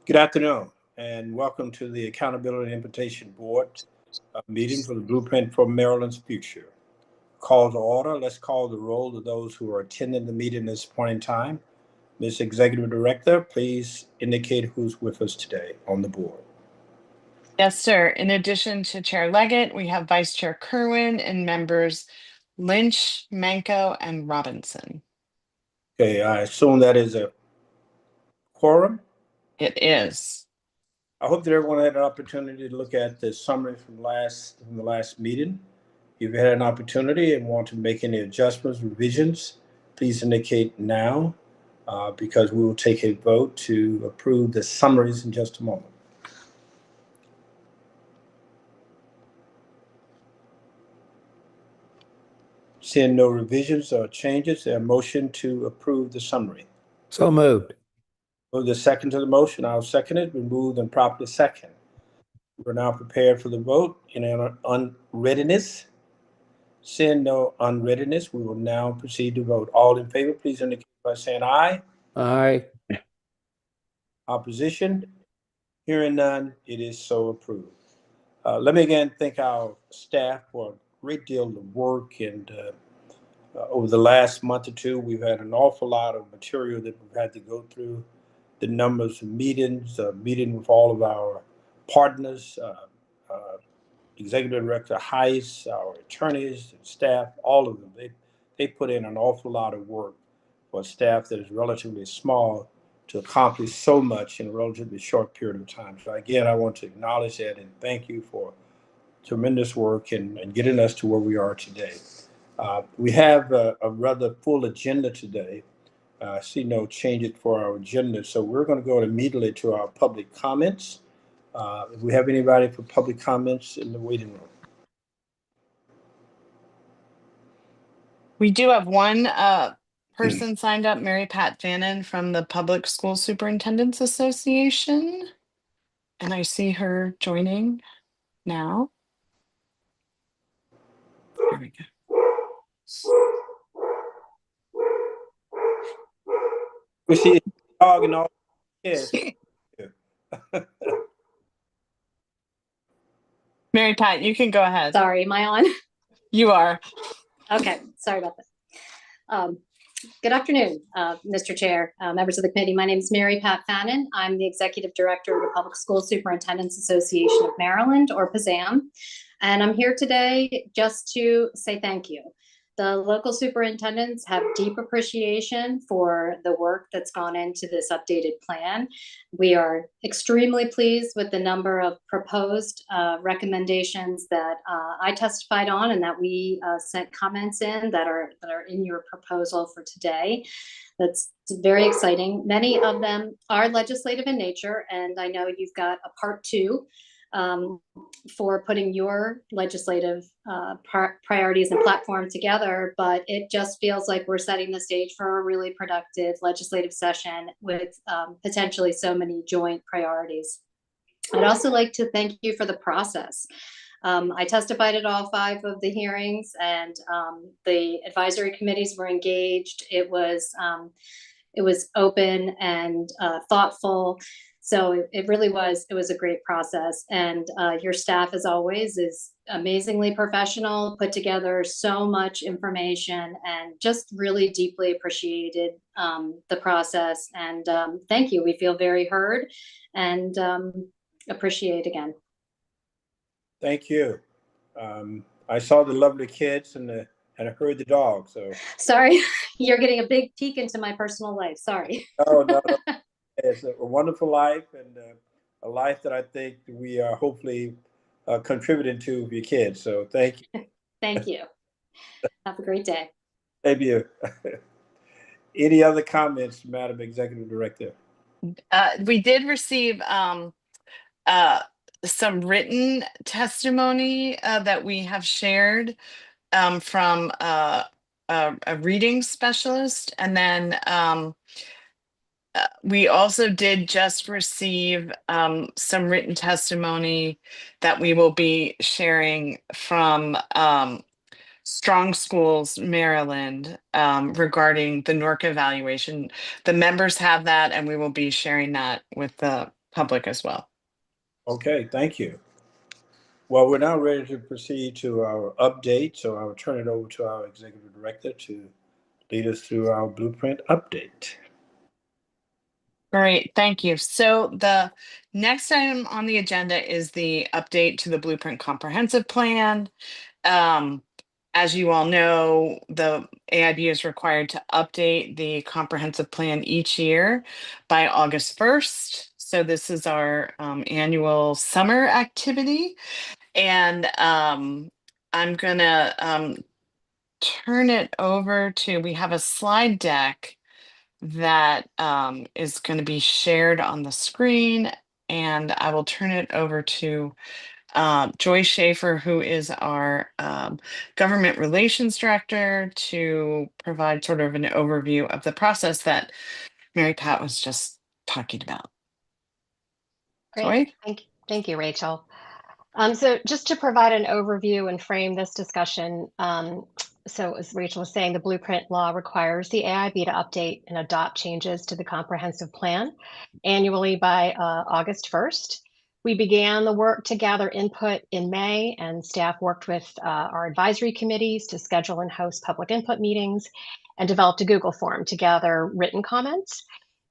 Good afternoon, and welcome to the Accountability and Implementation Board meeting for the Blueprint for Maryland's Future. Call to order. Let's call the roll of those who are attending the meeting at this point in time. Ms. Executive Director, please indicate who's with us today on the board. Yes, sir. In addition to Chair Leggett, we have Vice Chair Kerwin and members Lynch, Manco, and Robinson. Okay, I assume that is a quorum. It is. I hope that everyone had an opportunity to look at the summary from the last meeting. If you had an opportunity and want to make any adjustments, revisions, please indicate now because we will take a vote to approve the summaries in just a moment. Seeing no revisions or changes, a motion to approve the summary. So moved. Move the second to the motion. I'll second it. Been moved and properly second. We're now prepared for the vote. In unreadiness, seeing no unreadiness, we will now proceed to vote. All in favor, please indicate by saying aye. Aye. Opposition? Hearing none, it is so approved. Let me again thank our staff for a great deal of work, and over the last month or two, we've had an awful lot of material that we've had to go through. The numbers of meetings, meeting with all of our partners, Executive Director Heiss, our attorneys, and staff, all of them. They put in an awful lot of work for a staff that is relatively small to accomplish so much in a relatively short period of time. So again, I want to acknowledge that and thank you for tremendous work and getting us to where we are today. We have a rather full agenda today. I see no changes for our agenda, so we're going to go immediately to our public comments. If we have anybody for public comments in the waiting room. We do have one person signed up, Mary Pat Fannin from the Public School Superintendents Association. And I see her joining now. Here we go. We see a dog and all. Yes. Mary Pat, you can go ahead. Sorry, am I on? You are. Okay, sorry about that. Good afternoon, Mr. Chair, members of the committee. My name is Mary Pat Fannin. I'm the Executive Director of the Public School Superintendents Association of Maryland, or PSAM, and I'm here today just to say thank you. The local superintendents have deep appreciation for the work that's gone into this updated plan. We are extremely pleased with the number of proposed recommendations that I testified on and that we sent comments in that are in your proposal for today. That's very exciting. Many of them are legislative in nature, and I know you've got a part two for putting your legislative priorities and platform together, but it just feels like we're setting the stage for a really productive legislative session with potentially so many joint priorities. I'd also like to thank you for the process. I testified at all 5 of the hearings, and the advisory committees were engaged. It was open and thoughtful. So it really was, it was a great process. And your staff, as always, is amazingly professional, put together so much information, and just really deeply appreciated the process. And thank you. We feel very heard and appreciate again. Thank you. I saw the lovely kids and I heard the dog. So sorry, you're getting a big peek into my personal life. Sorry. No. It's a wonderful life, and a life that I think we are hopefully contributing to with your kids. So thank you. Thank you. Have a great day. Thank you. Any other comments, Madam Executive Director? We did receive some written testimony that we have shared from a reading specialist, and then we also did just receive some written testimony that we will be sharing from Strong Schools, Maryland, regarding the NORC evaluation. The members have that, and we will be sharing that with the public as well. Okay, thank you. Well, we're now ready to proceed to our update, so I'll turn it over to our executive director to lead us through our blueprint update. Great, thank you. So the next item on the agenda is the update to the Blueprint Comprehensive Plan. As you all know, the AIB is required to update the comprehensive plan each year by August 1st. So this is our annual summer activity. And I'm gonna turn it over to, we have a slide deck that is going to be shared on the screen, and I will turn it over to Joy Schaefer, who is our government relations director, to provide sort of an overview of the process that Mary Pat was just talking about. Great. Joy? Thank you, Rachel. So just to provide an overview and frame this discussion, so as Rachel was saying, the blueprint law requires the AIB to update and adopt changes to the comprehensive plan annually by August 1st. We began the work to gather input in May, and staff worked with our advisory committees to schedule and host public input meetings and developed a Google form to gather written comments.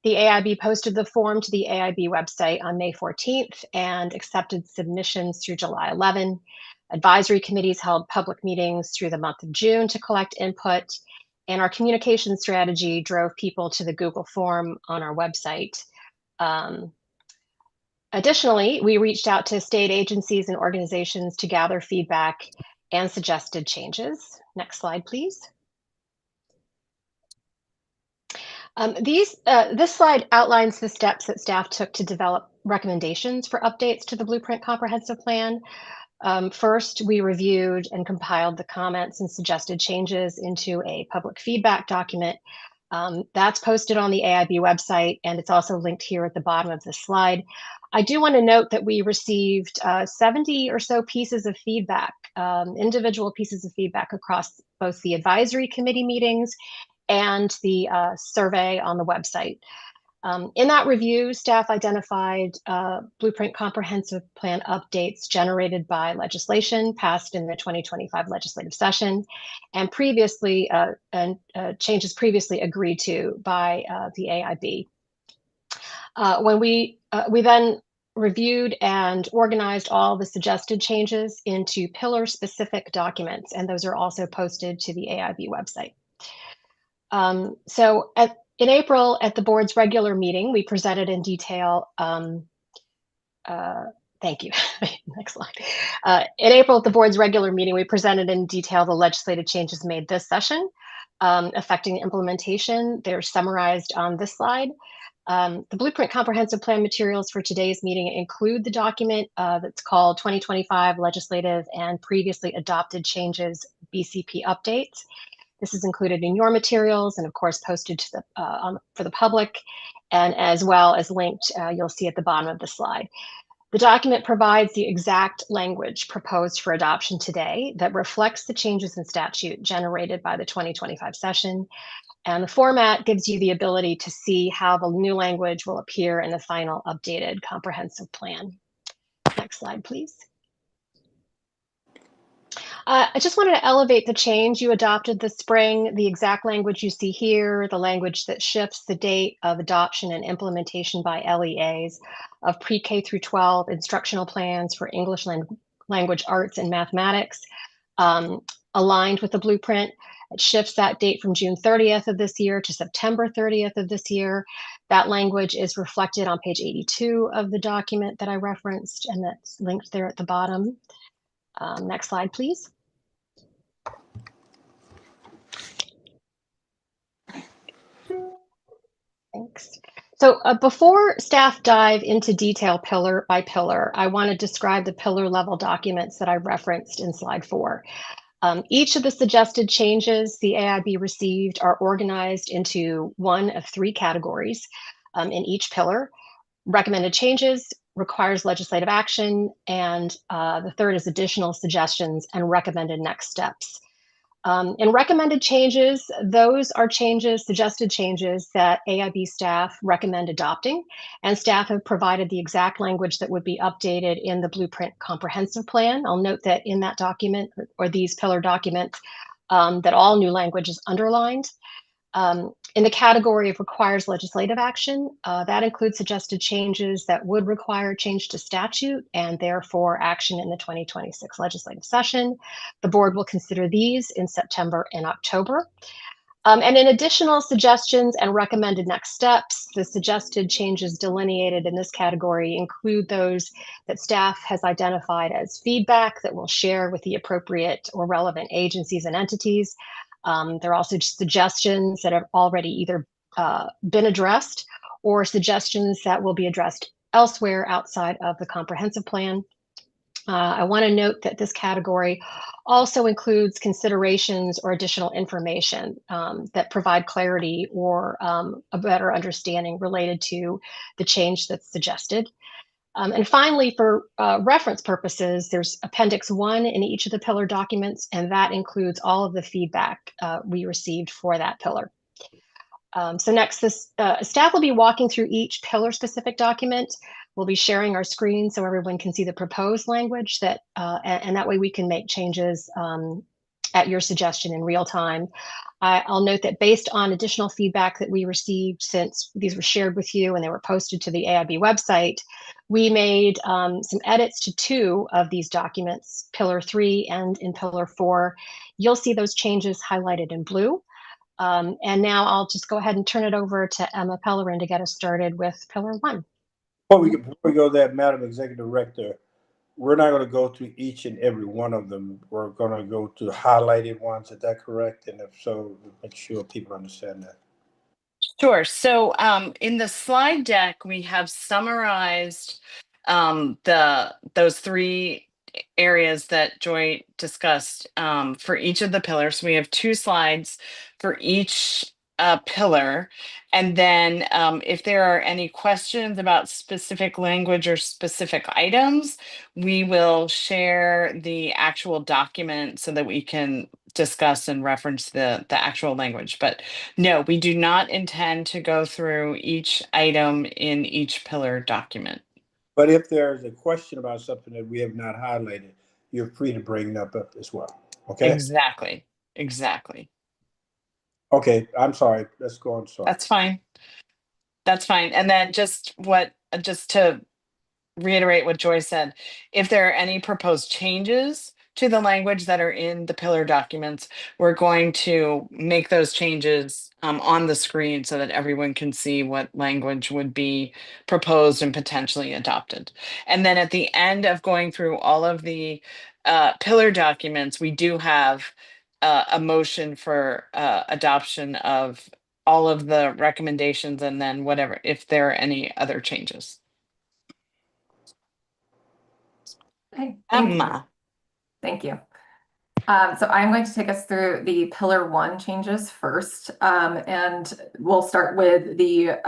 The AIB posted the form to the AIB website on May 14th and accepted submissions through July 11. Advisory committees held public meetings through the month of June to collect input, and our communication strategy drove people to the Google form on our website. Additionally, we reached out to state agencies and organizations to gather feedback and suggested changes. Next slide, please. This slide outlines the steps that staff took to develop recommendations for updates to the Blueprint Comprehensive Plan. First, we reviewed and compiled the comments and suggested changes into a public feedback document. That's posted on the AIB website, and it's also linked here at the bottom of the slide. I do want to note that we received 70 or so pieces of feedback, individual pieces of feedback across both the advisory committee meetings and the survey on the website. In that review, staff identified Blueprint Comprehensive Plan updates generated by legislation passed in the 2025 legislative session and previously changes previously agreed to by the AIB. When we then reviewed and organized all the suggested changes into pillar-specific documents, and those are also posted to the AIB website. In April, at the board's regular meeting, we presented in detail, thank you, next slide. In April, at the board's regular meeting, we presented in detail the legislative changes made this session affecting implementation. They're summarized on this slide. The Blueprint Comprehensive Plan materials for today's meeting include the document that's called 2025 Legislative and Previously Adopted Changes BCP Updates. This is included in your materials and of course posted to the, for the public, and as well as linked, you'll see at the bottom of the slide. The document provides the exact language proposed for adoption today that reflects the changes in statute generated by the 2025 session. And the format gives you the ability to see how the new language will appear in the final updated comprehensive plan. Next slide, please. I just wanted to elevate the change you adopted this spring. The exact language you see here, the language that shifts the date of adoption and implementation by LEAs of pre-K through 12 instructional plans for English language arts and mathematics, aligned with the blueprint. It shifts that date from June 30th of this year to September 30th of this year. That language is reflected on page 82 of the document that I referenced, and that's linked there at the bottom. Next slide, please. Thanks. So before staff dive into detail pillar by pillar, I want to describe the pillar level documents that I referenced in slide 4. Each of the suggested changes the AIB received are organized into one of 3 categories in each pillar. Recommended changes, requires legislative action, and the third is additional suggestions and recommended next steps. And recommended changes, those are changes, suggested changes that AIB staff recommend adopting, and staff have provided the exact language that would be updated in the Blueprint Comprehensive Plan. I'll note that in that document, or these pillar documents, that all new language is underlined. In the category of requires legislative action, that includes suggested changes that would require change to statute and therefore action in the 2026 legislative session. The board will consider these in September and October. And in additional suggestions and recommended next steps, the suggested changes delineated in this category include those that staff has identified as feedback that we'll share with the appropriate or relevant agencies and entities. There are also suggestions that have already either been addressed or suggestions that will be addressed elsewhere outside of the comprehensive plan. I want to note that this category also includes considerations or additional information that provide clarity or a better understanding related to the change that's suggested. And finally, for reference purposes, there's Appendix 1 in each of the pillar documents, and that includes all of the feedback we received for that pillar. So next, staff will be walking through each pillar-specific document. We'll be sharing our screen so everyone can see the proposed language, and that way we can make changes at your suggestion in real time. I'll note that based on additional feedback that we received since these were shared with you and they were posted to the AIB website, we made some edits to 2 of these documents, Pillar 3 and in Pillar 4. You'll see those changes highlighted in blue. And now I'll just go ahead and turn it over to Emma Pellerin to get us started with Pillar 1. Before we go there, Madam Executive Director, we're not going to go through each and every one of them. We're going to go to the highlighted ones. Is that correct? And if so, make sure people understand that. Sure. So in the slide deck, we have summarized those 3 areas that Joy discussed for each of the pillars. We have 2 slides for each pillar. And then if there are any questions about specific language or specific items, we will share the actual document so that we can discuss and reference the actual language. But no, we do not intend to go through each item in each pillar document. But if there's a question about something that we have not highlighted, you're free to bring it up as well. Okay? Exactly. Okay, I'm sorry. Let's go on. Sorry. That's fine. And then just to reiterate what Joy said, if there are any proposed changes to the language that are in the pillar documents, we're going to make those changes on the screen so that everyone can see what language would be proposed and potentially adopted. And then at the end of going through all of the pillar documents, we do have a motion for adoption of all of the recommendations and then whatever, if there are any other changes. Okay, thank you. Emma. Thank you. So I'm going to take us through the Pillar 1 changes first, and we'll start with the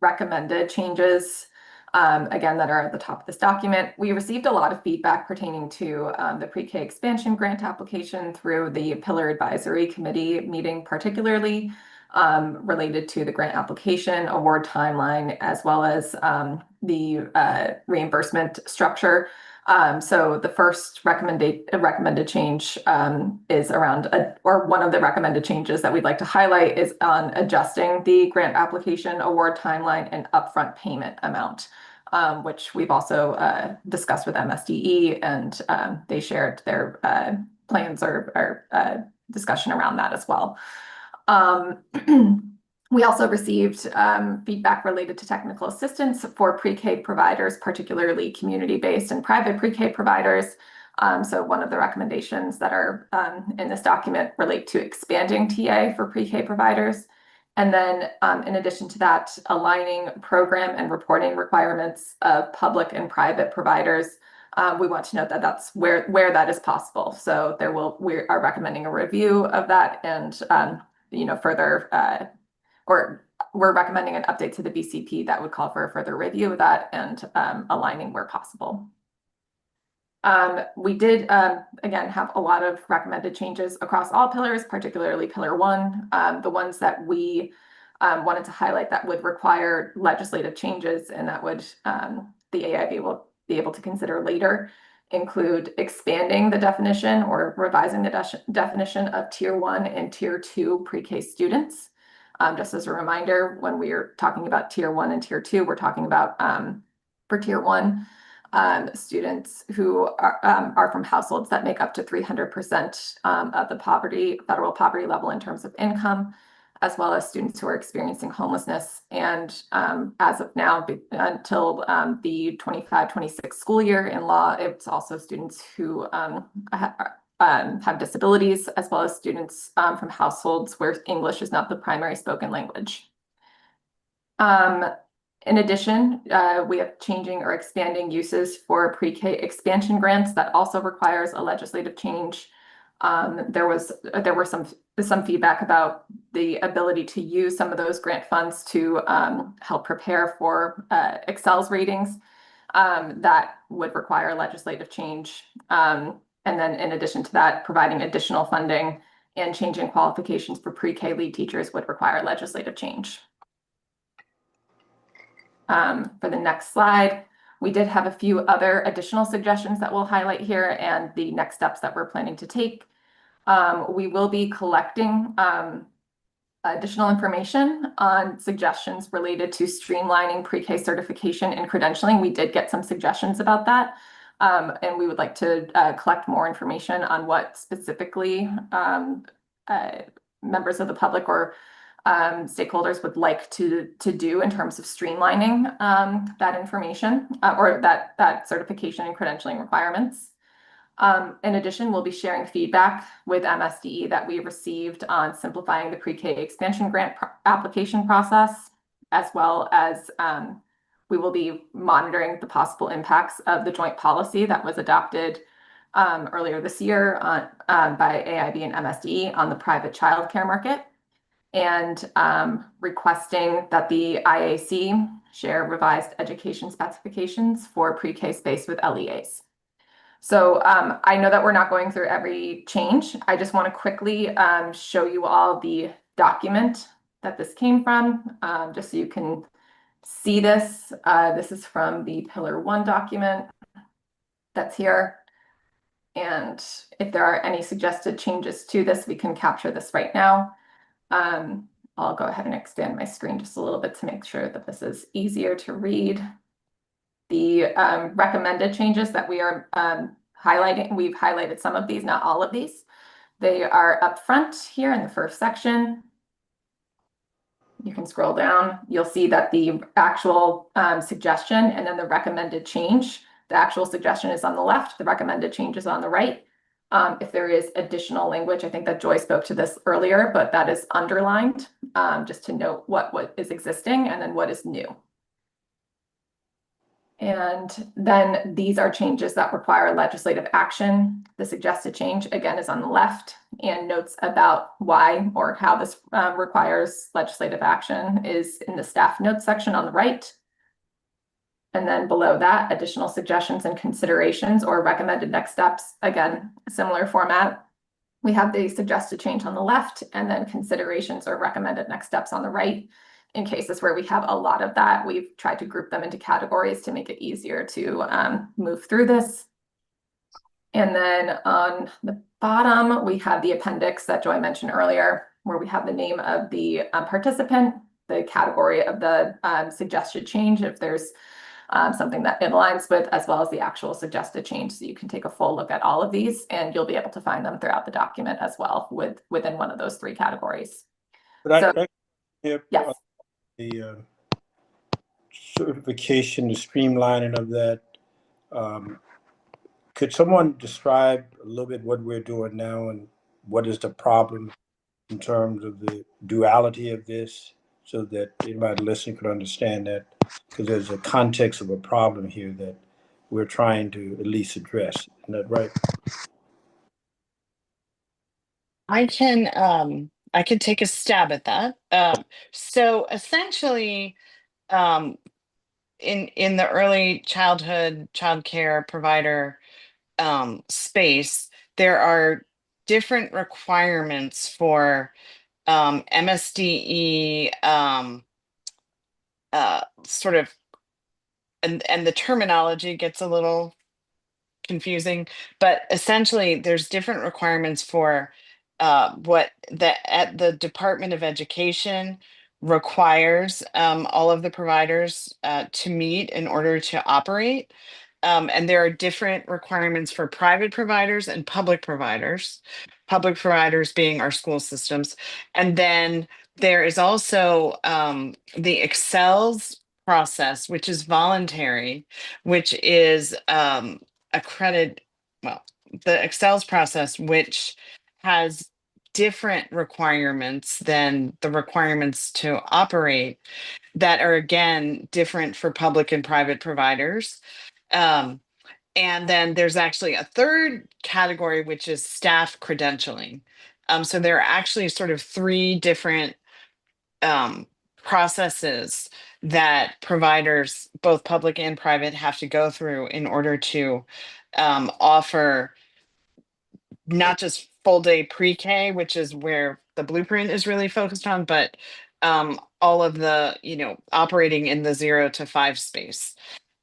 recommended changes, again, that are at the top of this document. We received a lot of feedback pertaining to the pre-K expansion grant application through the Pillar Advisory Committee meeting, particularly related to the grant application, award timeline, as well as the reimbursement structure. So the first recommended change is around, or one of the recommended changes that we'd like to highlight is on adjusting the grant application award timeline and upfront payment amount, which we've also discussed with MSDE, and they shared their plans or discussion around that as well. We also received feedback related to technical assistance for pre-K providers, particularly community-based and private pre-K providers. So one of the recommendations that are in this document relate to expanding TA for pre-K providers. And then in addition to that, aligning program and reporting requirements of public and private providers. We want to note that that's where that is possible. So we are recommending a review of that and further or we're recommending an update to the BCP that would call for a further review of that and aligning where possible. We did, again, have a lot of recommended changes across all pillars, particularly pillar one. The ones that we wanted to highlight that would require legislative changes and that would the AIB will be able to consider later include expanding the definition or revising the definition of tier 1 and tier 2 pre-K students. Just as a reminder, when we are talking about tier 1 and tier 2, we're talking about for tier 1 students who are from households that make up to 300% of the federal poverty level in terms of income, as well as students who are experiencing homelessness. And as of now, until the 25-26 school year in law, it's also students who have disabilities, as well as students from households where English is not the primary spoken language. In addition, we have changing or expanding uses for pre-K expansion grants that also requires a legislative change. There were some feedback about the ability to use some of those grant funds to help prepare for Excel's ratings that would require legislative change. And then in addition to that, providing additional funding and changing qualifications for pre-K lead teachers would require legislative change. For the next slide, we did have a few other additional suggestions that we'll highlight here and the next steps that we're planning to take. We will be collecting additional information on suggestions related to streamlining pre-K certification and credentialing. We did get some suggestions about that. And we would like to collect more information on what specifically members of the public or stakeholders would like to do in terms of streamlining that information or that certification and credentialing requirements. In addition, we'll be sharing feedback with MSDE that we received on simplifying the pre-K expansion grant application process, as well as we will be monitoring the possible impacts of the joint policy that was adopted earlier this year by AIB and MSDE on the private childcare market, and requesting that the IAC share revised education specifications for pre-K space with LEAs. So I know that we're not going through every change. I just want to quickly show you all the document that this came from, just so you can see this. This is from the Pillar 1 document that's here. And if there are any suggested changes to this, we can capture this right now. I'll go ahead and expand my screen just a little bit to make sure that this is easier to read. The recommended changes that we are highlighting, we've highlighted some of these, not all of these. They are up front here in the first section. You can scroll down. You'll see that the actual suggestion and then the recommended change, the actual suggestion is on the left, the recommended change is on the right. If there is additional language, I think that Joy spoke to this earlier, but that is underlined just to note what is existing and then what is new. And then these are changes that require legislative action. The suggested change, again, is on the left, and notes about why or how this requires legislative action is in the staff notes section on the right. And then below that, additional suggestions and considerations or recommended next steps. Again, similar format. We have the suggested change on the left and then considerations or recommended next steps on the right. In cases where we have a lot of that, we've tried to group them into categories to make it easier to move through this. And then on the bottom, we have the appendix that Joy mentioned earlier, where we have the name of the participant, the category of the suggested change, if there's something that it aligns with, as well as the actual suggested change. So you can take a full look at all of these, and you'll be able to find them throughout the document as well within one of those three categories. But So, yes. The certification, the streamlining of that. Could someone describe a little bit what we're doing now and what is the problem in terms of the duality of this, so that anybody listening could understand that? Because there's a context of a problem here that we're trying to at least address. Isn't that right? I can take a stab at that. So essentially, in the early childhood child care provider space, there are different requirements for MSDE sort of, and the terminology gets a little confusing, but essentially there's different requirements for what at the Department of Education requires all of the providers to meet in order to operate. And there are different requirements for private providers and public providers being our school systems. And then there is also the Excels process, which is voluntary, which is accredit, well, the Excels process, which has different requirements than the requirements to operate that are again different for public and private providers. Um, and then there's actually a third category, which is staff credentialing. So there are actually sort of three different um, processes that providers, both public and private, have to go through in order to offer not just full day pre-K, which is where the blueprint is really focused on, but all of the, operating in the 0 to 5 space.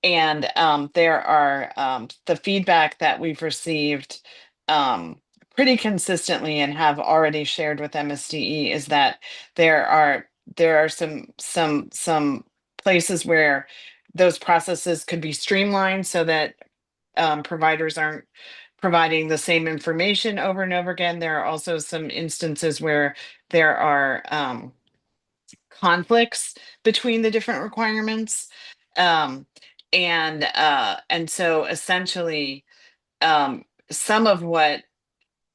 And there are the feedback that we've received pretty consistently and have already shared with MSDE is that there are some places where those processes could be streamlined so that providers aren't providing the same information over and over again. There are also some instances where there are conflicts between the different requirements. And so essentially, some of what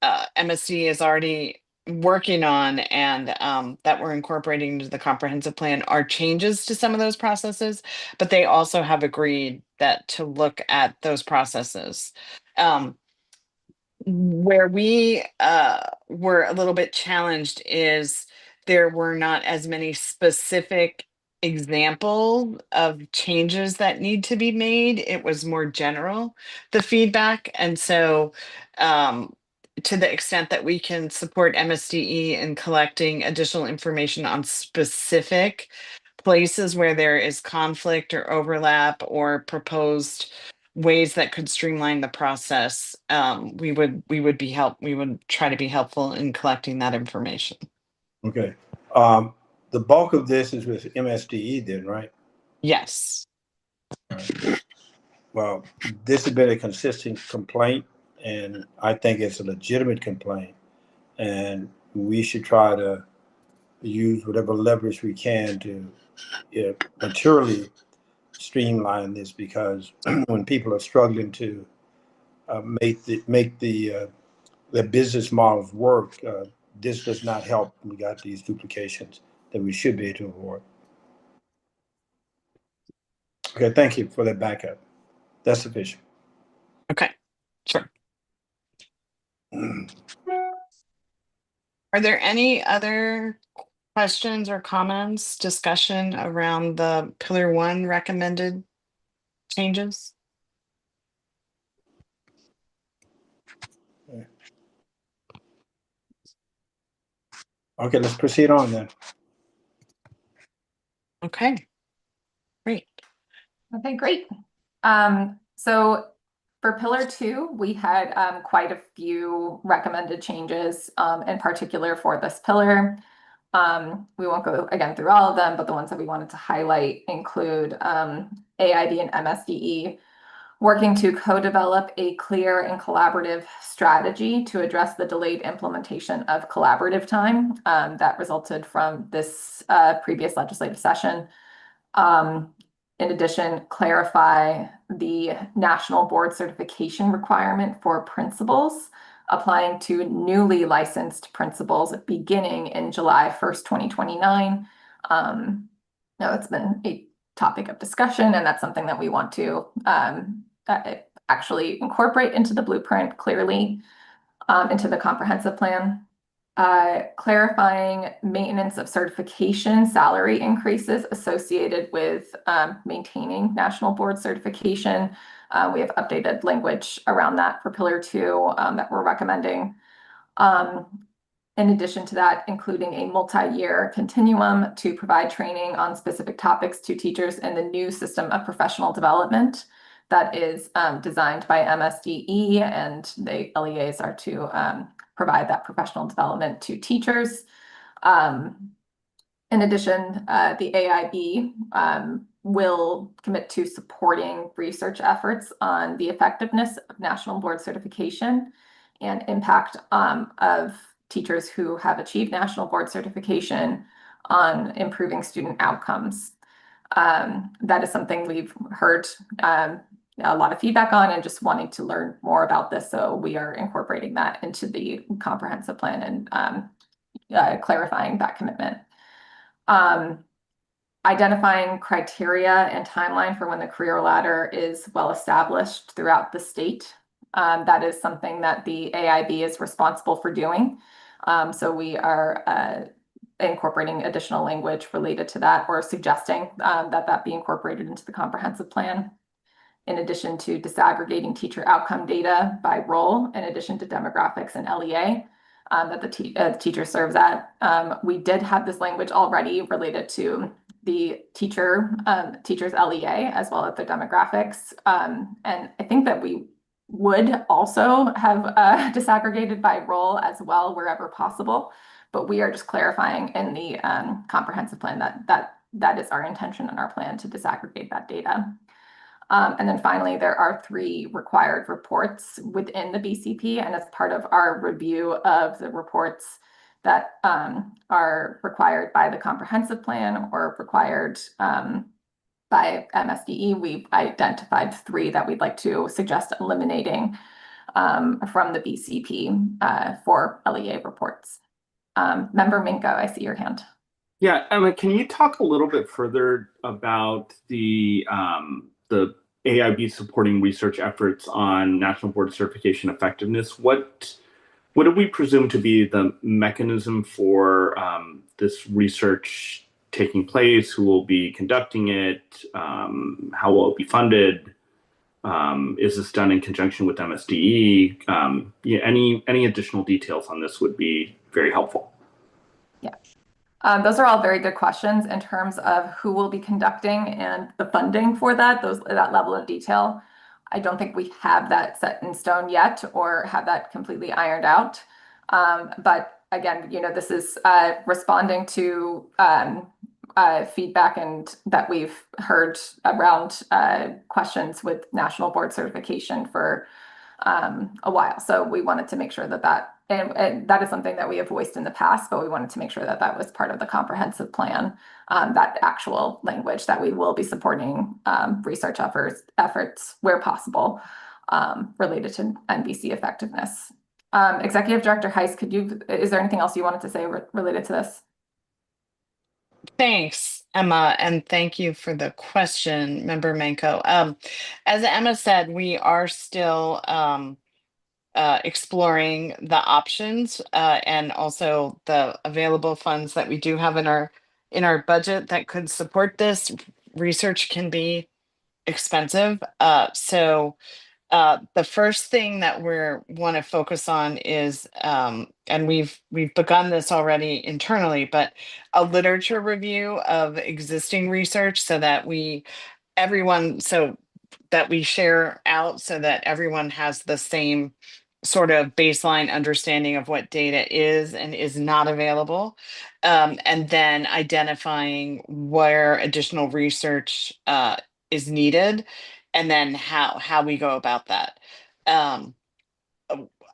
MSD is already working on and that we're incorporating into the comprehensive plan are changes to some of those processes, but they also have agreed that to look at those processes. Where we were a little bit challenged is there were not as many specific example of changes that need to be made. It was more general, the feedback. And so to the extent that we can support MSDE in collecting additional information on specific places where there is conflict or overlap or proposed ways that could streamline the process, we would try to be helpful in collecting that information. Okay. The bulk of this is with MSDE then, right? Yes. Right. Well, this has been a consistent complaint, and I think it's a legitimate complaint. And we should try to use whatever leverage we can to materially streamline this, because when people are struggling to make the business models work, this does not help. We got these duplications that we should be able to avoid. Okay, thank you for that backup. That's sufficient. Okay, sure. Are there any other questions or comments, discussion around the Pillar 1 recommended changes? Okay, let's proceed on then. Okay, great. Okay, great. So for Pillar 2, we had quite a few recommended changes, in particular for this pillar. We won't go again through all of them, but the ones that we wanted to highlight include AIB and MSDE working to co-develop a clear and collaborative strategy to address the delayed implementation of collaborative time that resulted from this previous legislative session. In addition, clarify the national board certification requirement for principals applying to newly licensed principals beginning in July 1st, 2029. Now, it's been a topic of discussion, and that's something that we want to actually incorporate into the blueprint clearly, into the comprehensive plan. clarifying maintenance of certification salary increases associated with maintaining national board certification. We have updated language around that for Pillar 2 that we're recommending. In addition to that, including a multi-year continuum to provide training on specific topics to teachers in the new system of professional development that is designed by MSDE, and the LEAs are to provide that professional development to teachers. In addition, the AIB will commit to supporting research efforts on the effectiveness of national board certification and impact of teachers who have achieved national board certification on improving student outcomes. That is something we've heard a lot of feedback on and just wanting to learn more about this. So we are incorporating that into the comprehensive plan and clarifying that commitment. Identifying criteria and timeline for when the career ladder is well established throughout the state. That is something that the AIB is responsible for doing. So we are incorporating additional language related to that, or suggesting that be incorporated into the comprehensive plan. In addition to disaggregating teacher outcome data by role, in addition to demographics and LEA that the teacher serves at. We did have this language already related to the teacher's LEA as well as their demographics. And I think that we would also have disaggregated by role as well wherever possible, but we are just clarifying in the comprehensive plan that is our intention and our plan to disaggregate that data. And then finally, there are 3 required reports within the BCP, and as part of our review of the reports that are required by the comprehensive plan or required by MSDE, we've identified 3 that we'd like to suggest eliminating from the BCP for LEA reports. Member Minko, I see your hand. Yeah, Emma, can you talk a little bit further about the AIB supporting research efforts on national board certification effectiveness? What do we presume to be the mechanism for this research taking place? Who will be conducting it? How will it be funded? Is this done in conjunction with MSDE? Any additional details on this would be very helpful. Yeah. Those are all very good questions in terms of who will be conducting and the funding for that level of detail. I don't think we have that set in stone yet or have that completely ironed out. But again, this is responding to feedback and that we've heard around questions with national board certification for a while. So we wanted to make sure that and that is something that we have voiced in the past, but we wanted to make sure that was part of the comprehensive plan, that actual language that we will be supporting research efforts where possible related to NBC effectiveness. Executive Director Heiss, is there anything else you wanted to say related to this? Thanks, Emma, and thank you for the question, Member Manko. As Emma said, we are still exploring the options and also the available funds that we do have in our budget that could support this. Research can be expensive, so the first thing that we want to focus on is, and we've begun this already internally, but a literature review of existing research so that we share out so that everyone has the same sort of baseline understanding of what data is and is not available, and then identifying where additional research is needed, and then how we go about that.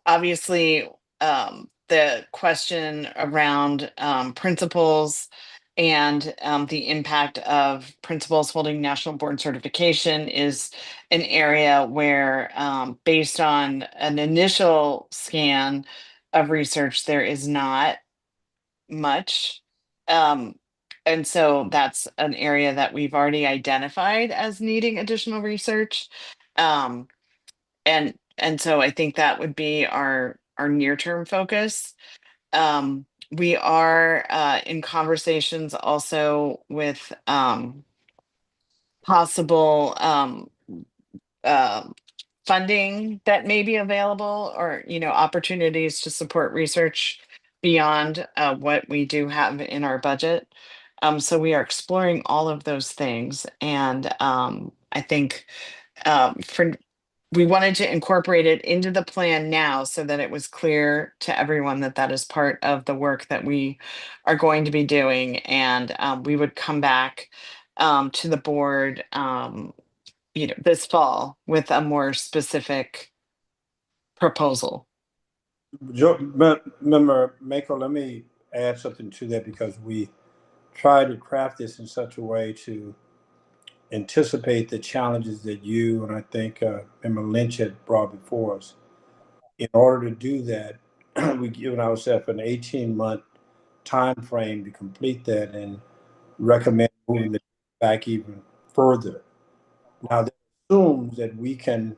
Obviously, the question around principals and the impact of principals holding national board certification is an area where, based on an initial scan of research, there is not much. And so that's an area that we've already identified as needing additional research. And so I think that would be our near-term focus. We are in conversations also with possible funding that may be available, or opportunities to support research beyond what we do have in our budget. So we are exploring all of those things, and I think for we wanted to incorporate it into the plan now so that it was clear to everyone that that is part of the work that we are going to be doing, and we would come back to the board this fall with a more specific proposal. Member Mako, let me add something to that, because we try to craft this in such a way to anticipate the challenges that you and I think Member Lynch had brought before us. In order to do that, we've given ourselves an 18-month time frame to complete that and recommend moving it back even further. Now, that assumes that we can.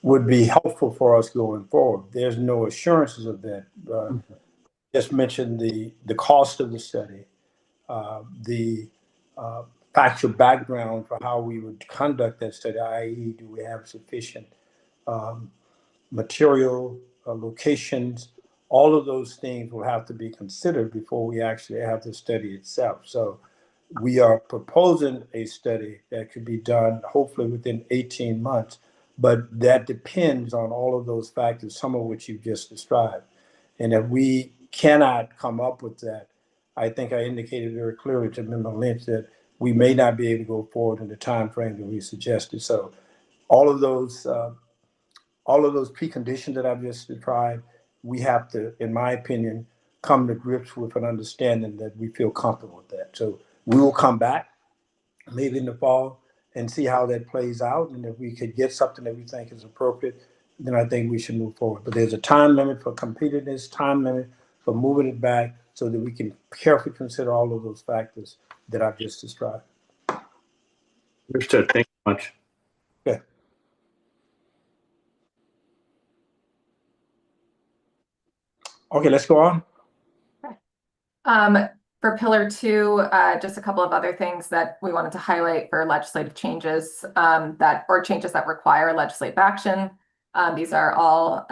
Would be helpful for us going forward. There's no assurances of that. Just mentioned the cost of the study, the factual background for how we would conduct that study, i.e., do we have sufficient material, locations? All of those things will have to be considered before we actually have the study itself. So we are proposing a study that could be done hopefully within 18 months, but that depends on all of those factors, some of which you've just described. And if we cannot come up with that, I think I indicated very clearly to Member Lynch that we may not be able to go forward in the time frame that we suggested. So all of those preconditions that I've just described, we have to, in my opinion, come to grips with an understanding that we feel comfortable with that. So we will come back maybe in the fall and see how that plays out. And if we could get something that we think is appropriate, then I think we should move forward. But there's a time limit for completing this, time limit for moving it back, so that we can carefully consider all of those factors that I've just described. Understood. Thank you much. Okay. Okay, let's go on. For Pillar 2, just a couple of other things that we wanted to highlight for legislative changes or changes that require legislative action. These are all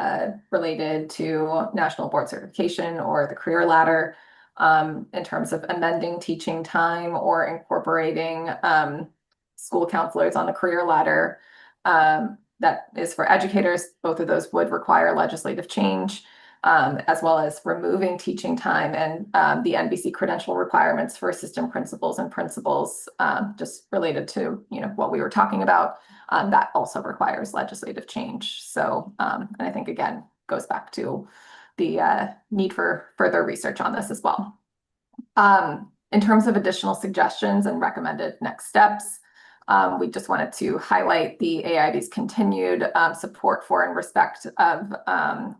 related to national board certification or the career ladder, in terms of amending teaching time or incorporating school counselors on the career ladder. That is for educators. Both of those would require legislative change. As well as removing teaching time and the NBC credential requirements for assistant principals and principals, just related to what we were talking about. That also requires legislative change. So, and I think again goes back to the need for further research on this as well. In terms of additional suggestions and recommended next steps, we just wanted to highlight the AIB's continued support for and respect of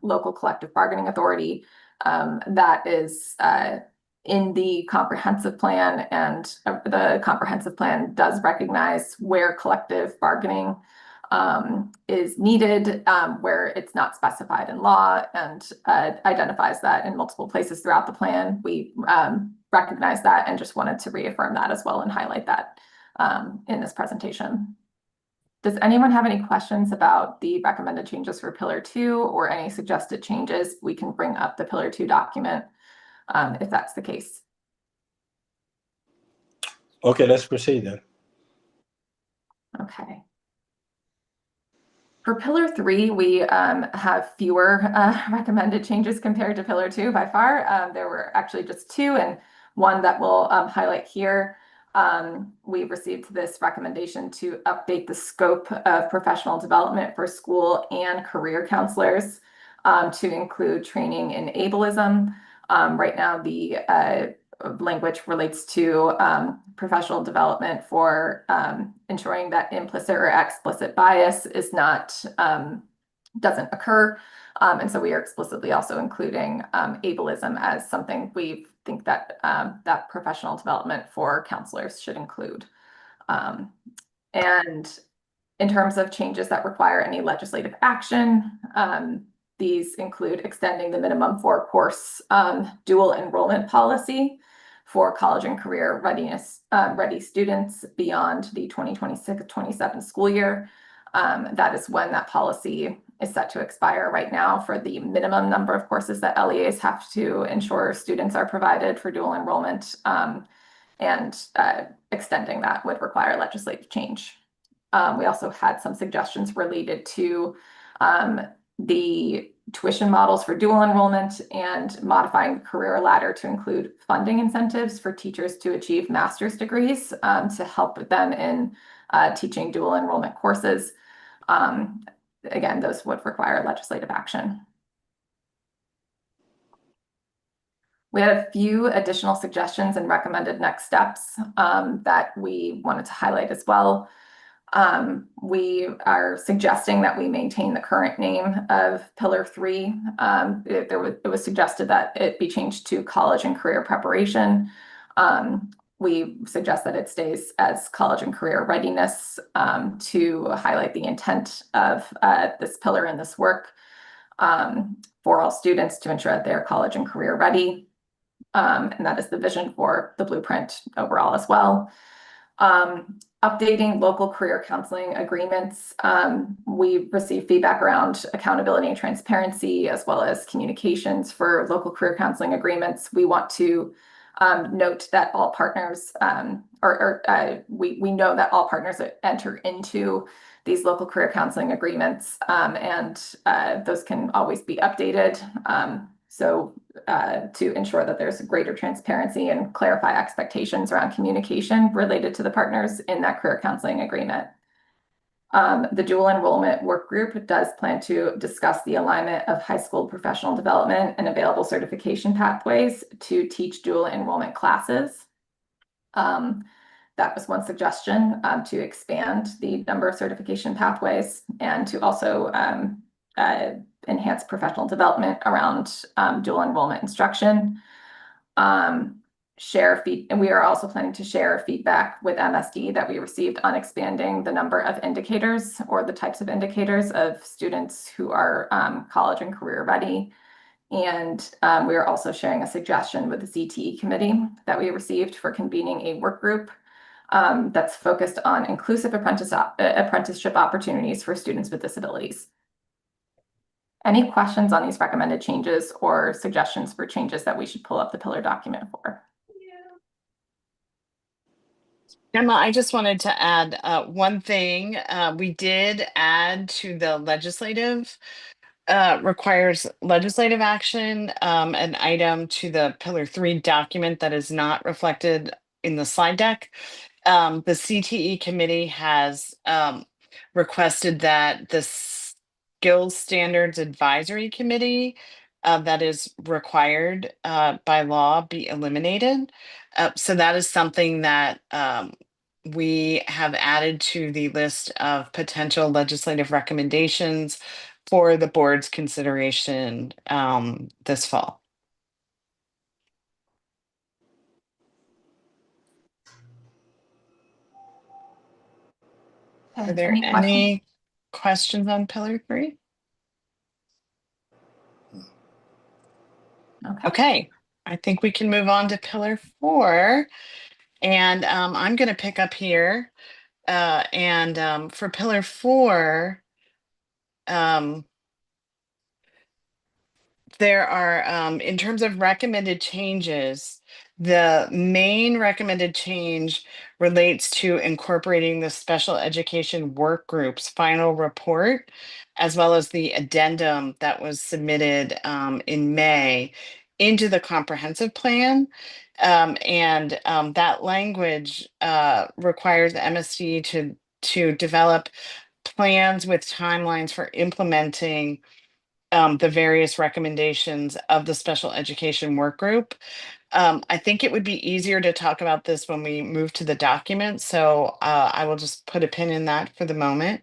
local collective bargaining authority. That is in the comprehensive plan, and the comprehensive plan does recognize where collective bargaining is needed, where it's not specified in law, and identifies that in multiple places throughout the plan. We recognize that and just wanted to reaffirm that as well and highlight that in this presentation. Does anyone have any questions about the recommended changes for Pillar 2 or any suggested changes? We can bring up the Pillar 2 document if that's the case. Okay, let's proceed then. Okay. For Pillar 3, we have fewer recommended changes compared to Pillar 2 by far. There were actually just 2, and one that we'll highlight here. We've received this recommendation to update the scope of professional development for school and career counselors to include training in ableism. Right now, the language relates to professional development for ensuring that implicit or explicit bias is not doesn't occur. And so we are explicitly also including ableism as something we think that that professional development for counselors should include. And In terms of changes that require any legislative action, these include extending the minimum 4-course dual enrollment policy for college and career readiness ready students beyond the 2026-27 school year. That is when that policy is set to expire right now for the minimum number of courses that LEAs have to ensure students are provided for dual enrollment, and extending that would require legislative change. We also had some suggestions related to the tuition models for dual enrollment and modifying the career ladder to include funding incentives for teachers to achieve master's degrees to help them in teaching dual enrollment courses. Again, those would require legislative action. We had a few additional suggestions and recommended next steps that we wanted to highlight as well. We are suggesting that we maintain the current name of Pillar 3. It was suggested that it be changed to College and Career Preparation. We suggest that it stays as College and Career Readiness to highlight the intent of this pillar in this work for all students to ensure that they're college and career ready. And that is the vision for the blueprint overall as well. Updating local career counseling agreements. We received feedback around accountability and transparency, as well as communications for local career counseling agreements. We want to note that all partners, we know that all partners enter into these local career counseling agreements, and those can always be updated. So to ensure that there's greater transparency and clarify expectations around communication related to the partners in that career counseling agreement. The dual enrollment work group does plan to discuss the alignment of high school professional development and available certification pathways to teach dual enrollment classes. That was one suggestion, to expand the number of certification pathways and to also enhance professional development around dual enrollment instruction. And we are also planning to share feedback with MSD that we received on expanding the number of indicators or the types of indicators of students who are college and career ready. And we are also sharing a suggestion with the CTE committee that we received for convening a work group that's focused on inclusive apprenticeship opportunities for students with disabilities. Any questions on these recommended changes or suggestions for changes that we should pull up the pillar document for? Emma, I just wanted to add one thing. We did add to the legislative, requires legislative action, an item to the Pillar 3 document that is not reflected in the slide deck. The CTE committee has requested that the Skills Standards Advisory Committee that is required by law be eliminated. So that is something that we have added to the list of potential legislative recommendations for the board's consideration this fall. Are there any questions on Pillar 3? Okay, I think we can move on to Pillar 4. And I'm going to pick up here. For Pillar 4, there are, in terms of recommended changes, the main recommended change relates to incorporating the special education work group's final report, as well as the addendum that was submitted in May into the comprehensive plan. That language requires MSD to develop plans with timelines for implementing the various recommendations of the special education work group. I think it would be easier to talk about this when we move to the document, so I will just put a pin in that for the moment.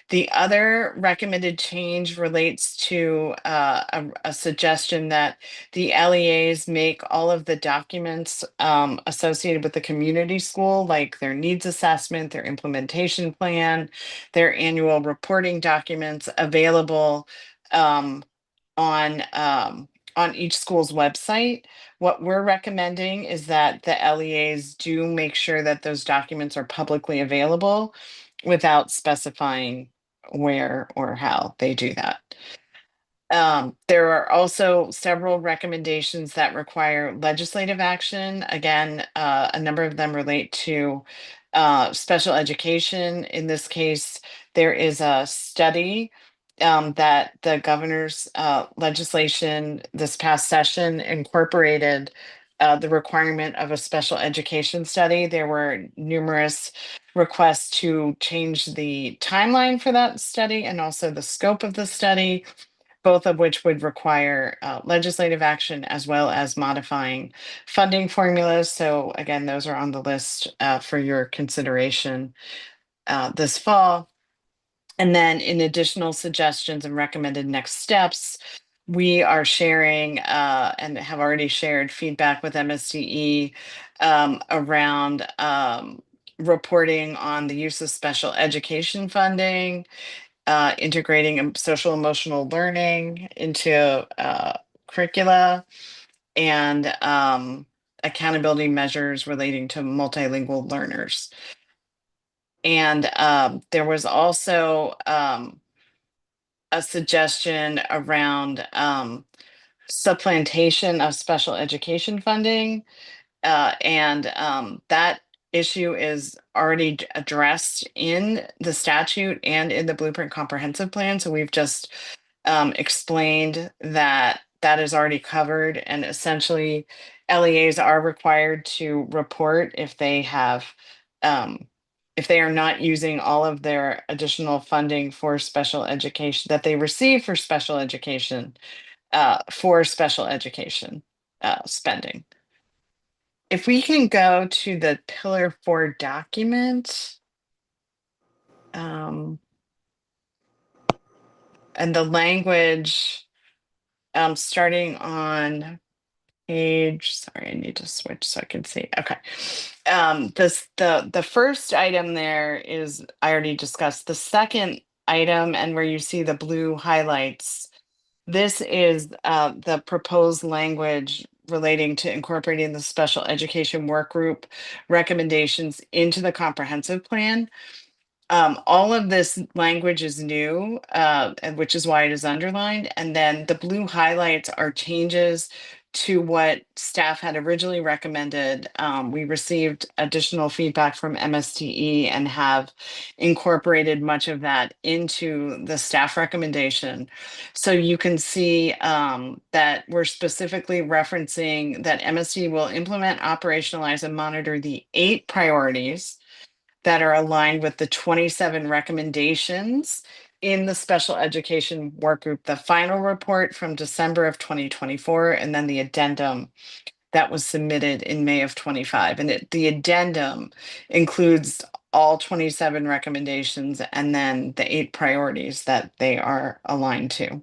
The other recommended change relates to a suggestion that the LEAs make all of the documents associated with the community school, like their needs assessment, their implementation plan, their annual reporting documents, available on each school's website. What we're recommending is that the LEAs do make sure that those documents are publicly available without specifying where or how they do that. There are also several recommendations that require legislative action. Again, a number of them relate to special education. In this case, there is a study that the governor's legislation this past session incorporated the requirement of a special education study. There were numerous requests to change the timeline for that study and also the scope of the study, both of which would require legislative action as well as modifying funding formulas. So again, those are on the list for your consideration this fall. And then in additional suggestions and recommended next steps, we are sharing and have already shared feedback with MSDE around reporting on the use of special education funding, integrating social emotional learning into curricula, and accountability measures relating to multilingual learners. And there was also a suggestion around supplantation of special education funding. And that issue is already addressed in the statute and in the Blueprint Comprehensive Plan. So we've just explained that that is already covered, and essentially LEAs are required to report if they have if they are not using all of their additional funding for special education that they receive for special education spending. If we can go to the Pillar 4 document, and the language starting on page, sorry, I need to switch so I can see. Okay. The first item there is, I already discussed. The second item, and where you see the blue highlights, this is the proposed language relating to incorporating the special education work group recommendations into the comprehensive plan. All of this language is new, and which is why it is underlined. And then the blue highlights are changes to what staff had originally recommended. We received additional feedback from MSTE and have incorporated much of that into the staff recommendation. So you can see that we're specifically referencing that MSTE will implement, operationalize, and monitor the 8 priorities that are aligned with the 27 recommendations in the special education work group, the final report from December of 2024, and then the addendum that was submitted in May of 25. And the addendum includes all 27 recommendations and then the 8 priorities that they are aligned to.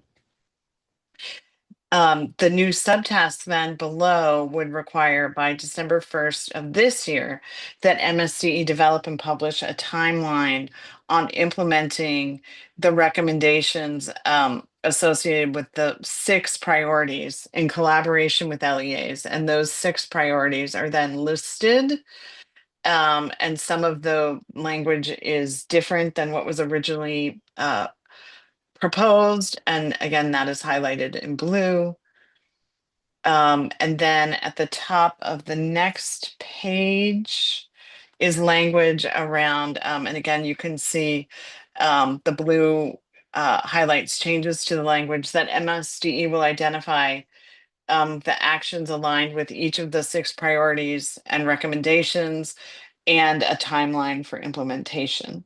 The new subtask then below would require by December 1st of this year that MSDE develop and publish a timeline on implementing the recommendations associated with the 6 priorities in collaboration with LEAs. And those 6 priorities are then listed. And some of the language is different than what was originally proposed. And again, that is highlighted in blue. And then at the top of the next page is language around, and again, you can see the blue highlights changes to the language that MSDE will identify the actions aligned with each of the 6 priorities and recommendations and a timeline for implementation.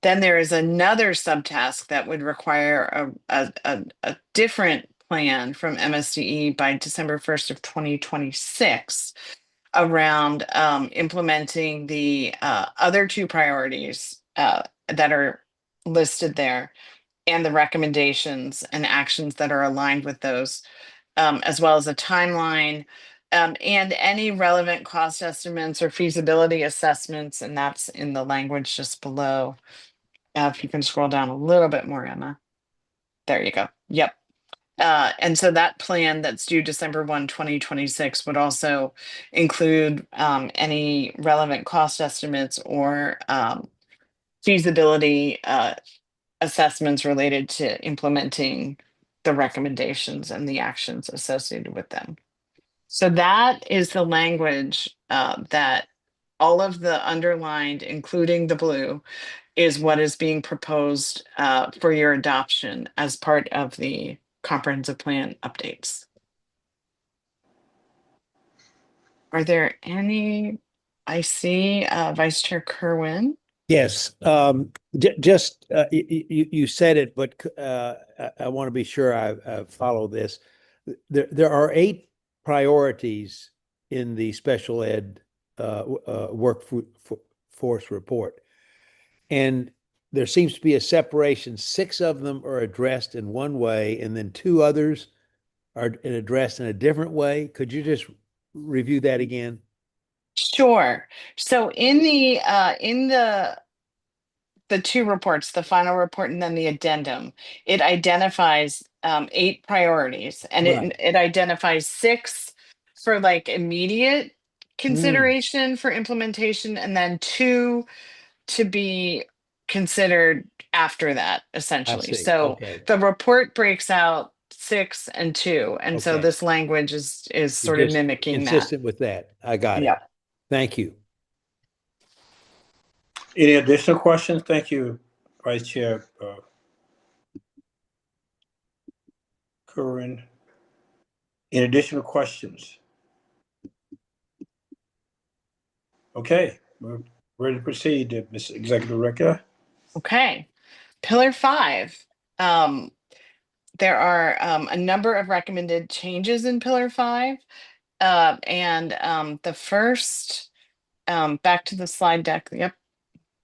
Then there is another subtask that would require a different plan from MSDE by December 1st of 2026 around implementing the other 2 priorities that are listed there, and the recommendations and actions that are aligned with those, as well as a timeline, and any relevant cost estimates or feasibility assessments, and that's in the language just below. If you can scroll down a little bit more, Emma. There you go. Yep. And so that plan that's due December 1, 2026 would also include any relevant cost estimates or feasibility assessments related to implementing the recommendations and the actions associated with them. So that is the language that all of the underlined, including the blue, is what is being proposed for your adoption as part of the comprehensive plan updates. Are there any? I see Vice Chair Kerwin. Yes, just you said it, but I want to be sure I follow this. There are 8 priorities in the special ed workforce report, and there seems to be a separation. 6 of them are addressed in one way, and then 2 others are addressed in a different way. Could you just review that again? Sure. So in the 2 reports, the final report and then the addendum, it identifies 8 priorities, and Right. it identifies 6 for like immediate consideration for implementation, and then 2 to be considered after that, I essentially. see. So Okay. the report breaks out 6 and 2, and so Okay. this language is sort of Just mimicking that. consistent with that. I got it. Yeah. Thank you. Any additional questions? Thank you, Vice Chair Curran. Any additional questions? Okay, we're ready to proceed, Ms. Executive Director. Okay. Pillar 5. There are a number of recommended changes in Pillar 5. And the first, back to the slide deck. Yep.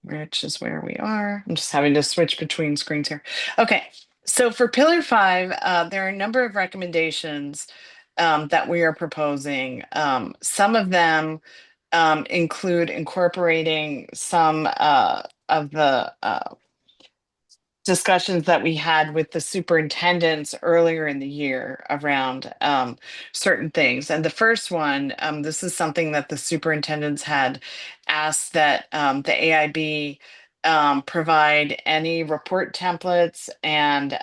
Which is where we are. I'm just having to switch between screens here. Okay. So for Pillar 5, there are a number of recommendations that we are proposing. Some of them include incorporating some of the discussions that we had with the superintendents earlier in the year around certain things. And the first one, this is something that the superintendents had asked that the AIB provide any report templates and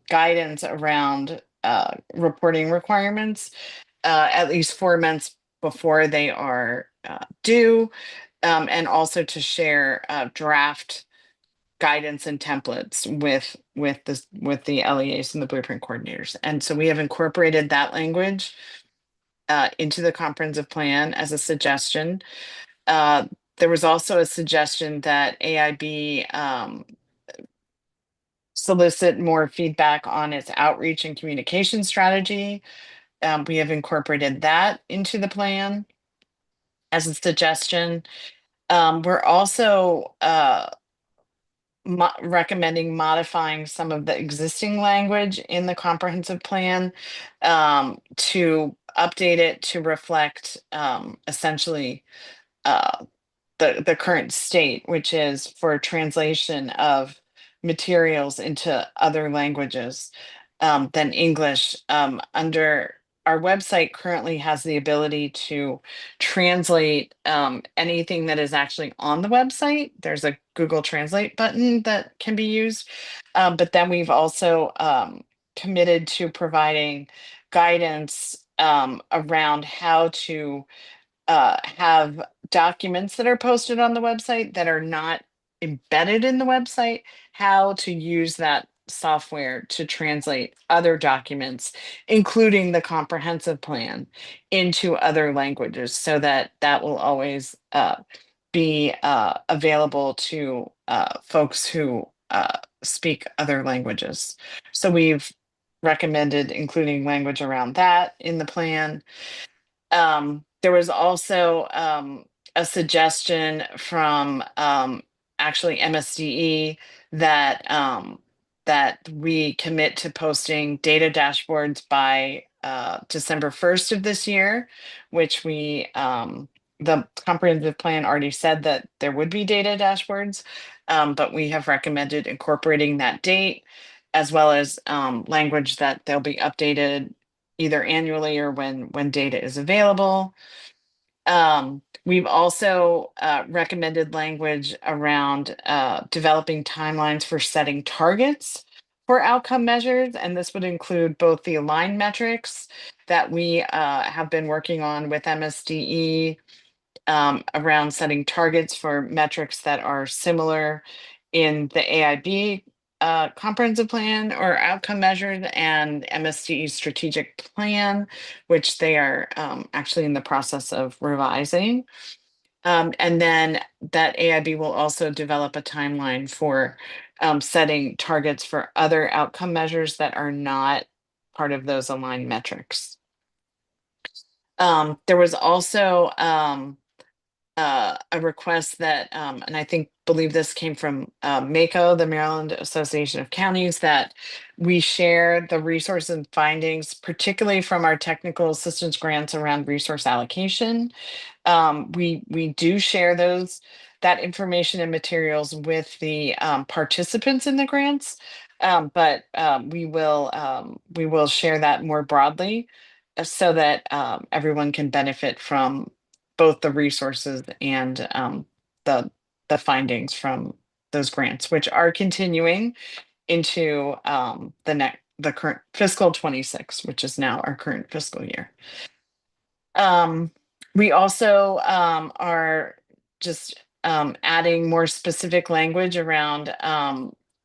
guidance around reporting requirements at least 4 months before they are due, and also to share draft guidance and templates with the LEAs and the blueprint coordinators. And so we have incorporated that language into the comprehensive plan as a suggestion. There was also a suggestion that AIB solicit more feedback on its outreach and communication strategy. We have incorporated that into the plan as a suggestion. We're also recommending modifying some of the existing language in the comprehensive plan to update it to reflect essentially the current state, which is for translation of materials into other languages than English. Under our website currently has the ability to translate anything that is actually on the website. There's a Google Translate button that can be used, but then we've also committed to providing guidance around how to have documents that are posted on the website that are not embedded in the website, how to use that software to translate other documents, including the comprehensive plan, into other languages, so that that will always be available to folks who speak other languages. So we've recommended including language around that in the plan. There was also a suggestion from actually MSDE that that we commit to posting data dashboards by December 1st of this year, which we the comprehensive plan already said that there would be data dashboards, but we have recommended incorporating that date, as well as language that they'll be updated either annually or when data is available. We've also recommended language around developing timelines for setting targets for outcome measures, and this would include both the aligned metrics that we have been working on with MSDE around setting targets for metrics that are similar in the AIB comprehensive plan or outcome measures, and MSDE strategic plan, which they are actually in the process of revising. And then that AIB will also develop a timeline for setting targets for other outcome measures that are not part of those aligned metrics. There was also a request that, and I believe this came from MACO, the Maryland Association of Counties, that we share the resources and findings, particularly from our technical assistance grants around resource allocation. We do share that information and materials with the participants in the grants, but we will share that more broadly so that everyone can benefit from both the resources and the findings from those grants, which are continuing into the current fiscal 26, which is now our current fiscal year. We also are just adding more specific language around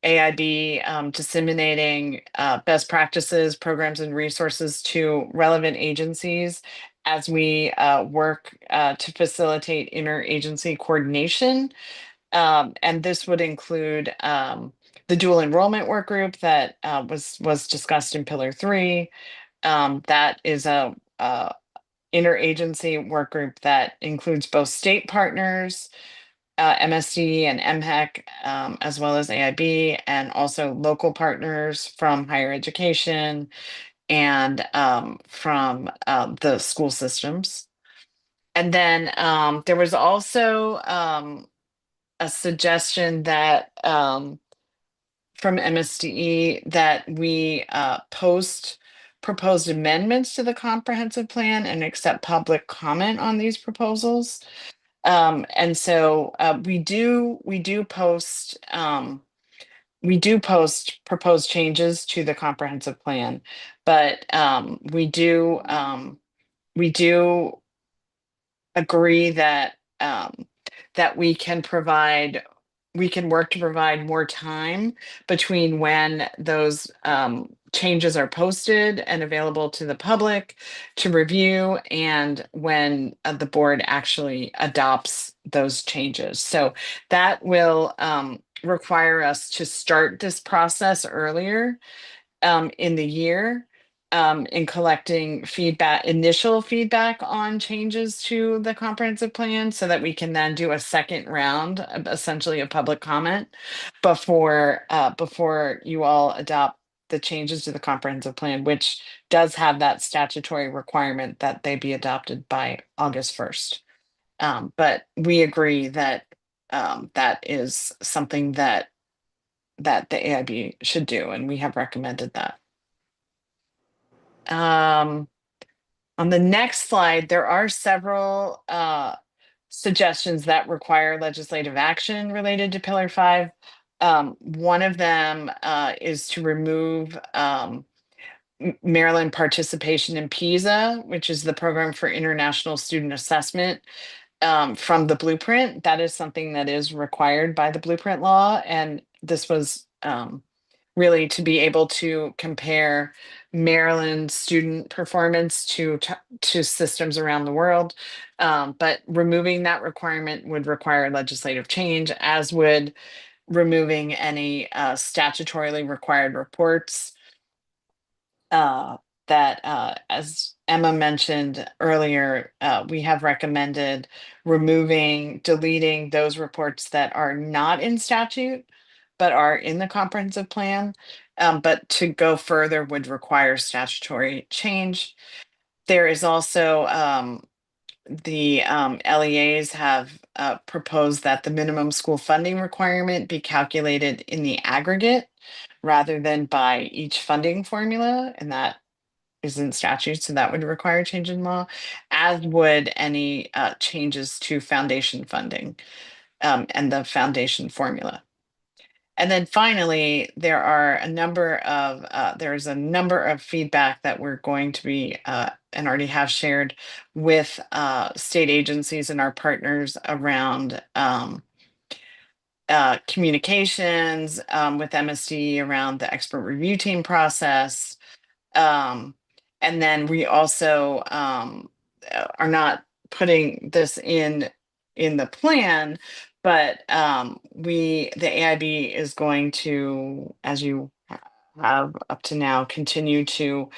AIB disseminating best practices, programs, and resources to relevant agencies as we work to facilitate interagency coordination. And this would include the dual enrollment work group that was discussed in Pillar 3. That is a interagency work group that includes both state partners, MSD and MHEC, as well as AIB, and also local partners from higher education and from the school systems. And then there was also a suggestion that from MSDE that we post proposed amendments to the comprehensive plan and accept public comment on these proposals. And so we do post proposed changes to the comprehensive plan, but we do agree that that we can work to provide more time between when those changes are posted and available to the public to review and when the board actually adopts those changes. So that will require us to start this process earlier in the year in collecting initial feedback on changes to the comprehensive plan, so that we can then do a second round, essentially a public comment, before you all adopt the changes to the comprehensive plan, which does have that statutory requirement that they be adopted by August 1st. But we agree that that is something that the AIB should do, and we have recommended that. On the next slide, there are several suggestions that require legislative action related to Pillar 5. One of them is to remove Maryland participation in PISA, which is the Program for International Student Assessment, from the blueprint. That is something that is required by the blueprint law, and this was really to be able to compare Maryland student performance to systems around the world. But removing that requirement would require legislative change, as would removing any statutorily required reports that, as Emma mentioned earlier, we have recommended deleting those reports that are not in statute, but are in the comprehensive plan. But to go further would require statutory change. There is also the LEAs have proposed that the minimum school funding requirement be calculated in the aggregate rather than by each funding formula, and that is in statute, so that would require change in law, as would any changes to foundation funding and the foundation formula. And then finally, there's a number of feedback that we're going to be and already have shared with state agencies and our partners around communications with MSD around the expert review team process. And then we also are not putting this in the plan, but the AIB is going to, as you have up to now, continue to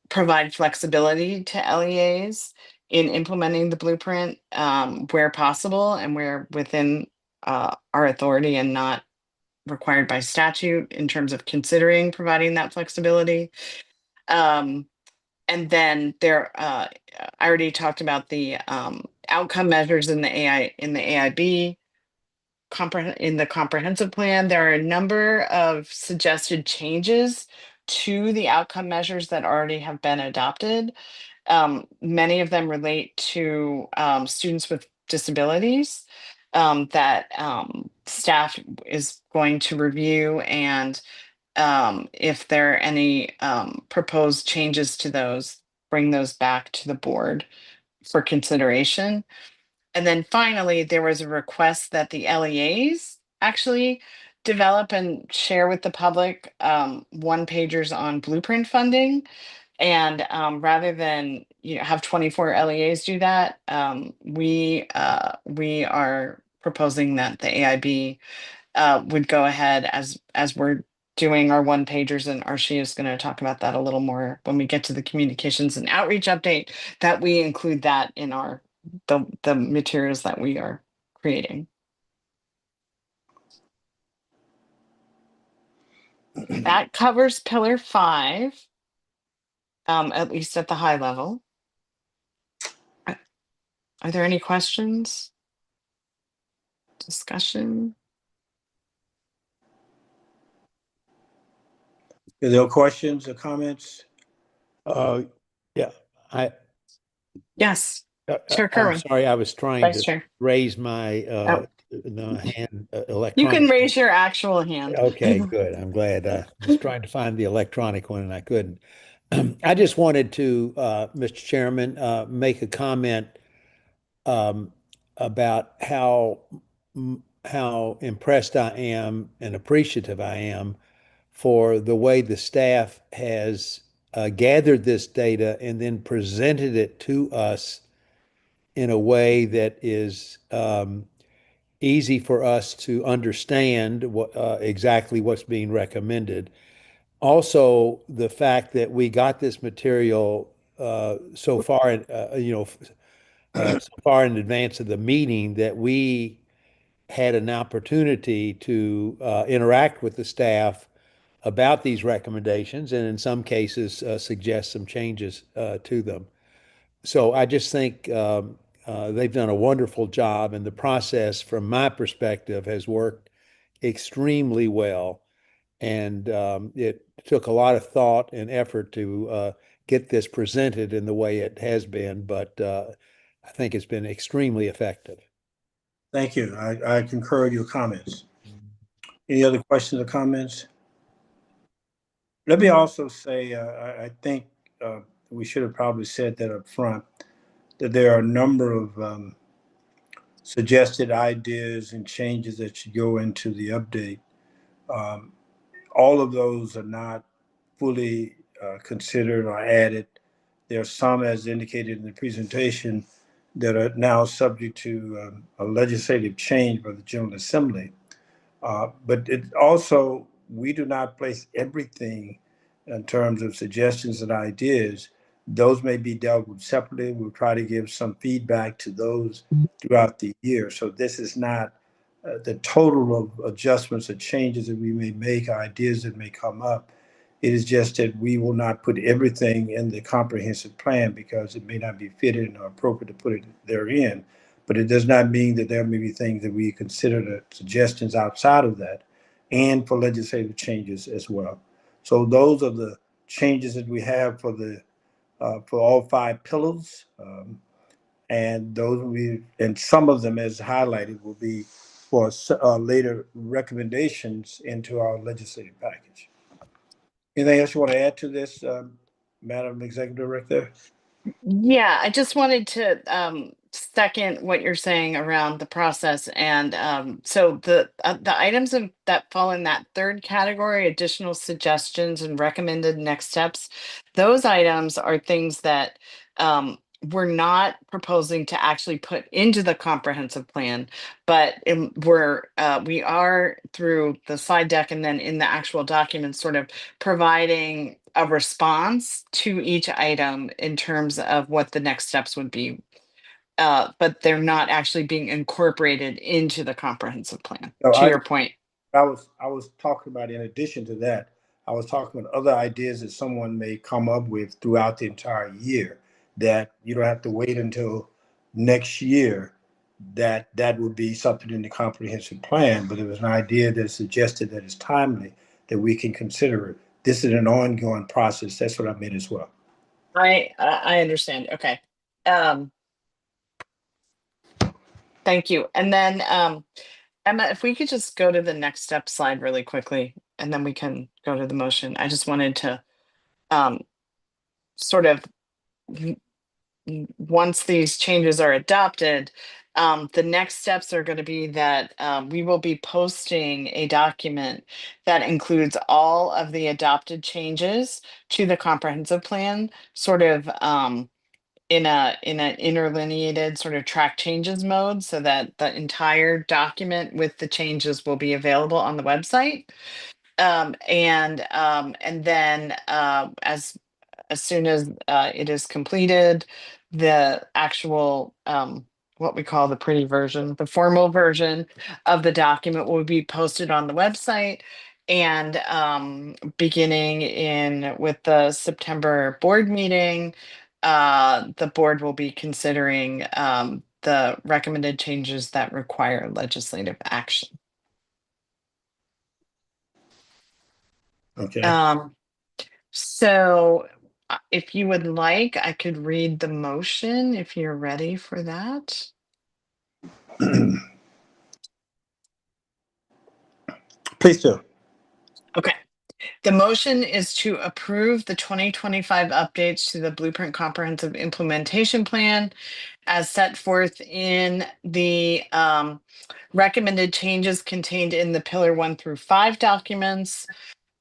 provide flexibility to LEAs in implementing the blueprint where possible and where within our authority and not required by statute in terms of considering providing that flexibility. And then I already talked about the outcome measures in the AIB in the comprehensive plan. There are a number of suggested changes to the outcome measures that already have been adopted. Many of them relate to students with disabilities that staff is going to review, and if there are any proposed changes to those, bring those back to the board for consideration. And then finally, there was a request that the LEAs actually develop and share with the public one pagers on blueprint funding. And rather than have 24 LEAs do that, we are proposing that the AIB would go ahead as we're doing our one pagers, and Archie is going to talk about that a little more when we get to the communications and outreach update, that we include that in the materials that we are creating. That covers pillar 5, at least at the high level. Are there any questions? Discussion? Are there questions or comments? Yeah, Yes, Chair I'm Kerwin. sorry, I was trying Vice to Chair. raise my Oh. the hand You electronic. can raise your actual hand. Okay, good. I'm glad. I was trying to find the electronic one and I couldn't. I just wanted to, Mr. Chairman, make a comment about how impressed I am and appreciative I am for the way the staff has gathered this data and then presented it to us in a way that is easy for us to understand exactly what's being recommended. Also, the fact that we got this material so far in advance of the meeting that we had an opportunity to interact with the staff about these recommendations and in some cases suggest some changes to them. So I just think they've done a wonderful job, and the process from my perspective has worked extremely well. And it took a lot of thought and effort to get this presented in the way it has been, but I think it's been extremely effective. Thank you. I concur with your comments. Any other questions or comments? Let me also say, I think we should have probably said that up front, that there are a number of suggested ideas and changes that should go into the update. All of those are not fully considered or added. There are some, as indicated in the presentation, that are now subject to a legislative change by the General Assembly. But it also, we do not place everything in terms of suggestions and ideas, those may be dealt with separately. We'll try to give some feedback to those throughout the year. So this is not the total of adjustments or changes that we may make, ideas that may come up. It is just that we will not put everything in the comprehensive plan because it may not be fitted or appropriate to put it therein. But it does not mean that there may be things that we consider the suggestions outside of that and for legislative changes as well. So those are the changes that we have for all five pillars. And those will be, and some of them, as highlighted, will be for later recommendations into our legislative package. Anything else you want to add to this, Madam Executive Director? Yeah, I just wanted to second what you're saying around the process. And so the items that fall in that third category, additional suggestions and recommended next steps, those items are things that we're not proposing to actually put into the comprehensive plan, but we are through the slide deck and then in the actual document sort of providing a response to each item in terms of what the next steps would be. But they're not actually being incorporated into the comprehensive plan, No, to your point. I was talking about, in addition to that, I was talking about other ideas that someone may come up with throughout the entire year that you don't have to wait until next year. That would be something in the comprehensive plan, but it was an idea that suggested that it's timely that we can consider it. This is an ongoing process. That's what I meant as well. I understand. Okay. Thank you. And then Emma, if we could just go to the next step slide really quickly, and then we can go to the motion. I just wanted to sort of, once these changes are adopted, the next steps are going to be that we will be posting a document that includes all of the adopted changes to the comprehensive plan, sort of in an interlineated sort of track changes mode, so that the entire document with the changes will be available on the website. And then as soon as it is completed, the actual what we call the pretty version, the formal version of the document will be posted on the website. And beginning with the September board meeting, the board will be considering the recommended changes that require legislative action. Okay. So if you would like, I could read the motion if you're ready for that. Please do. Okay. The motion is to approve the 2025 updates to the Blueprint Comprehensive Implementation Plan as set forth in the recommended changes contained in the Pillar 1 through 5 documents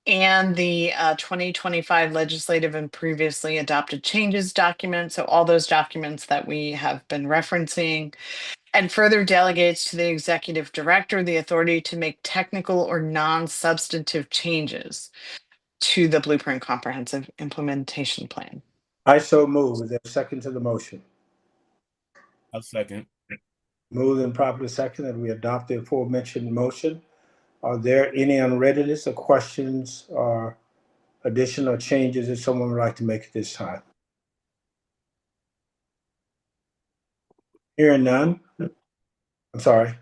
and the 2025 legislative and previously adopted changes document. So all those documents that we have been referencing, and further delegates to the executive director the authority to make technical or non-substantive changes to the Blueprint Comprehensive Implementation Plan. I so move. Is there a second to the motion? I'll second. Moved and properly second that we adopt the aforementioned motion. Are there any unreadiness or questions or additional changes that someone would like to make at this time? Hearing none. I'm sorry.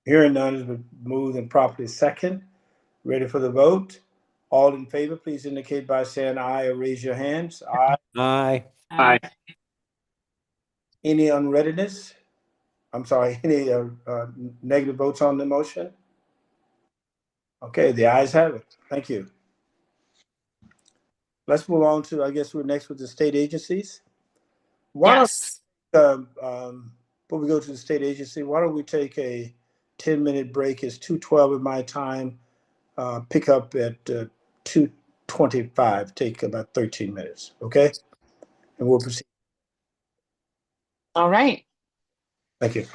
Hearing none is moved and properly second. Ready for the vote? All in favor, please indicate by saying aye or raise your hands. Aye. Aye. Aye. Any unreadiness? I'm sorry, any negative votes on the motion? Okay, the ayes have it. Thank you. Let's move on to, I guess we're next with the state agencies. Yes. Before we go to the state agency, why don't we take a 10-minute break? It's 2:12 at my time. Pick up at 2:25. Take about 13 minutes, okay? And we'll proceed. All right. Thank you.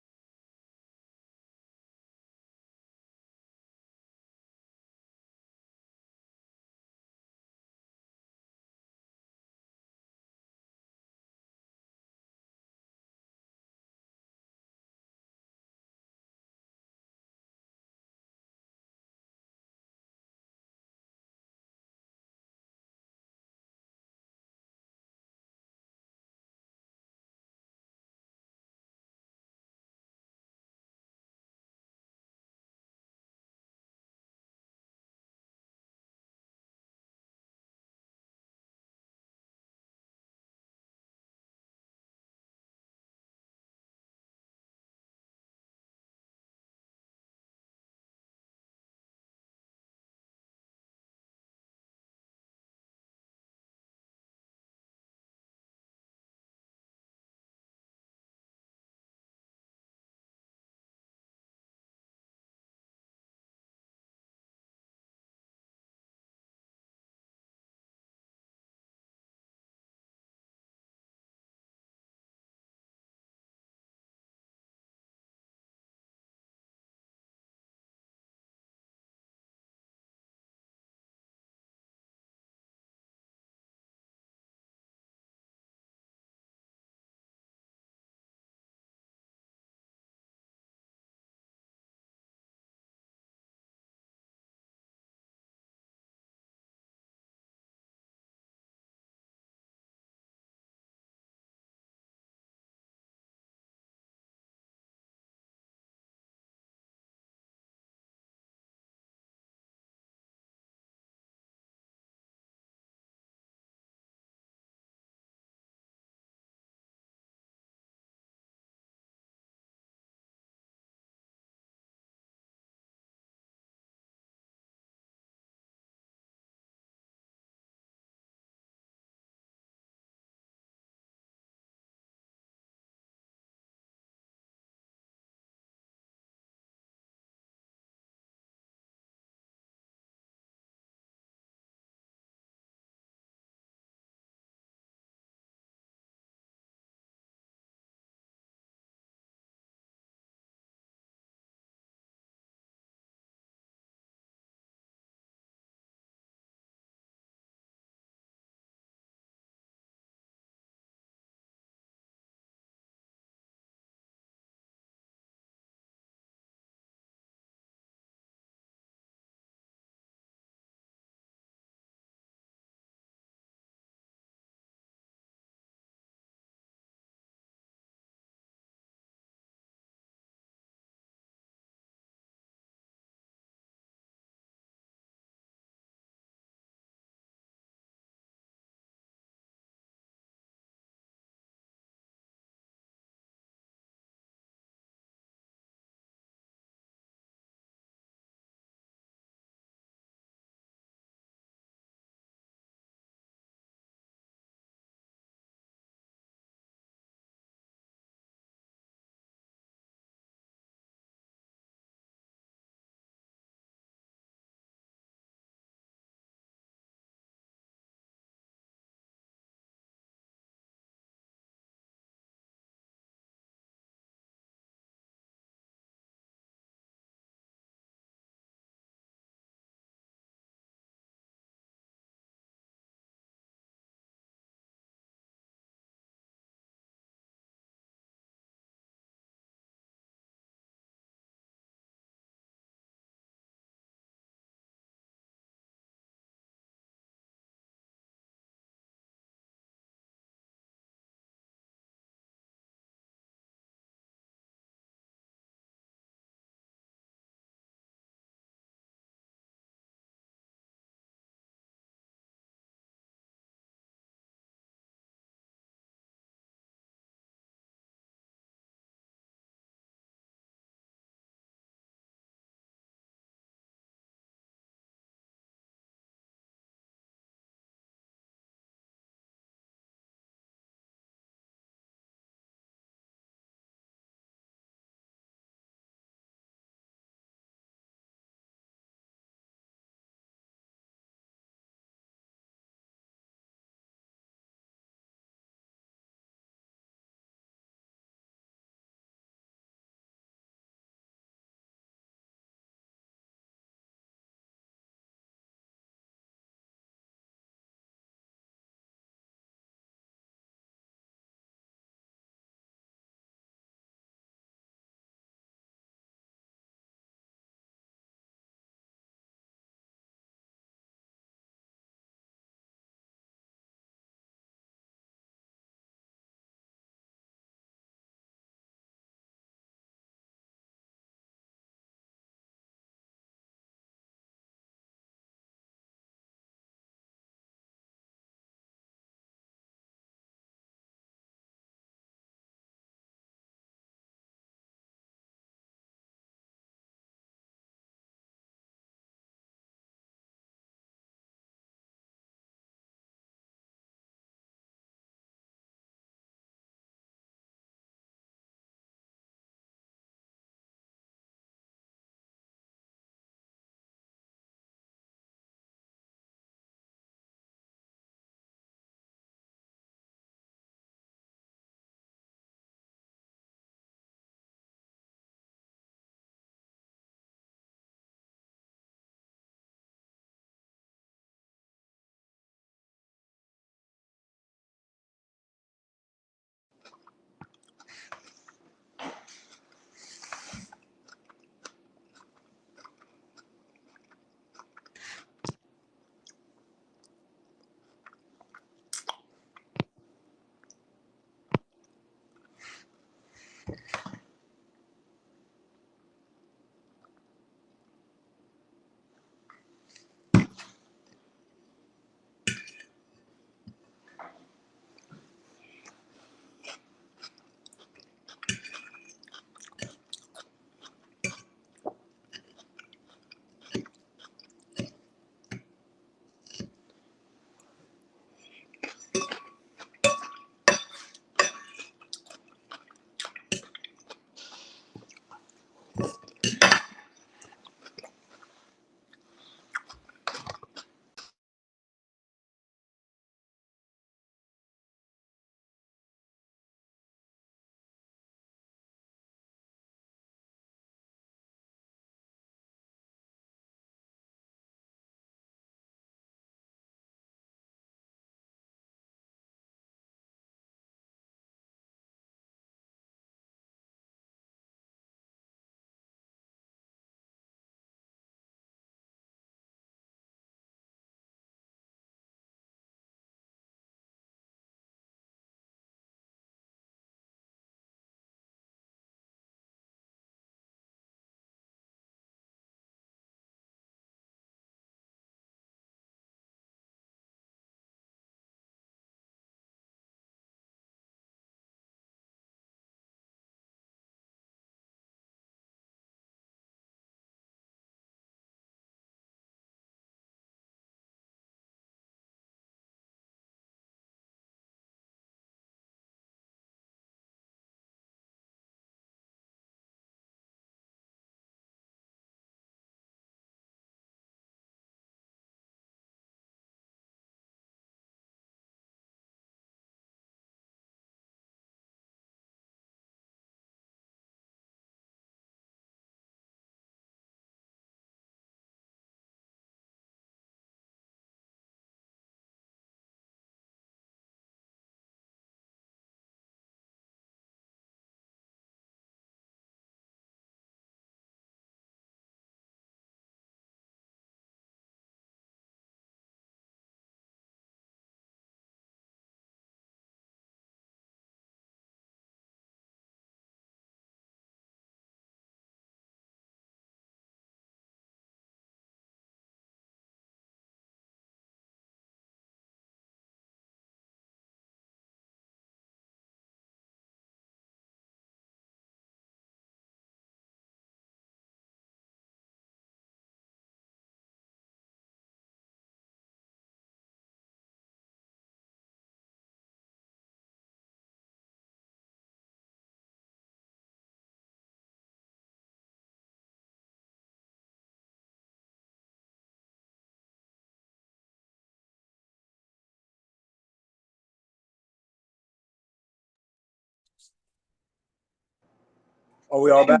Are we all back?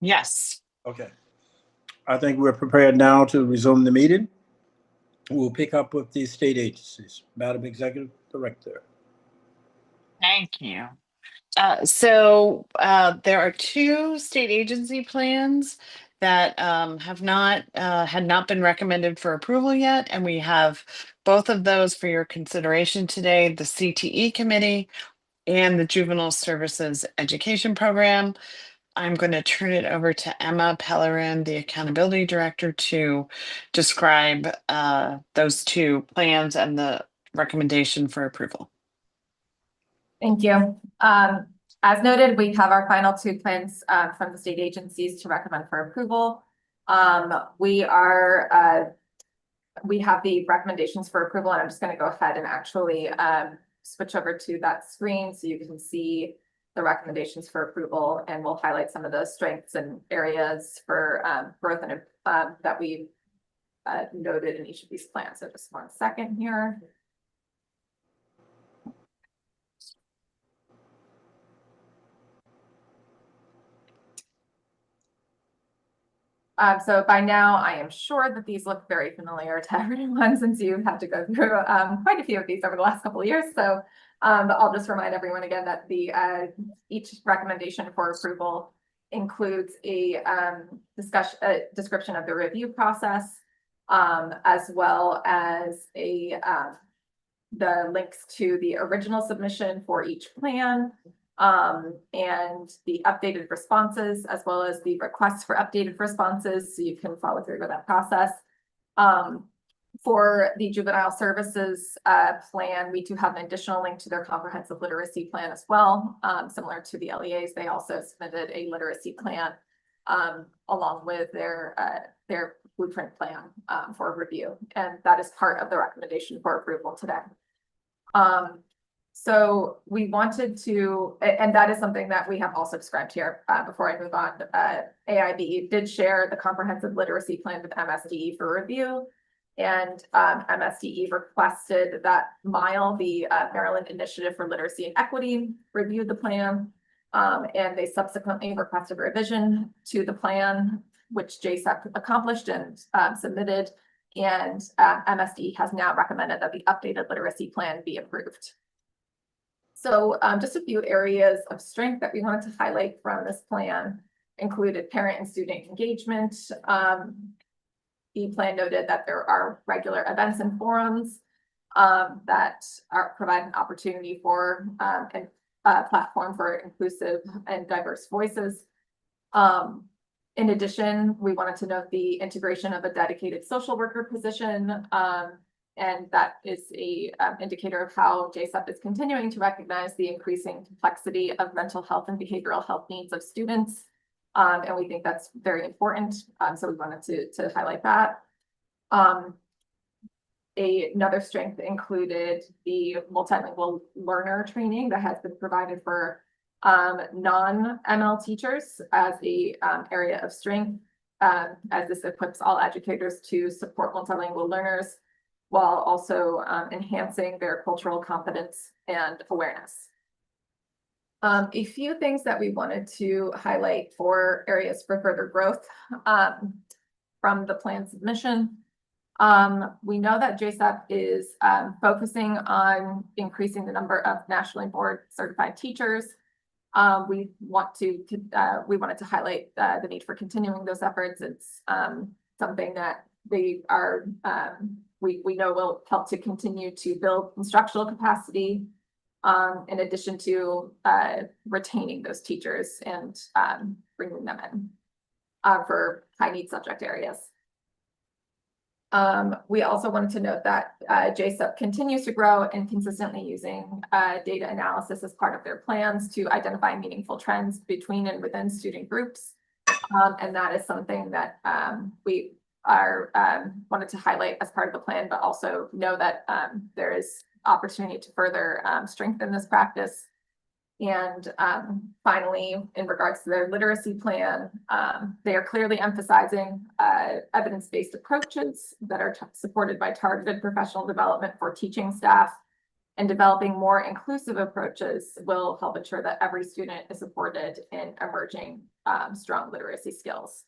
Yes. Okay. I think we're prepared now to resume the meeting. We'll pick up with the state agencies. Madam Executive Director. Thank you. There are two state agency plans that had not been recommended for approval yet, and we have both of those for your consideration today: the CTE committee and the Juvenile Services Education Program. I'm going to turn it over to Emma Pellerin, the Accountability Director, to describe those two plans and the recommendation for approval. Thank you. As noted, we have our final two plans from the state agencies to recommend for approval. We have the recommendations for approval, and I'm just going to go ahead and actually switch over to that screen so you can see the recommendations for approval, and we'll highlight some of the strengths and areas for growth and that we've noted in each of these plans. So just 1 second here. So by now, I am sure that these look very familiar to everyone since you've had to go through quite a few of these over the last couple of years. So I'll just remind everyone again that each recommendation for approval includes a description of the review process, as well as the links to the original submission for each plan, and the updated responses, as well as the requests for updated responses, so you can follow through with that process. For the juvenile services plan, we do have an additional link to their comprehensive literacy plan as well. Similar to the LEAs, they also submitted a literacy plan along with their blueprint plan for review, and that is part of the recommendation for approval today. So we wanted to, and that is something that we have also described here. Before I move on, AIB did share the comprehensive literacy plan with MSDE for review, and MSDE requested that MILE, the Maryland Initiative for Literacy and Equity, review the plan, and they subsequently requested revision to the plan, which JSEP accomplished and submitted, and MSDE has now recommended that the updated literacy plan be approved. So just a few areas of strength that we wanted to highlight from this plan included parent and student engagement. The plan noted that there are regular events and forums that provide an opportunity for a platform for inclusive and diverse voices. In addition, we wanted to note the integration of a dedicated social worker position, and that is an indicator of how JSEP is continuing to recognize the increasing complexity of mental health and behavioral health needs of students. And we think that's very important. So we wanted to highlight that. Another strength included the multilingual learner training that has been provided for non-ML teachers as the area of strength, as this equips all educators to support multilingual learners, while also enhancing their cultural competence and awareness. A few things that we wanted to highlight for areas for further growth from the plan submission. We know that JSEP is focusing on increasing the number of nationally board certified teachers. We wanted to highlight the need for continuing those efforts. It's something that they are we know will help to continue to build instructional capacity, in addition to retaining those teachers and bringing them in for high need subject areas. We also wanted to note that JSEP continues to grow and consistently using data analysis as part of their plans to identify meaningful trends between and within student groups. And that is something that we wanted to highlight as part of the plan, but also know that there is opportunity to further strengthen this practice. And finally, in regards to their literacy plan, they are clearly emphasizing evidence-based approaches that are supported by targeted professional development for teaching staff, and developing more inclusive approaches will help ensure that every student is supported in emerging strong literacy skills.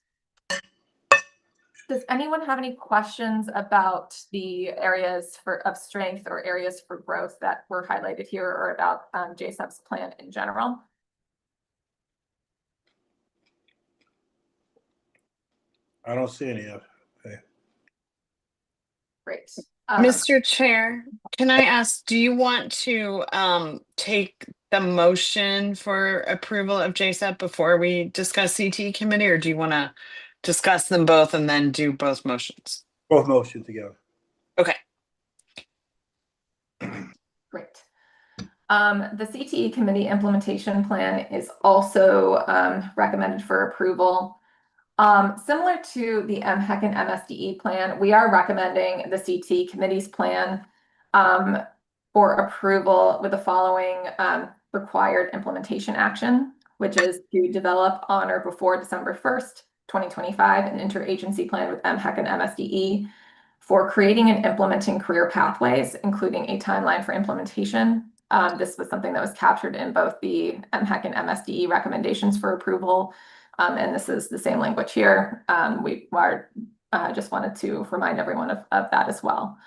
Does anyone have any questions about the areas of strength or areas for growth that were highlighted here, or about JSEP's plan in general? I don't see any of it. Great. Mr. Chair, can I ask, do you want to take the motion for approval of JSEP before we discuss CTE committee, or do you want to discuss them both and then do both motions? Both motions together. Okay. Great. The CTE committee implementation plan is also recommended for approval. Similar to the MHEC and MSDE plan, we are recommending the CTE committee's plan for approval with the following required implementation action, which is to develop on or before December 1st, 2025, an interagency plan with MHEC and MSDE for creating and implementing career pathways, including a timeline for implementation. This was something that was captured in both the MHEC and MSDE recommendations for approval, and this is the same language here. We just wanted to remind everyone of that as well.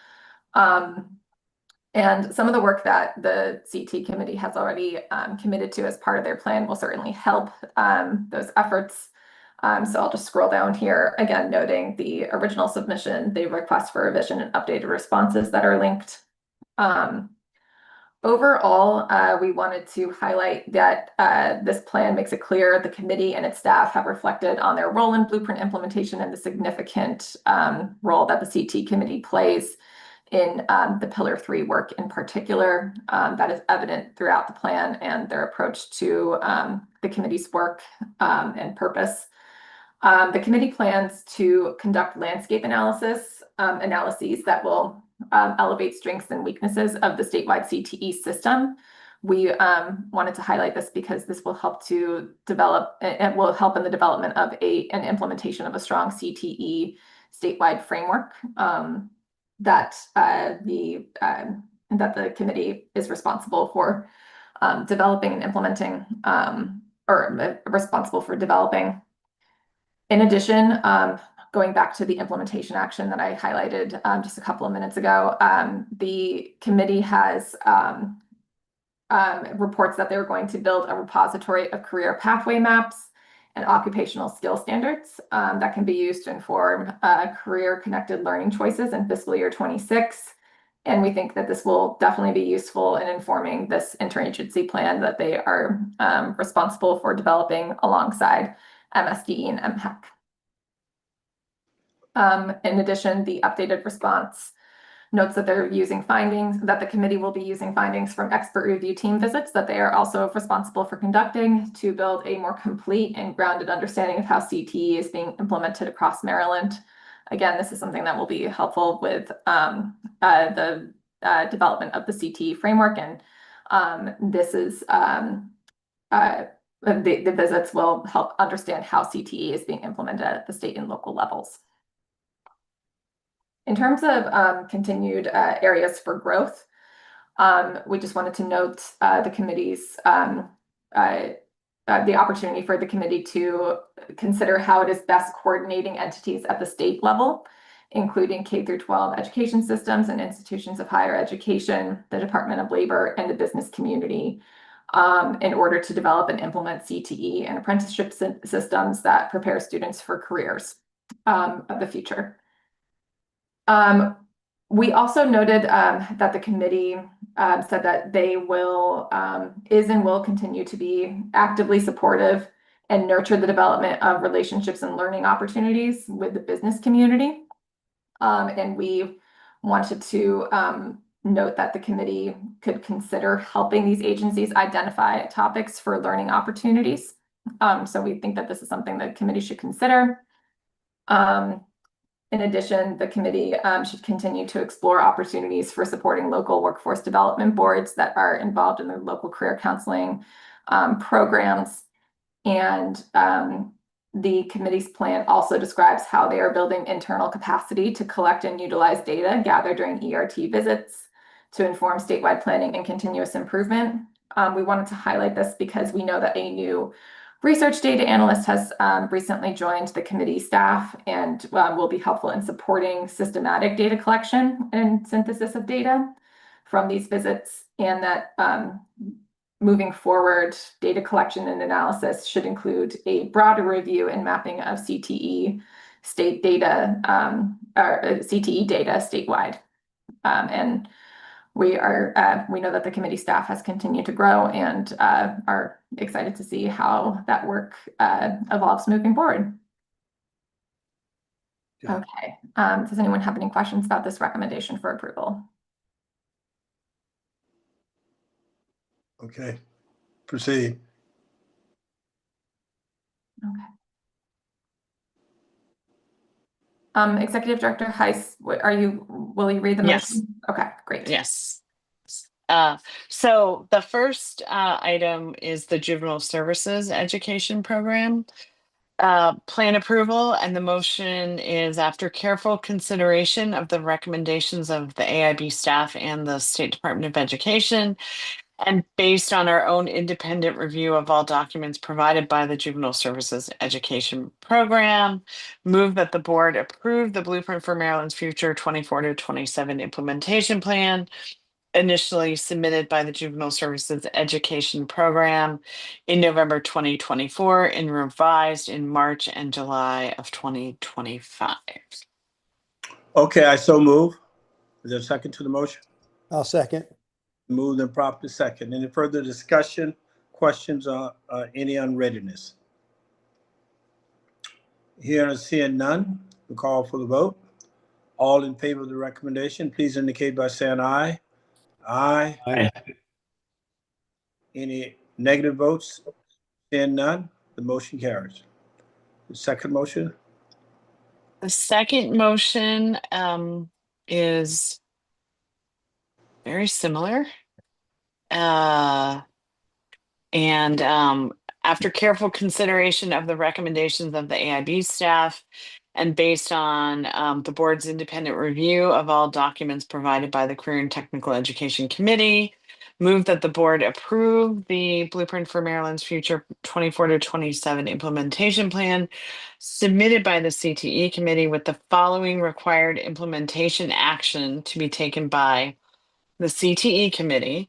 And some of the work that the CT committee has already committed to as part of their plan will certainly help those efforts. So I'll just scroll down here, again, noting the original submission, the request for revision and updated responses that are linked. Overall, we wanted to highlight that this plan makes it clear the committee and its staff have reflected on their role in blueprint implementation and the significant role that the CT committee plays in the Pillar 3 work in particular. That is evident throughout the plan and their approach to the committee's work and purpose. The committee plans to conduct landscape analyses that will elevate strengths and weaknesses of the statewide CTE system. We wanted to highlight this because this will help to develop, it will help in the development of an implementation of a strong CTE statewide framework that the committee is responsible for developing and implementing, or responsible for developing. In addition, going back to the implementation action that I highlighted just a couple of minutes ago, the committee has reports that they're going to build a repository of career pathway maps and occupational skill standards that can be used to inform career-connected learning choices in fiscal year 26. And we think that this will definitely be useful in informing this interagency plan that they are responsible for developing alongside MSDE and MHEC. In addition, the updated response notes that they're using findings, that the committee will be using findings from expert review team visits that they are also responsible for conducting to build a more complete and grounded understanding of how CTE is being implemented across Maryland. Again, this is something that will be helpful with the development of the CTE framework, and this is the visits will help understand how CTE is being implemented at the state and local levels. In terms of continued areas for growth, we just wanted to note the committee's the opportunity for the committee to consider how it is best coordinating entities at the state level, including K-12 education systems and institutions of higher education, the Department of Labor, and the business community, in order to develop and implement CTE and apprenticeship systems that prepare students for careers of the future. We also noted that the committee said that they will is and will continue to be actively supportive and nurture the development of relationships and learning opportunities with the business community. And we wanted to note that the committee could consider helping these agencies identify topics for learning opportunities. So we think that this is something the committee should consider. In addition, the committee should continue to explore opportunities for supporting local workforce development boards that are involved in their local career counseling programs. And the committee's plan also describes how they are building internal capacity to collect and utilize data gathered during ERT visits to inform statewide planning and continuous improvement. We wanted to highlight this because we know that a new research data analyst has recently joined the committee staff and will be helpful in supporting systematic data collection and synthesis of data from these visits, and that moving forward, data collection and analysis should include a broader review and mapping of CTE state data, or CTE data statewide. And we know that the committee staff has continued to grow and are excited to see how that work evolves moving forward. Yeah. Okay. Does anyone have any questions about this recommendation for approval? Okay, proceed. Okay. Executive Director Heiss, will you read the Yes. motion? Okay, great. Yes. So the first item is the Juvenile Services Education Program plan approval, and the motion is after careful consideration of the recommendations of the AIB staff and the State Department of Education, and based on our own independent review of all documents provided by the Juvenile Services Education Program, move that the board approve the Blueprint for Maryland's Future 24 to 27 implementation plan initially submitted by the Juvenile Services Education Program in November 2024 and revised in March and July of 2025. Okay, I so move. Is there a second to the motion? I'll second. Moved and properly second. Any further discussion, questions, or any unreadiness? Here and seeing none, we call for the vote. All in favor of the recommendation, please indicate by saying aye. Aye. Aye. Any negative votes? Seeing none, the motion carries. The second motion? The second motion is very similar. And after careful consideration of the recommendations of the AIB staff and based on the board's independent review of all documents provided by the Career and Technical Education Committee, move that the board approve the Blueprint for Maryland's Future 24 to 27 implementation plan submitted by the CTE committee with the following required implementation action to be taken by the CTE committee,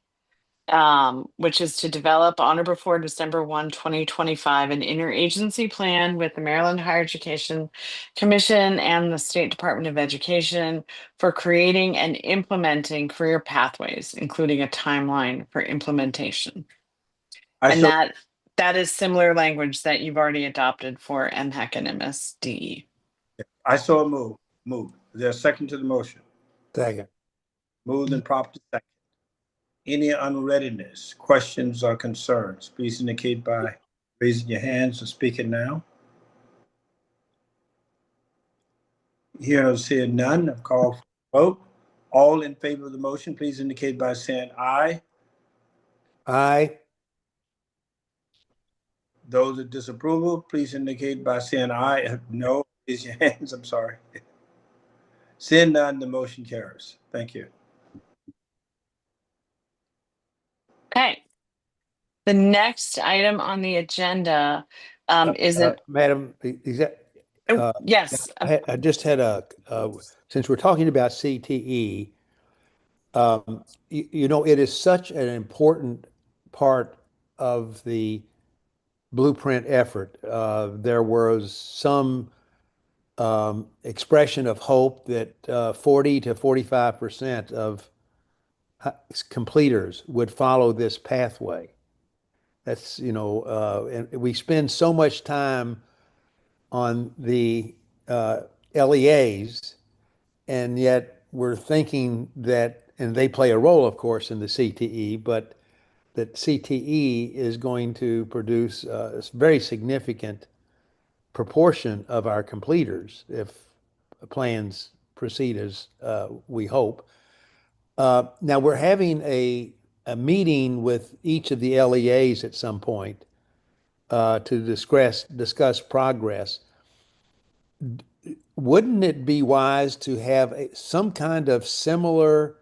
which is to develop on or before December 1, 2025, an interagency plan with the Maryland Higher Education Commission and the State Department of Education for creating and implementing career pathways, including a timeline for implementation. And that is similar language that you've already adopted for MHEC and MSDE. I so move. Is there a second to the motion? Second. Moved and properly second. Any unreadiness, questions, or concerns, please indicate by raising your hands or speaking now. Here or seeing none, I've called for a vote. All in favor of the motion, please indicate by saying aye. Aye. Those that disapproval, please indicate by saying aye. No, raise your hands, I'm sorry. Seeing none, the motion carries. Thank you. Okay. The next item on the agenda is Madam, is that, yes. I just had since we're talking about CTE, it is such an important part of the Blueprint effort. There was some expression of hope that 40 to 45% of completers would follow this pathway. That's, and we spend so much time on the LEAs, and yet we're thinking that, and they play a role, of course, in the CTE, but that CTE is going to produce a very significant proportion of our completers if plans proceed as we hope. Now we're having a meeting with each of the LEAs at some point to discuss progress. Wouldn't it be wise to have some kind of similar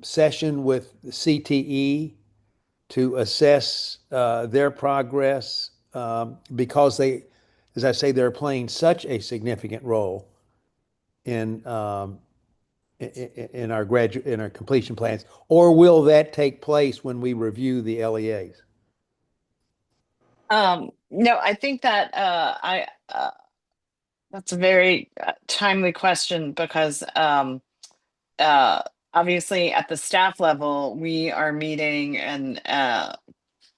session with the CTE to assess their progress because they, as I say, they're playing such a significant role in in our completion plans, or will that take place when we review the LEAs? No, I think that that's a very timely question because uh, obviously at the staff level, we are meeting and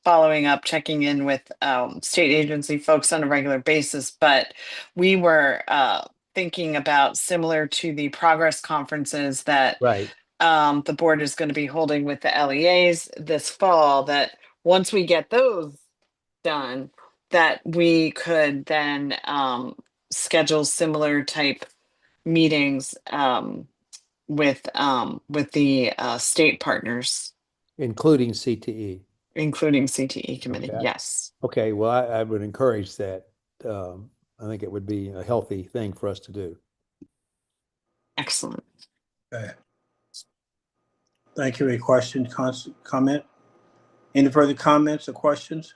following up, checking in with state agency folks on a regular basis. But we were thinking about similar to the progress conferences that Right. the board is going to be holding with the LEAs this fall, that once we get those done, that we could then schedule similar type meetings with the state partners, Including CTE. including CTE committee. Okay. Yes. Okay, well, I would encourage that. I think it would be a healthy thing for us to do. Excellent. Okay. Thank you. A question, comment? Any further comments or questions?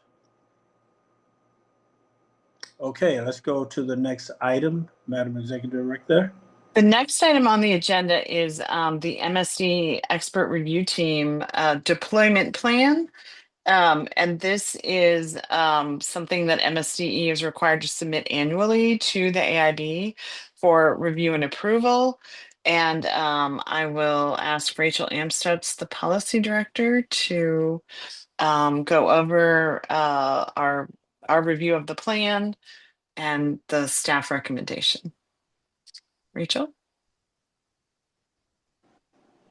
Okay, let's go to the next item, Madam Executive Director. The next item on the agenda is the MSD expert review team deployment plan. And this is something that MSDE is required to submit annually to the AIB for review and approval. And I will ask Rachel Amstutz, the policy director, to go over our review of the plan and the staff recommendation. Rachel?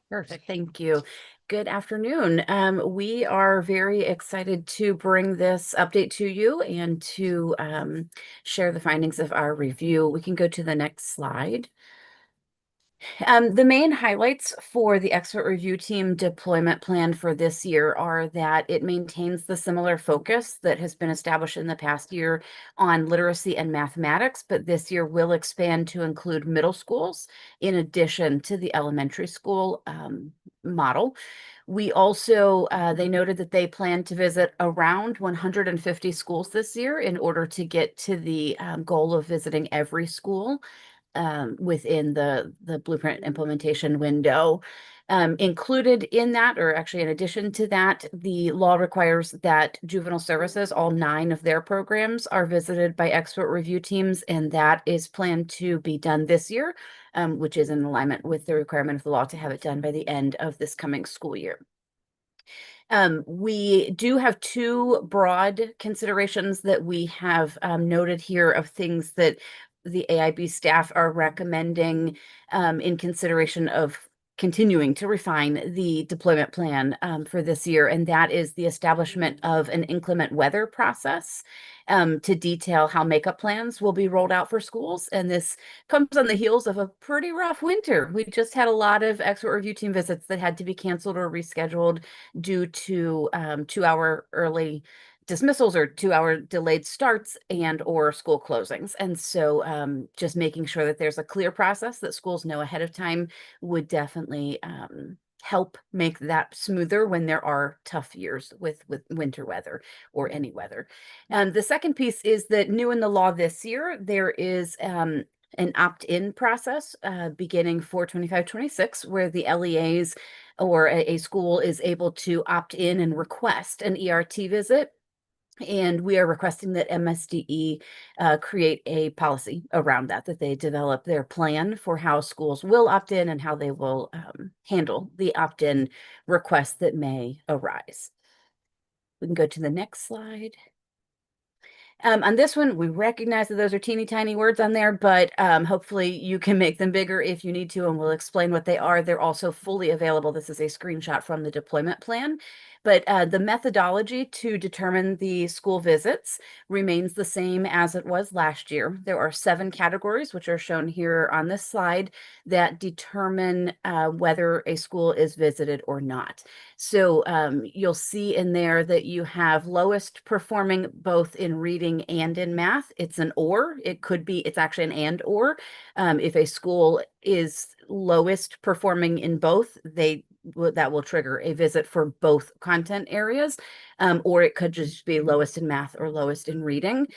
Perfect. Thank you. Good afternoon. We are very excited to bring this update to you and to share the findings of our review. We can go to the next slide. The main highlights for the expert review team deployment plan for this year are that it maintains the similar focus that has been established in the past year on literacy and mathematics, but this year will expand to include middle schools in addition to the elementary school model. We also, they noted that they plan to visit around 150 schools this year in order to get to the goal of visiting every school within the blueprint implementation window. Included in that, or actually in addition to that, the law requires that juvenile services, all 9 of their programs, are visited by expert review teams, and that is planned to be done this year, which is in alignment with the requirement of the law to have it done by the end of this coming school year. We do have 2 broad considerations that we have noted here of things that the AIB staff are recommending in consideration of continuing to refine the deployment plan for this year, and that is the establishment of an inclement weather process to detail how makeup plans will be rolled out for schools. And this comes on the heels of a pretty rough winter. We just had a lot of expert review team visits that had to be canceled or rescheduled due to 2-hour early dismissals or 2-hour delayed starts and or school closings. And so just making sure that there's a clear process that schools know ahead of time would definitely help make that smoother when there are tough years with winter weather or any weather. The second piece is that new in the law this year, there is an opt-in process beginning for 25-26, where the LEAs or a school is able to opt in and request an ERT visit. And we are requesting that MSDE create a policy around that they develop their plan for how schools will opt in and how they will handle the opt-in requests that may arise. We can go to the next slide. On this one, we recognize that those are teeny tiny words on there, but hopefully you can make them bigger if you need to, and we'll explain what they are. They're also fully available. This is a screenshot from the deployment plan. But the methodology to determine the school visits remains the same as it was last year. There are 7 categories, which are shown here on this slide, that determine whether a school is visited or not. So you'll see in there that you have lowest performing both in reading and in math. It's an or. It could be, it's actually an and or. If a school is lowest performing in both, that will trigger a visit for both content areas, or it could just be lowest in math or lowest in reading.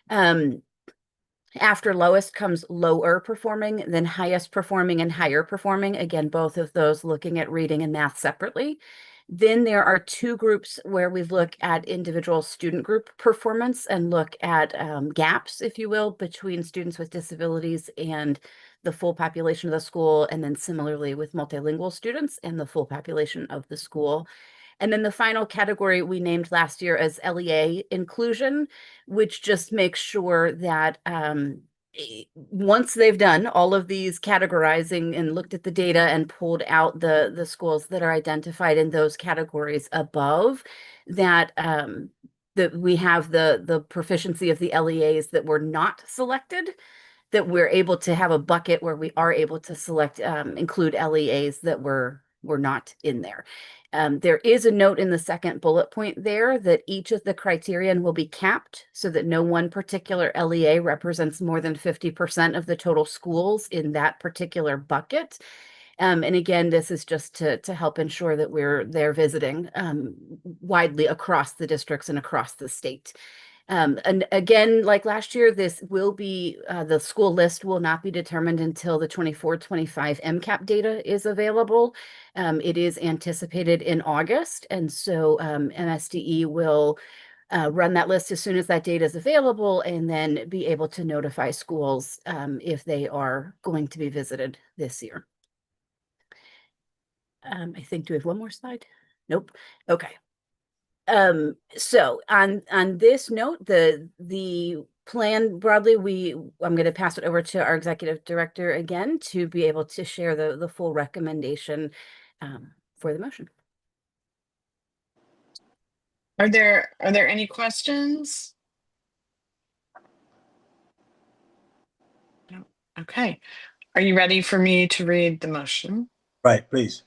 After lowest comes lower performing, then highest performing and higher performing. Again, both of those looking at reading and math separately. Then there are 2 groups where we look at individual student group performance and look at gaps, if you will, between students with disabilities and the full population of the school, and then similarly with multilingual students and the full population of the school. And then the final category we named last year as LEA inclusion, which just makes sure that once they've done all of these categorizing and looked at the data and pulled out the schools that are identified in those categories above, that that we have the proficiency of the LEAs that were not selected, that we're able to have a bucket where we are able to select include LEAs that were not in there. There is a note in the second bullet point there that each of the criterion will be capped so that no one particular LEA represents more than 50% of the total schools in that particular bucket. And again, this is just to help ensure that they're visiting widely across the districts and across the state. And again, like last year, this will be, the school list will not be determined until the 24-25 MCAP data is available. It is anticipated in August, and so MSDE will run that list as soon as that data is available, and then be able to notify schools if they are going to be visited this year. I think, do we have one more slide? Nope. Okay. So on this note, the plan broadly, I'm going to pass it over to our executive director again to be able to share the full recommendation for the motion. Are there any questions? No. Okay. Are you ready for me to read the motion? Right, please.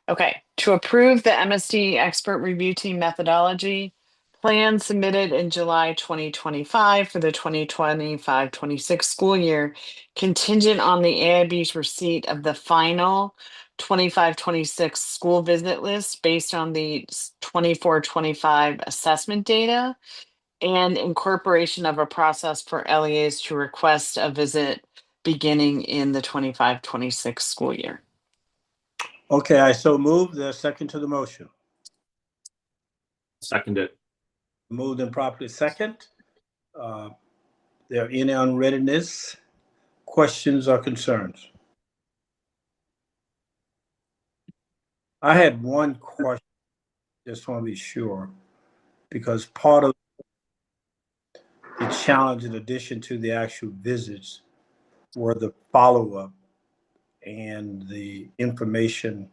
Okay, to approve the MSD expert review team methodology plan submitted in July 2025 for the 2025-26 school year, contingent on the AIB's receipt of the final 25-26 school visit list based on the 24-25 assessment data and incorporation of a process for LEAs to request a visit beginning in the 25-26 school year. Okay, I so move. The second to the motion. Second it. Moved and properly second. There any unreadiness, questions or concerns? I had one question, just want to be sure, because part of the challenge, in addition to the actual visits, were the follow-up and the information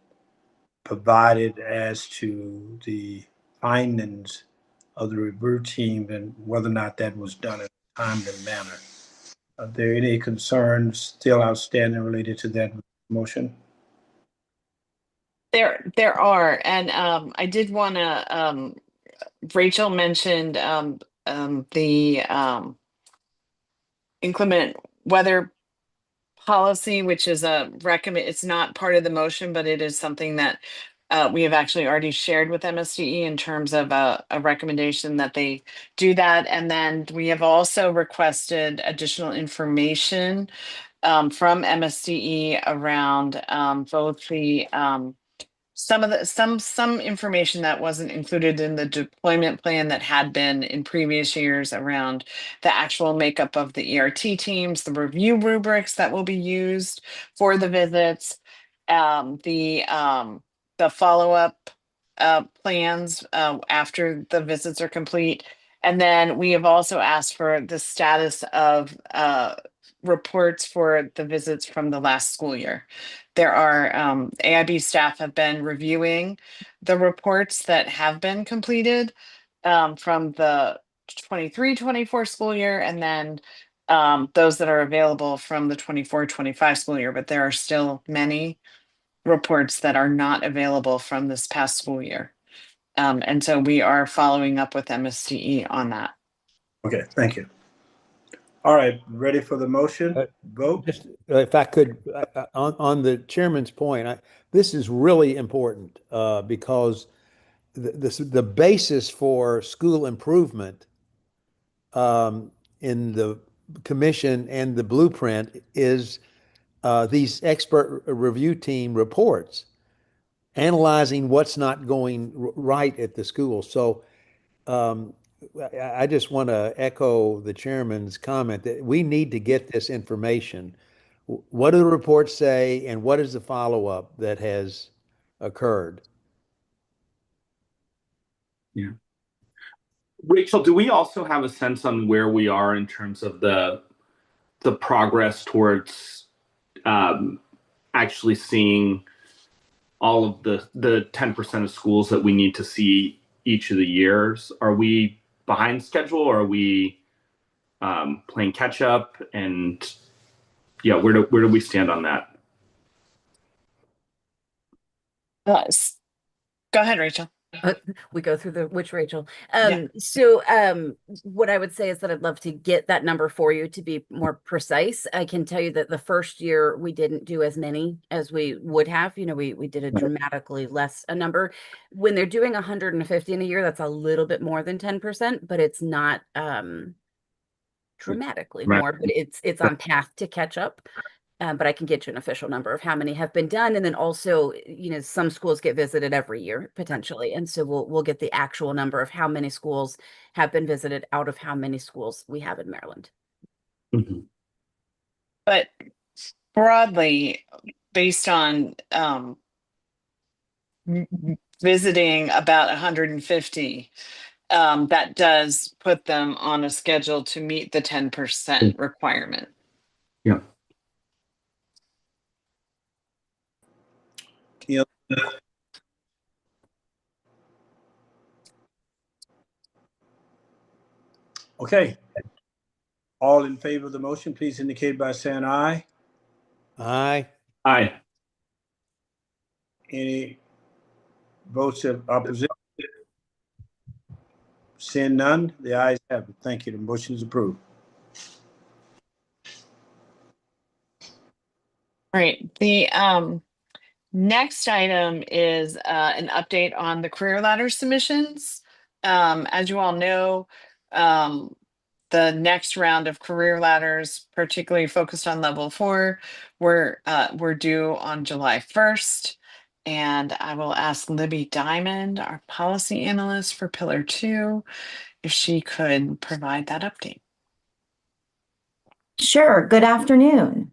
provided as to the findings of the review team and whether or not that was done in a timely manner. Are there any concerns still outstanding related to that motion? There are, and I did want to. Rachel mentioned the inclement weather policy, which is a recommend. It's not part of the motion, but it is something that we have actually already shared with MSDE in terms of a recommendation that they do that. And then we have also requested additional information from MSDE around both the some information that wasn't included in the deployment plan that had been in previous years around the actual makeup of the ERT teams, the review rubrics that will be used for the visits, the follow-up plans after the visits are complete. And then we have also asked for the status of reports for the visits from the last school year. There are AIB staff have been reviewing the reports that have been completed from the 23-24 school year, and then those that are available from the 24-25 school year. But there are still many reports that are not available from this past school year. And so we are following up with MSDE on that. Okay, thank you. All right, ready for the motion? Vote. Just if I could, on the chairman's point, this is really important because the basis for school improvement in the commission and the blueprint is these expert review team reports analyzing what's not going right at the school. So I just want to echo the chairman's comment that we need to get this information. What do the reports say, and what is the follow-up that has occurred? Yeah. Rachel, do we also have a sense on where we are in terms of the progress towards actually seeing all of the 10% of schools that we need to see each of the years? Are we behind schedule, or are we playing catch up? And yeah, where do we stand on that? Go ahead, Rachel. We go through which Rachel. Yeah. So what I would say is that I'd love to get that number for you to be more precise. I can tell you that the first year we didn't do as many as we would have. You know, we did a dramatically less a number. When they're doing 150 in a year, that's a little bit more than 10%, but it's not dramatically more, but it's on path to catch up. But I can get you an official number of how many have been done. And then also, you know, some schools get visited every year potentially. And so we'll get the actual number of how many schools have been visited out of how many schools we have in Maryland. Mm-hmm. But broadly, based on visiting about 150, that does put them on a schedule to meet the 10% requirement. Yeah. Yeah. Okay. All in favor of the motion, please indicate by saying aye. Aye. Aye. Any votes of opposition? Seeing none, the ayes have it. Thank you. The motion is approved. Right. The next item is an update on the career ladder submissions. As you all know, the next round of career ladders, particularly focused on level 4, were due on July 1st. And I will ask Libby Diamond, our policy analyst for Pillar 2, if she could provide that update. Sure. Good afternoon.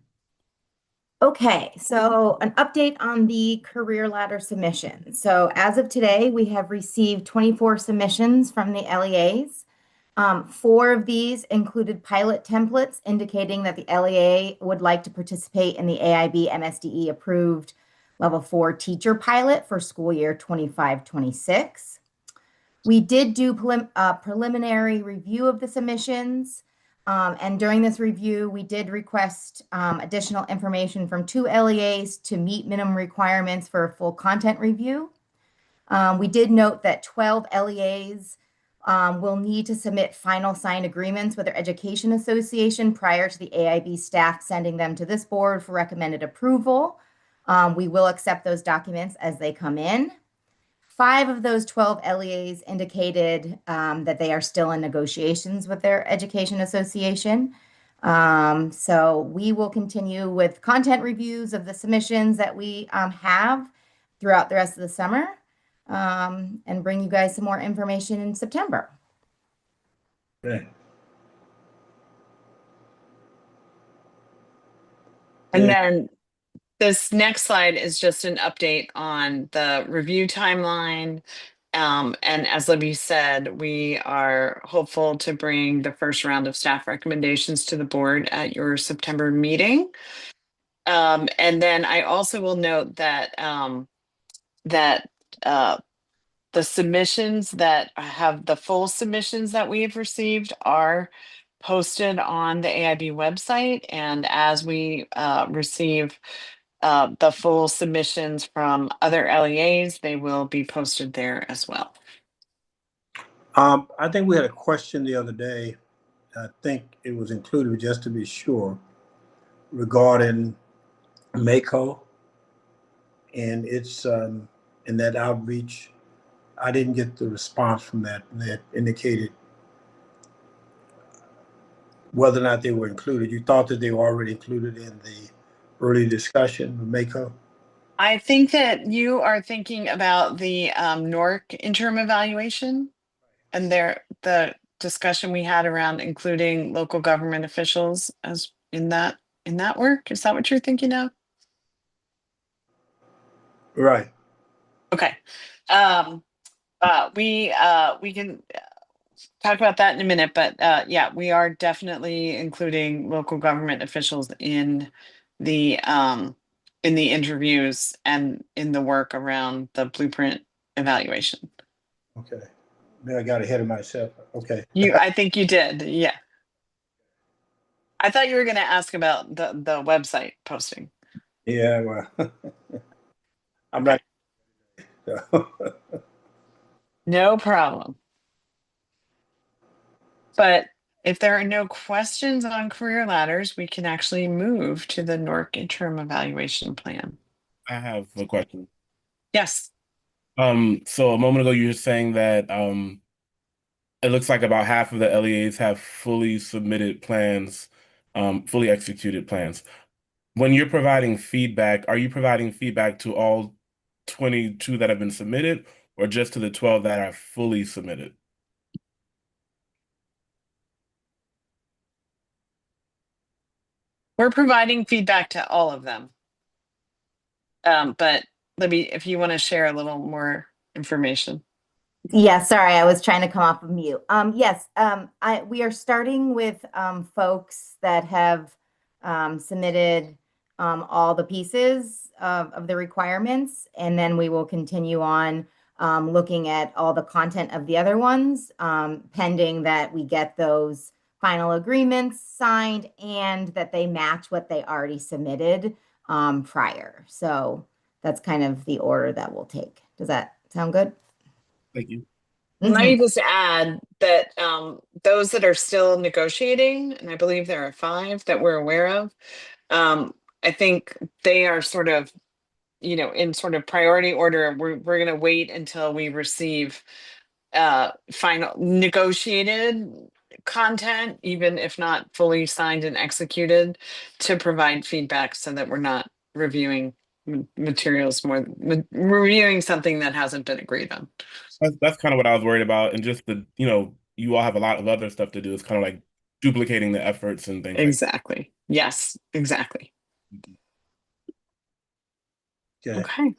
Okay, so an update on the career ladder submission. So as of today, we have received 24 submissions from the LEAs. 4 of these included pilot templates indicating that the LEA would like to participate in the AIB MSDE approved level 4 teacher pilot for school year 25-26. We did do preliminary review of the submissions. And during this review, we did request additional information from 2 LEAs to meet minimum requirements for a full content review. We did note that 12 LEAs will need to submit final signed agreements with their education association prior to the AIB staff sending them to this board for recommended approval. We will accept those documents as they come in. 5 of those 12 LEAs indicated that they are still in negotiations with their education association. So we will continue with content reviews of the submissions that we have throughout the rest of the summer and bring you guys some more information in September. Okay. And then this next slide is just an update on the review timeline And as Libby said, we are hopeful to bring the first round of staff recommendations to the board at your September meeting. And then I also will note that that the submissions that have the full submissions that we've received are posted on the AIB website. And as we receive the full submissions from other LEAs, they will be posted there as well. I think we had a question the other day. I think it was included just to be sure regarding Mako and its in that outreach. I didn't get the response from that indicated whether or not they were included. You thought that they were already included in the early discussion with Mako? I think that you are thinking about the NORC interim evaluation and the discussion we had around including local government officials as in that work. Is that what you're thinking of? Right. Okay. We can talk about that in a minute, but yeah, we are definitely including local government officials in the interviews and in the work around the blueprint evaluation. Okay. Maybe I got ahead of myself. Okay. I think you did. Yeah. I thought you were going to ask about the website posting. Yeah, well, I'm Okay. not. No problem. But if there are no questions on career ladders, we can actually move to the NORC interim evaluation plan. I have a question. Yes. So a moment ago you were saying that it looks like about half of the LEAs have fully submitted plans, fully executed plans. When you're providing feedback, are you providing feedback to all 22 that have been submitted or just to the 12 that are fully submitted? We're providing feedback to all of them. But Libby, if you want to share a little more information. Yeah, sorry, I was trying to come off of mute. Yes, we are starting with folks that have submitted all the pieces of the requirements, and then we will continue on looking at all the content of the other ones, pending that we get those final agreements signed and that they match what they already submitted prior. So that's kind of the order that we'll take. Does that sound good? Thank you. Let me just add that those that are still negotiating, and I believe there are 5 that we're aware of, I think they are sort of, in sort of priority order. We're going to wait until we receive final negotiated content, even if not fully signed and executed, to provide feedback so that we're not reviewing materials reviewing something that hasn't been agreed on. That's kind of what I was worried about. And just you all have a lot of other stuff to do. It's kind of like duplicating the efforts and things Exactly. Yes, exactly. Okay.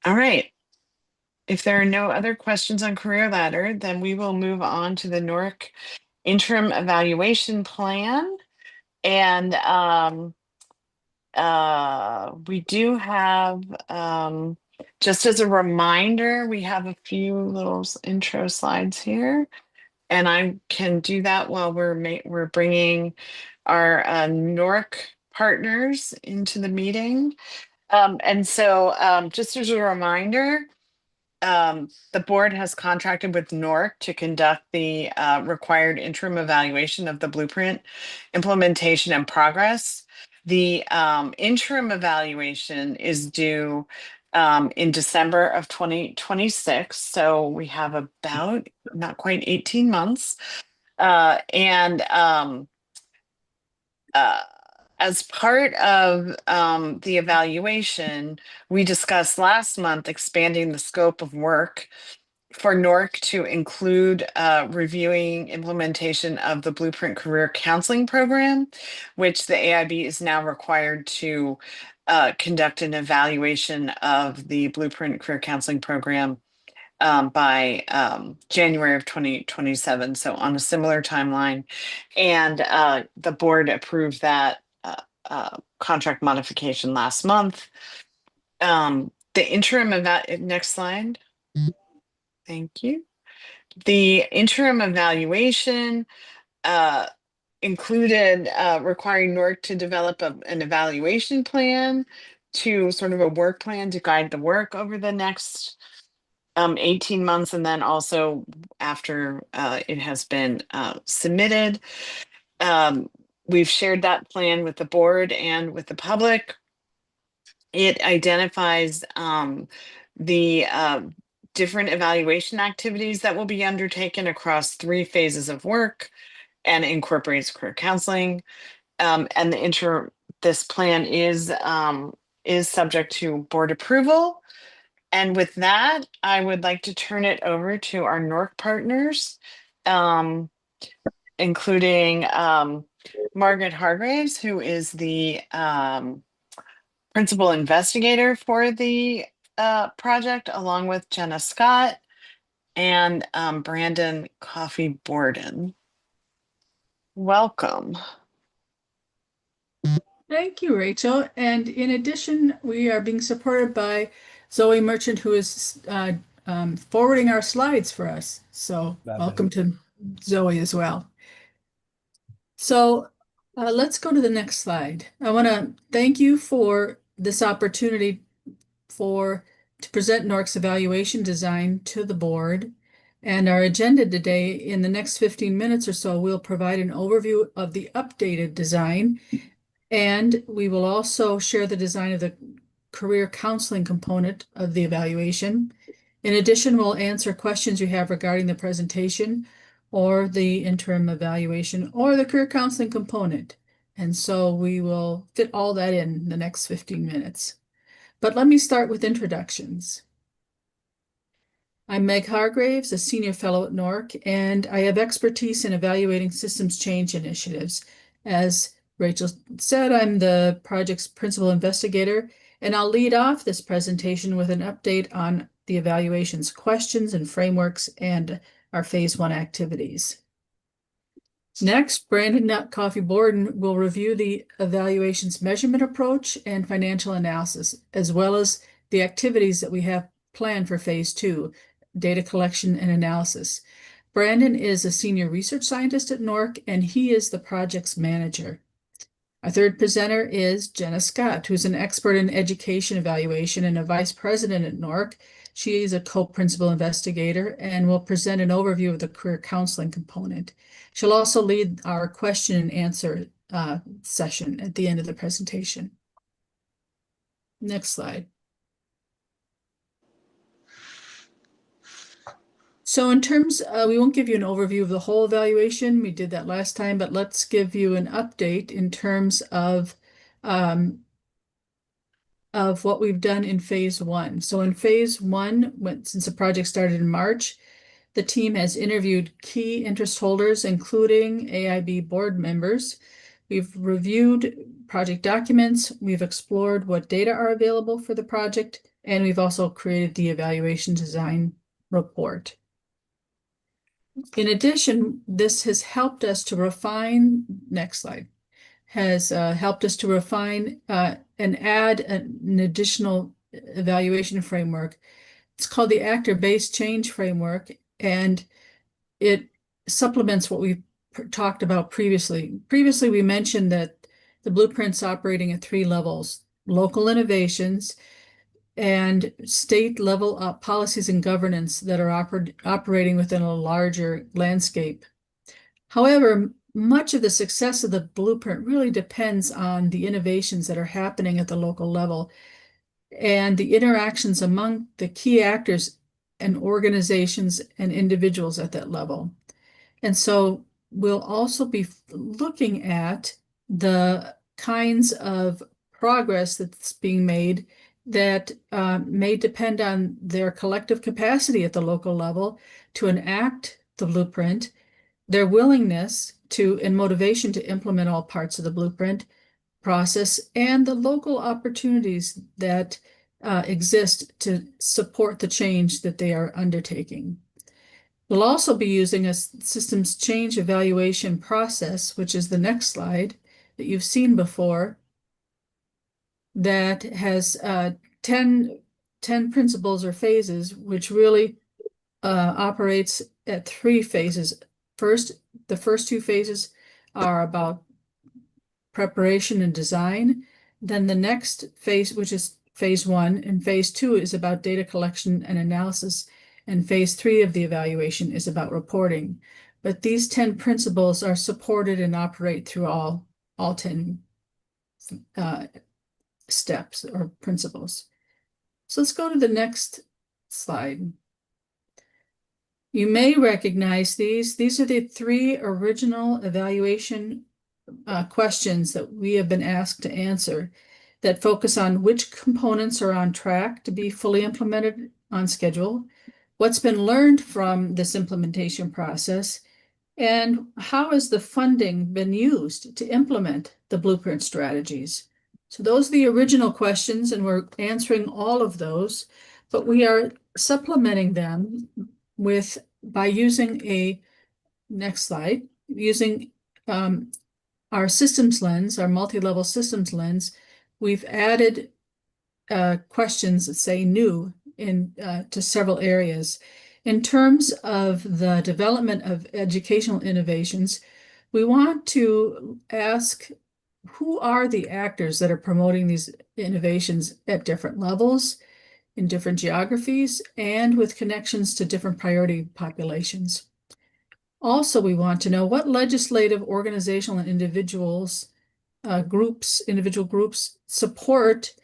All right. If there are no other questions on career ladder, then we will move on to the NORC interim evaluation plan. And we do have, just as a reminder, we have a few little intro slides here, and I can do that while we're bringing our NORC partners into the meeting. And so just as a reminder, the board has contracted with NORC to conduct the required interim evaluation of the blueprint implementation and progress. The interim evaluation is due in December of 2026. So we have about not quite 18 months. As part of the evaluation, we discussed last month expanding the scope of work for NORC to include reviewing implementation of the Blueprint Career Counseling Program, which the AIB is now required to conduct an evaluation of the Blueprint Career Counseling Program by January of 2027. So on a similar timeline. And the board approved that contract modification last month. The interim next slide. Thank you. The interim evaluation included requiring NORC to develop an evaluation plan, to sort of a work plan to guide the work over the next 18 months, and then also after it has been submitted. We've shared that plan with the board and with the public. It identifies the different evaluation activities that will be undertaken across 3 phases of work and incorporates career counseling. And this plan is subject to board approval. And with that, I would like to turn it over to our NORC partners, including Margaret Hargraves, who is the principal investigator for the project, along with Jenna Scott and Brandon Coffey Borden. Welcome. Thank you, Rachel. And in addition, we are being supported by Zoe Merchant, who is forwarding our slides for us. So welcome to Zoe as well. So let's go to the next slide. I want to thank you for this opportunity to present NORC's evaluation design to the board. And our agenda today, in the next 15 minutes or so, we'll provide an overview of the updated design. And we will also share the design of the career counseling component of the evaluation. In addition, we'll answer questions you have regarding the presentation or the interim evaluation or the career counseling component. And so we will fit all that in the next 15 minutes. But let me start with introductions. I'm Meg Hargraves, a senior fellow at NORC, and I have expertise in evaluating systems change initiatives. As Rachel said, I'm the project's principal investigator, and I'll lead off this presentation with an update on the evaluation's questions and frameworks and our phase 1 activities. Next, Brandon Coffey Borden will review the evaluation's measurement approach and financial analysis, as well as the activities that we have planned for phase 2, data collection and analysis. Brandon is a senior research scientist at NORC, and he is the project's manager. Our third presenter is Jenna Scott, who's an expert in education evaluation and a vice president at NORC. She is a co-principal investigator and will present an overview of the career counseling component. She'll also lead our question and answer session at the end of the presentation. Next slide. So in terms, we won't give you an overview of the whole evaluation. We did that last time, but let's give you an update in terms of what we've done in phase 1. So in phase 1, since the project started in March, the team has interviewed key interest holders, including AIB board members. We've reviewed project documents, we've explored what data are available for the project, and we've also created the evaluation design report. In addition, this has helped us to refine, next slide, helped us to refine and add an additional evaluation framework. It's called the actor-based change framework, and it supplements what we've talked about previously. Previously, we mentioned that the blueprint's operating at 3 levels: local innovations and state level policies and governance that are operating within a larger landscape. However, much of the success of the blueprint really depends on the innovations that are happening at the local level and the interactions among the key actors and organizations and individuals at that level. And so we'll also be looking at the kinds of progress that's being made that may depend on their collective capacity at the local level to enact the blueprint, their willingness to and motivation to implement all parts of the blueprint process, and the local opportunities that exist to support the change that they are undertaking. We'll also be using a systems change evaluation process, which is the next slide that you've seen before, that has 10 principles or phases, which really operates at 3 phases. The first 2 phases are about preparation and design. Then the next phase, which is phase 1, and phase 2 is about data collection and analysis. And phase 3 of the evaluation is about reporting. But these 10 principles are supported and operate through all 10 steps or principles. So let's go to the next slide. You may recognize these. These are the 3 original evaluation questions that we have been asked to answer that focus on which components are on track to be fully implemented on schedule, what's been learned from this implementation process, and how has the funding been used to implement the blueprint strategies. So those are the original questions, and we're answering all of those, but we are supplementing them by using next slide, using our systems lens, our multi-level systems lens. We've added questions that say new to several areas. In terms of the development of educational innovations, we want to ask, who are the actors that are promoting these innovations at different levels, in different geographies, and with connections to different priority populations? Also, we want to know what legislative, organizational, and individual groups support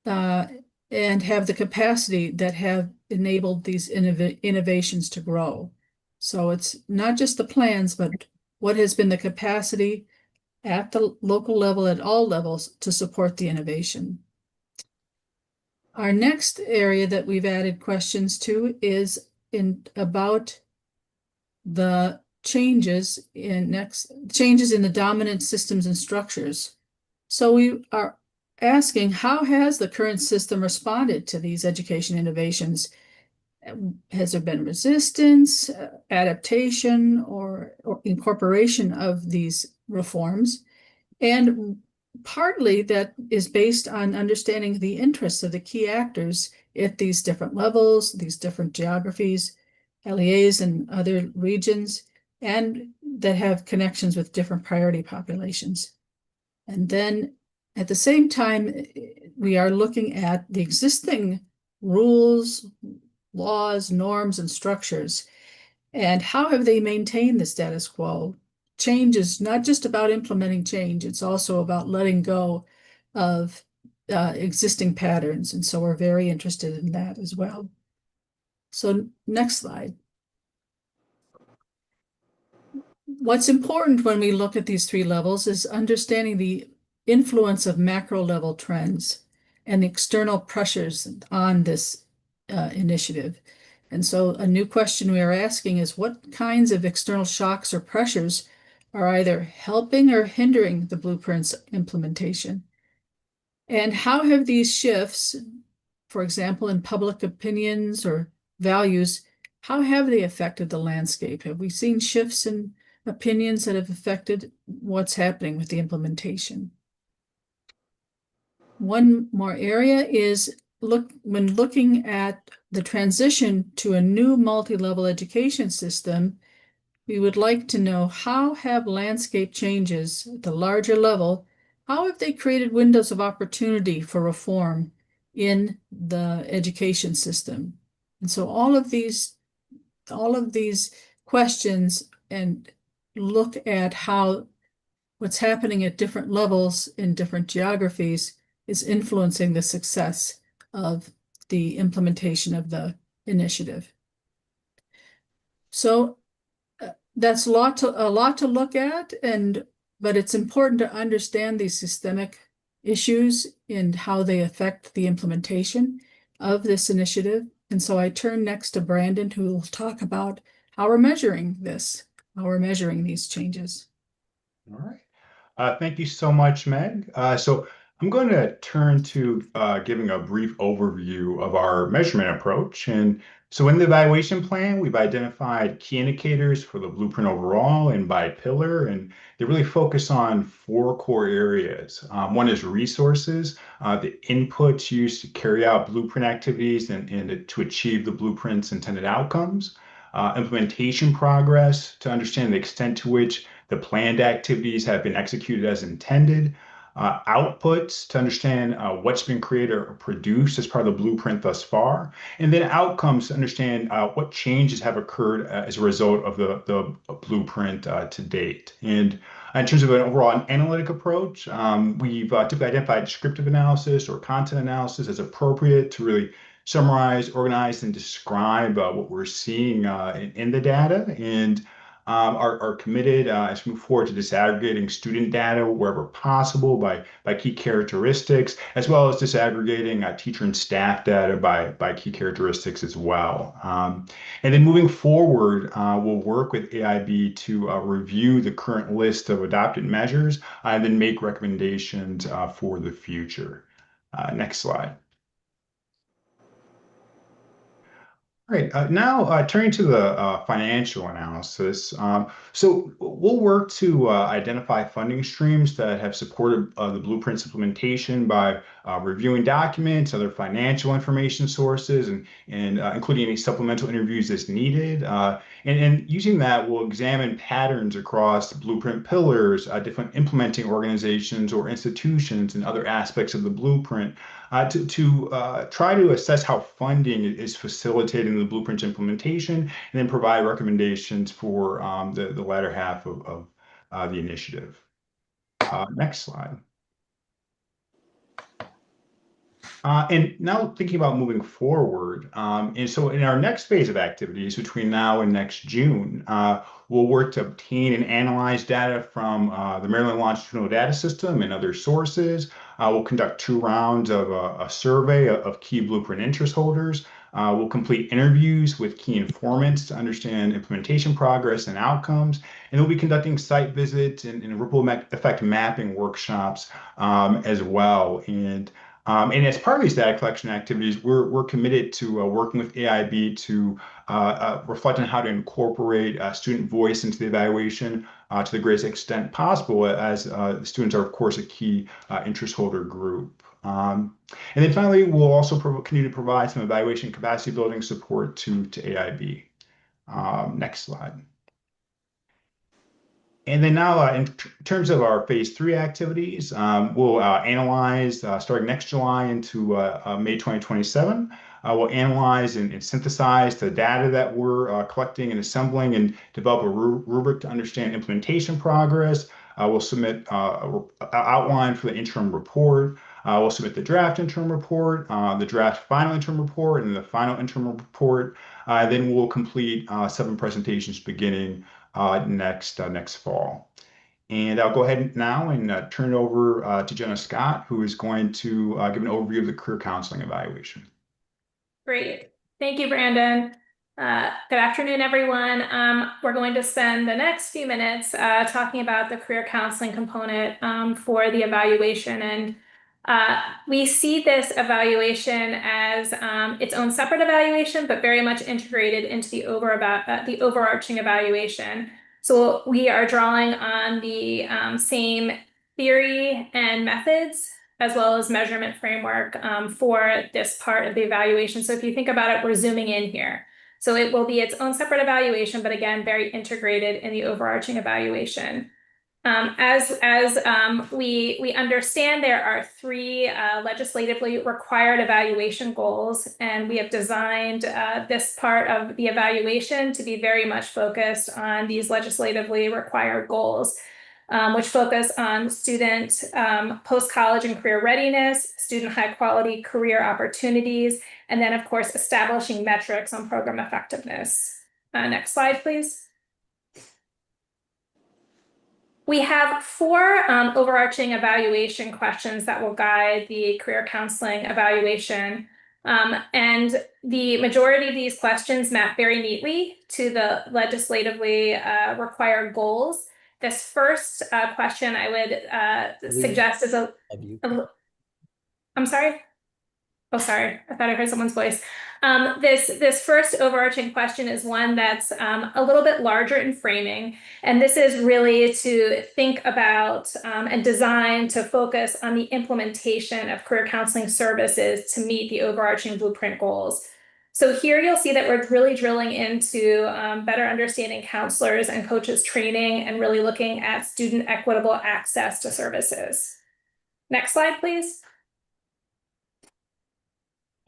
and have the capacity that have enabled these innovations to grow. So it's not just the plans, but what has been the capacity at the local level, at all levels, to support the innovation. Our next area that we've added questions to is about the changes in the dominant systems and structures. So we are asking, how has the current system responded to these education innovations? Has there been resistance, adaptation, or incorporation of these reforms? And partly that is based on understanding the interests of the key actors at these different levels, these different geographies, LEAs and other regions, and that have connections with different priority populations. And then at the same time, we are looking at the existing rules, laws, norms, and structures, and how have they maintained the status quo? Change is not just about implementing change, it's also about letting go of existing patterns. And so we're very interested in that as well. So next slide. What's important when we look at these 3 levels is understanding the influence of macro level trends and external pressures on this initiative. And so a new question we are asking is, what kinds of external shocks or pressures are either helping or hindering the blueprint's implementation? And how have these shifts, for example, in public opinions or values, how have they affected the landscape? Have we seen shifts in opinions that have affected what's happening with the implementation? One more area is when looking at the transition to a new multi-level education system, we would like to know, how have landscape changes at the larger level, how have they created windows of opportunity for reform in the education system? And so all of these questions and look at how what's happening at different levels in different geographies is influencing the success of the implementation of the initiative. So that's a lot to look at, but it's important to understand these systemic issues and how they affect the implementation of this initiative. And so I turn next to Brandon, who will talk about how we're measuring this, how we're measuring these changes. All right. Thank you so much, Meg. So I'm going to turn to giving a brief overview of our measurement approach. And so in the evaluation plan, we've identified key indicators for the blueprint overall and by pillar, and they really focus on 4 core areas. One is resources, the inputs used to carry out blueprint activities and to achieve the blueprint's intended outcomes. Implementation progress to understand the extent to which the planned activities have been executed as intended. Outputs to understand what's been created or produced as part of the blueprint thus far. And then outcomes to understand what changes have occurred as a result of the blueprint to date. And in terms of an overall analytic approach, we've typically identified descriptive analysis or content analysis as appropriate to really summarize, organize, and describe what we're seeing in the data, and are committed as we move forward to disaggregating student data wherever possible by key characteristics, as well as disaggregating teacher and staff data by key characteristics as well. And then moving forward, we'll work with AIB to review the current list of adopted measures and then make recommendations for the future. Next slide. All right, now turning to the financial analysis. So we'll work to identify funding streams that have supported the blueprint's implementation by reviewing documents, other financial information sources, and including any supplemental interviews as needed. And using that, we'll examine patterns across blueprint pillars, different implementing organizations or institutions, and other aspects of the blueprint to try to assess how funding is facilitating the blueprint implementation, and then provide recommendations for the latter half of the initiative. Next slide. And now thinking about moving forward, and so in our next phase of activities between now and next June, we'll work to obtain and analyze data from the Maryland Longitudinal Data System and other sources. We'll conduct 2 rounds of a survey of key blueprint interest holders. We'll complete interviews with key informants to understand implementation progress and outcomes. And we'll be conducting site visits and ripple effect mapping workshops as well. And as part of these data collection activities, we're committed to working with AIB to reflect on how to incorporate student voice into the evaluation to the greatest extent possible, as the students are, of course, a key interest holder group. And then finally, we'll also continue to provide some evaluation capacity building support to AIB. Next slide. And then now, in terms of our phase 3 activities, we'll analyze starting next July into May 2027. We'll analyze and synthesize the data that we're collecting and assembling and develop a rubric to understand implementation progress. We'll submit an outline for the interim report. We'll submit the draft interim report, the draft final interim report, and the final interim report. Then we'll complete 7 presentations beginning next fall. And I'll go ahead now and turn it over to Jenna Scott, who is going to give an overview of the career counseling evaluation. Great. Thank you, Brandon. Good afternoon, everyone. We're going to spend the next few minutes talking about the career counseling component for the evaluation. And we see this evaluation as its own separate evaluation, but very much integrated into the overarching evaluation. So we are drawing on the same theory and methods, as well as measurement framework for this part of the evaluation. So if you think about it, we're zooming in here. So it will be its own separate evaluation, but again, very integrated in the overarching evaluation. As we understand, there are 3 legislatively required evaluation goals, and we have designed this part of the evaluation to be very much focused on these legislatively required goals, which focus on student post-college and career readiness, student high-quality career opportunities, and then, of course, establishing metrics on program effectiveness. Next slide, please. We have four overarching evaluation questions that will guide the career counseling evaluation. And the majority of these questions map very neatly to the legislatively required goals. This first question I would suggest is I'm sorry. Oh, sorry. I thought I heard someone's voice. This first overarching question is one that's a little bit larger in framing. And this is really to think about and design to focus on the implementation of career counseling services to meet the overarching blueprint goals. So here you'll see that we're really drilling into better understanding counselors and coaches training and really looking at student equitable access to services. Next slide, please.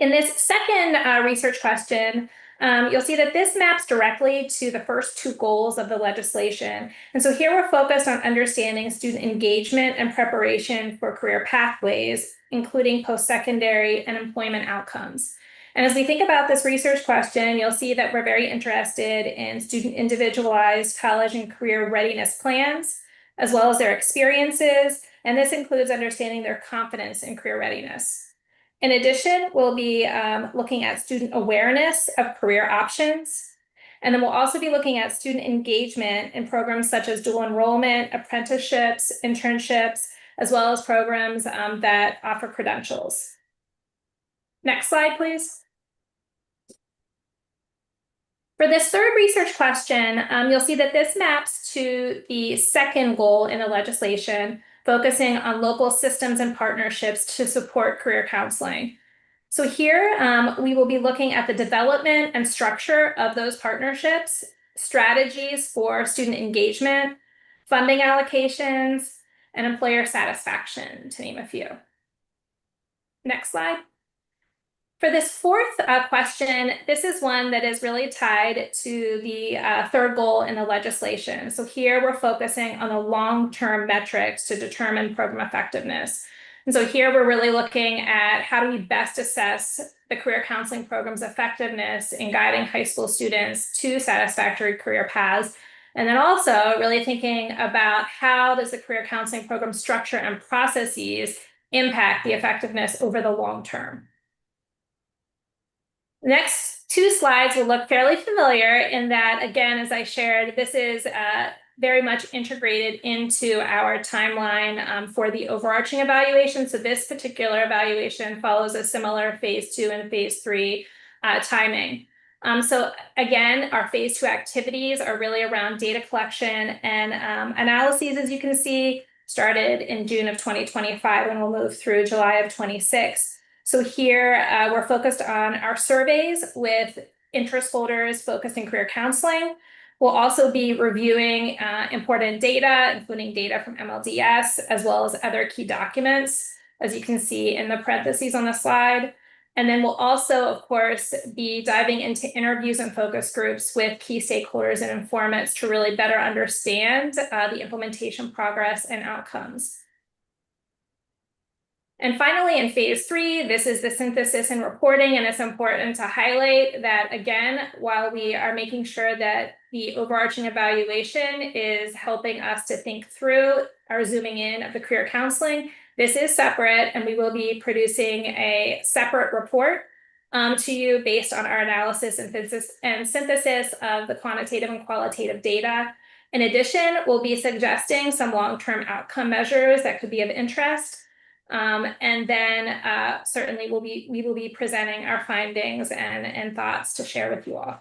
In this second research question, you'll see that this maps directly to the first two goals of the legislation. And so here we're focused on understanding student engagement and preparation for career pathways, including post-secondary and employment outcomes. And as we think about this research question, you'll see that we're very interested in student individualized college and career readiness plans, as well as their experiences. And this includes understanding their confidence in career readiness. In addition, we'll be looking at student awareness of career options. And then we'll also be looking at student engagement in programs such as dual enrollment, apprenticeships, internships, as well as programs that offer credentials. Next slide, please. For this third research question, you'll see that this maps to the second goal in the legislation, focusing on local systems and partnerships to support career counseling. So here we will be looking at the development and structure of those partnerships, strategies for student engagement, funding allocations, and employer satisfaction, to name a few. Next slide. For this fourth question, this is one that is really tied to the third goal in the legislation. So here we're focusing on the long-term metrics to determine program effectiveness. And so here we're really looking at how do we best assess the career counseling program's effectiveness in guiding high school students to satisfactory career paths. And then also really thinking about how does the career counseling program structure and processes impact the effectiveness over the long term. The next two slides will look fairly familiar in that, again, as I shared, this is very much integrated into our timeline for the overarching evaluation. So this particular evaluation follows a similar phase 2 and phase 3 timing. So again, our phase 2 activities are really around data collection and analyses, as you can see, started in June of 2025 and will move through July of 26. So here we're focused on our surveys with interest holders focused in career counseling. We'll also be reviewing important data, including data from MLDS, as well as other key documents, as you can see in the parentheses on the slide. And then we'll also, of course, be diving into interviews and focus groups with key stakeholders and informants to really better understand the implementation progress and outcomes. And finally, in phase 3, this is the synthesis and reporting, and it's important to highlight that, again, while we are making sure that the overarching evaluation is helping us to think through our zooming in of the career counseling, this is separate, and we will be producing a separate report to you based on our analysis and synthesis of the quantitative and qualitative data. In addition, we'll be suggesting some long-term outcome measures that could be of interest. And then certainly we will be presenting our findings and thoughts to share with you all.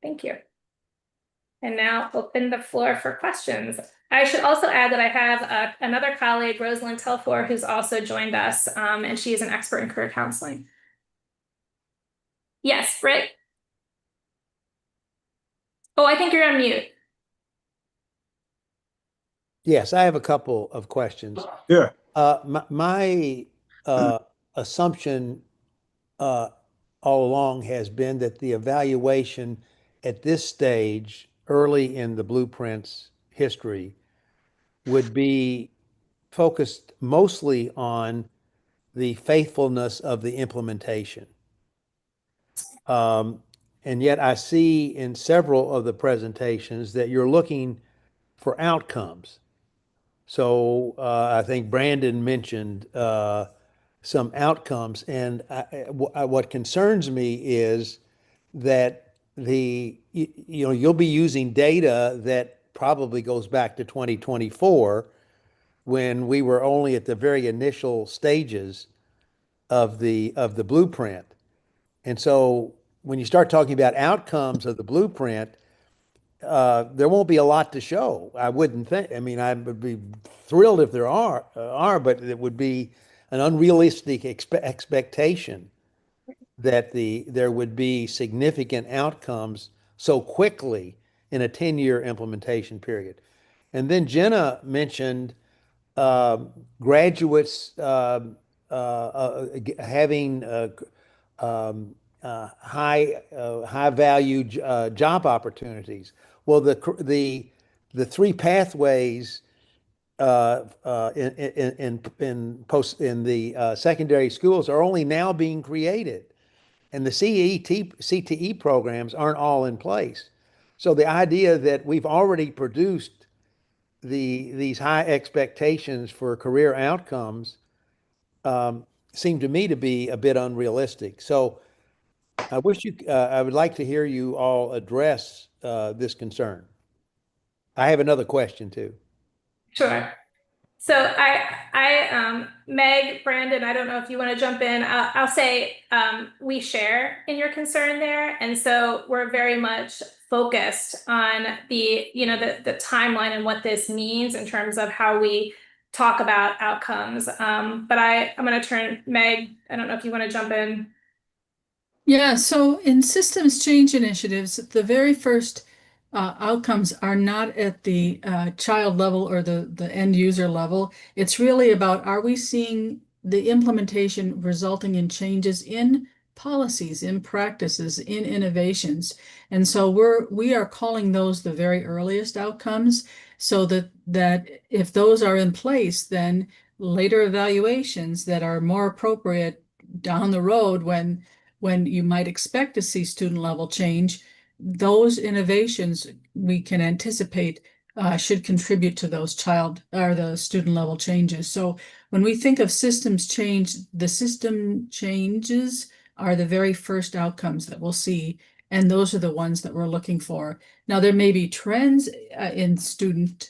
Thank you. And now open the floor for questions. I should also add that I have another colleague, Rosalind Telfor, who's also joined us, and she is an expert in career counseling. Yes, Britt? Oh, I think you're on mute. Yes, I have a couple of questions. Yeah. My assumption all along has been that the evaluation at this stage, early in the blueprint's history, would be focused mostly on the faithfulness of the implementation. And yet I see in several of the presentations that you're looking for outcomes. So I think Brandon mentioned some outcomes, and what concerns me is that you'll be using data that probably goes back to 2024 when we were only at the very initial stages of the blueprint. And so when you start talking about outcomes of the blueprint, there won't be a lot to show. I wouldn't think. I mean, I would be thrilled if there are, but it would be an unrealistic expectation that there would be significant outcomes so quickly in a 10-year implementation period. And then Jenna mentioned graduates having high value job opportunities. Well, the three pathways in the secondary schools are only now being created, and the CTE programs aren't all in place. So the idea that we've already produced these high expectations for career outcomes seem to me to be a bit unrealistic. So I would like to hear you all address this concern. I have another question too. Sure. So Meg, Brandon, I don't know if you want to jump in. I'll say we share in your concern there, and so we're very much focused on the timeline and what this means in terms of how we talk about outcomes. But I'm going to turn Meg. I don't know if you want to jump in. Yeah, so in systems change initiatives, the very first outcomes are not at the child level or the end user level. It's really about, are we seeing the implementation resulting in changes in policies, in practices, in innovations? And so we are calling those the very earliest outcomes, so that if those are in place, then later evaluations that are more appropriate down the road when you might expect to see student level change, those innovations we can anticipate should contribute to those child or the student level changes. So when we think of systems change, the system changes are the very first outcomes that we'll see, and those are the ones that we're looking for. Now there may be trends in student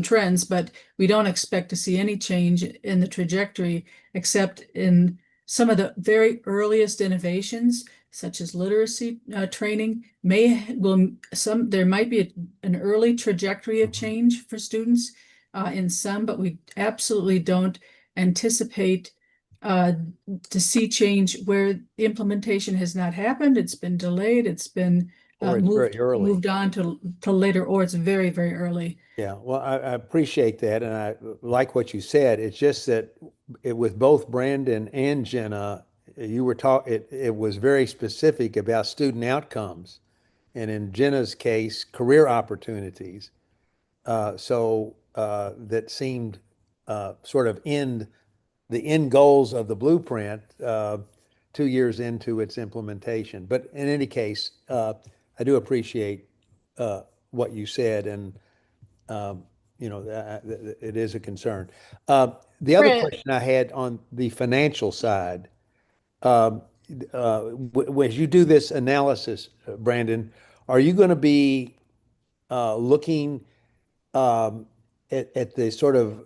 trends, but we don't expect to see any change in the trajectory except in some of the very earliest innovations, such as literacy training, there might be an early trajectory of change for students in some, but we absolutely don't anticipate to see change where the implementation has not happened. It's been delayed. It's been moved on to later, or it's very, very early. Yeah, well, I appreciate that, and I like what you said. It's just that with both Brandon and Jenna, you were it was very specific about student outcomes, and in Jenna's case, career opportunities. So that seemed sort of the end goals of the blueprint 2 years into its implementation. But in any case, I do appreciate what you said, and it is a concern. The other question I had on the financial side, as you do this analysis, Brandon, are you going to be looking at the sort of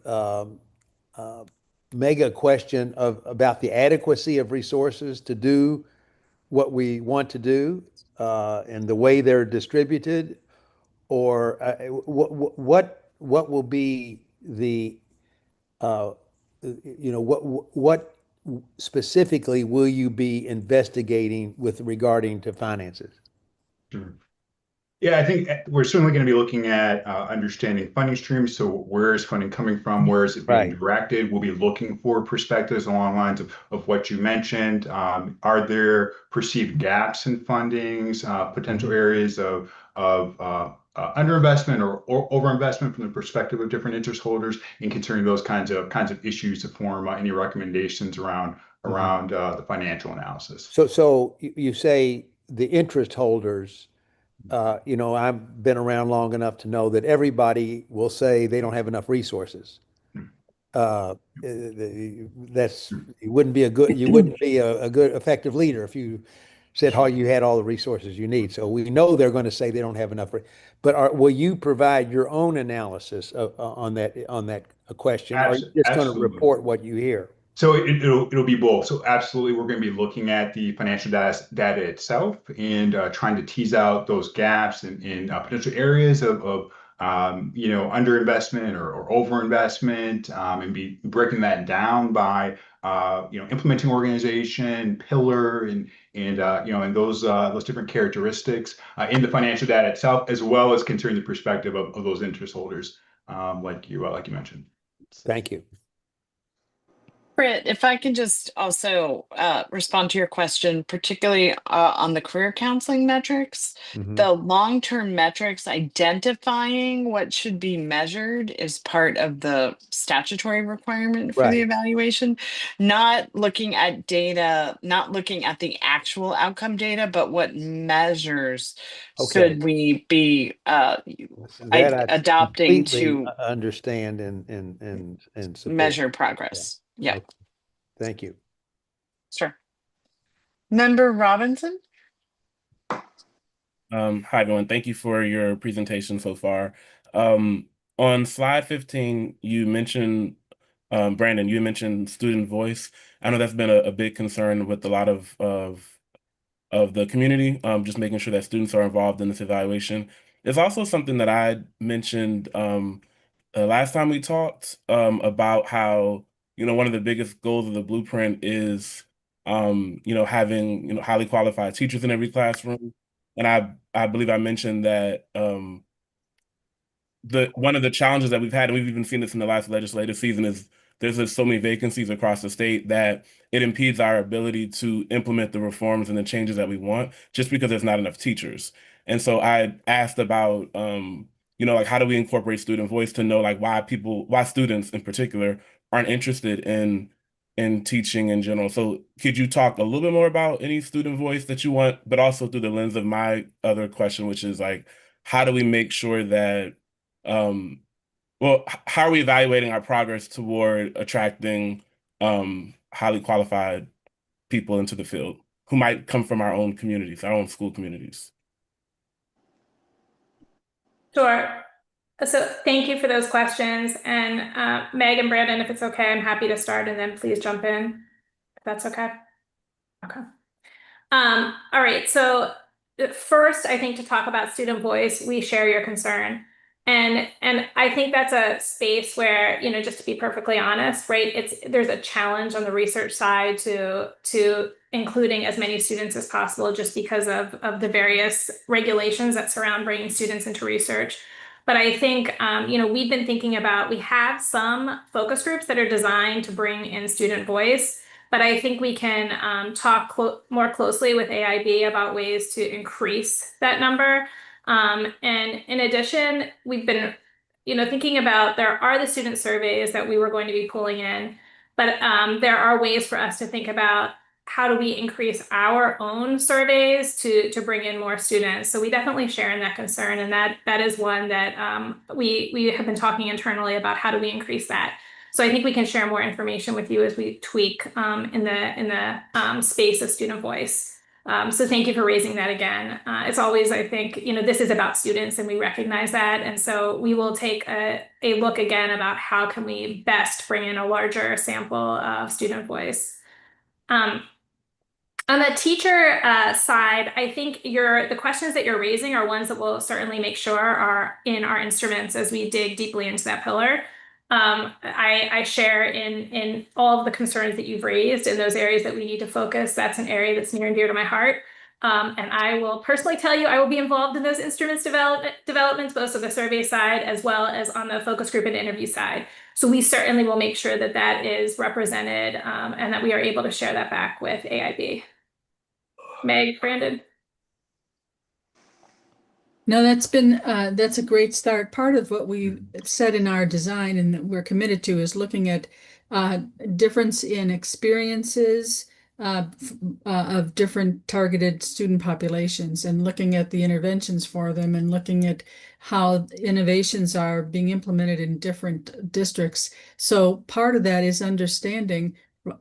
mega question about the adequacy of resources to do what we want to do and the way they're distributed? Or what will be the what specifically will you be investigating with regarding to finances? Sure. Yeah, I think we're certainly going to be looking at understanding funding streams. So where is funding coming from? Where is it being directed? We'll be looking for perspectives along the lines of what you mentioned. Are there perceived gaps in fundings, potential areas of underinvestment or overinvestment from the perspective of different interest holders, and considering those kinds of issues to form any recommendations around the financial analysis. So you say the interest holders, I've been around long enough to know that everybody will say they don't have enough resources. That's you wouldn't be a good effective leader if you said how you had all the resources you need. So we know they're going to say they don't have enough. But will you provide your own analysis on that question, or are you just going to Absolutely. report what you hear? So it'll be both. So absolutely, we're going to be looking at the financial data itself and trying to tease out those gaps in potential areas of underinvestment or overinvestment, and be breaking that down by implementing organization, pillar, and those different characteristics in the financial data itself, as well as considering the perspective of those interest holders, like you mentioned. Thank you. Britt, if I can just also respond to your question, particularly on the career counseling metrics, the long-term metrics identifying what should be measured is part of the statutory requirement for the evaluation, not looking at data, not looking at the actual outcome data, but what measures should we be adopting to understand and support. measure progress. Yeah. Okay. Thank you. Sure. Member Robinson? Hi, everyone. Thank you for your presentation so far. On slide 15, you mentioned, Brandon, you mentioned student voice. I know that's been a big concern with a lot of the community, just making sure that students are involved in this evaluation. It's also something that I mentioned last time we talked about how, one of the biggest goals of the blueprint is, having, highly qualified teachers in every classroom. And I believe I mentioned that one of the challenges that we've had, and we've even seen this in the last legislative season, is there's just so many vacancies across the state that it impedes our ability to implement the reforms and the changes that we want just because there's not enough teachers. And so I asked about, how do we incorporate student voice to know why students in particular aren't interested in teaching in general. So could you talk a little bit more about any student voice that you want, but also through the lens of my other question, which is how do we make sure that, how are we evaluating our progress toward attracting highly qualified people into the field who might come from our own communities, our own school communities? Sure. So thank you for those questions. And Meg and Brandon, if it's okay, I'm happy to start and then please jump in if that's okay. Okay. All right. So first, I think to talk about student voice, we share your concern. And I think that's a space where, just to be perfectly honest, right, there's a challenge on the research side to including as many students as possible just because of the various regulations that surround bringing students into research. But I think, we've been thinking about, we have some focus groups that are designed to bring in student voice, but I think we can talk more closely with AIB about ways to increase that number. And in addition, we've been, thinking about, there are the student surveys that we were going to be pulling in, but there are ways for us to think about how do we increase our own surveys to bring in more students. So we definitely share in that concern, and that is one that we have been talking internally about how do we increase that. So I think we can share more information with you as we tweak in the space of student voice. So thank you for raising that again. It's always, I think, this is about students and we recognize that. And so we will take a look again about how can we best bring in a larger sample of student voice. On the teacher side, I think the questions that you're raising are ones that we'll certainly make sure are in our instruments as we dig deeply into that pillar. I share in all of the concerns that you've raised in those areas that we need to focus. That's an area that's near and dear to my heart. And I will personally tell you, I will be involved in those instruments developments, both on the survey side as well as on the focus group and interview side. So we certainly will make sure that that is represented and that we are able to share that back with AIB. Meg, Brandon. No, that's a great start. Part of what we said in our design and that we're committed to is looking at difference in experiences, of different targeted student populations and looking at the interventions for them and looking at how innovations are being implemented in different districts. So part of that is understanding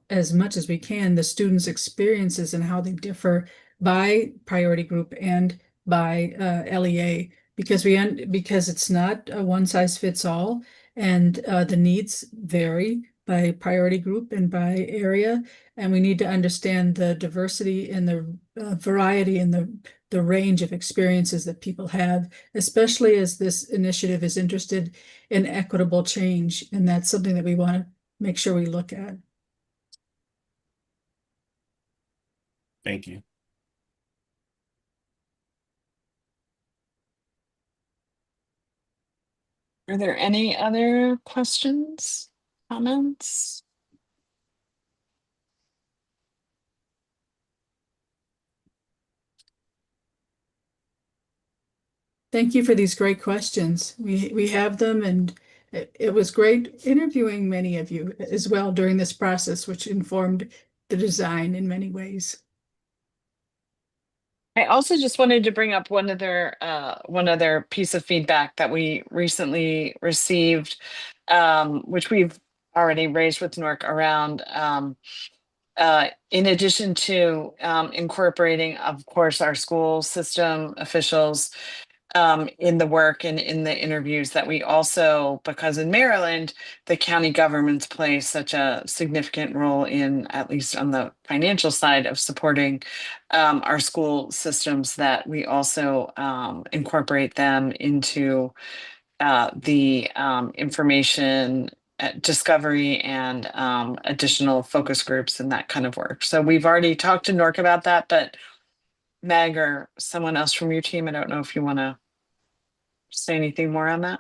as much as we can the students' experiences and how they differ by priority group and by LEA, because because it's not a one size fits all, and the needs vary by priority group and by area, and we need to understand the diversity and the variety and the range of experiences that people have, especially as this initiative is interested in equitable change, and that's something that we want to make sure we look at. Thank you. Are there any other questions, comments? Thank you for these great questions. We have them, and it was great interviewing many of you as well during this process, which informed the design in many ways. I also just wanted to bring up one other piece of feedback that we recently received, which we've already raised with NORC around, in addition to incorporating, of course, our school system officials in the work and in the interviews, that we also, because in Maryland, the county governments play such a significant role in, at least on the financial side, of supporting our school systems, that we also incorporate them into the information discovery and additional focus groups and that kind of work. So we've already talked to NORC about that, but Meg or someone else from your team, I don't know if you want to say anything more on that.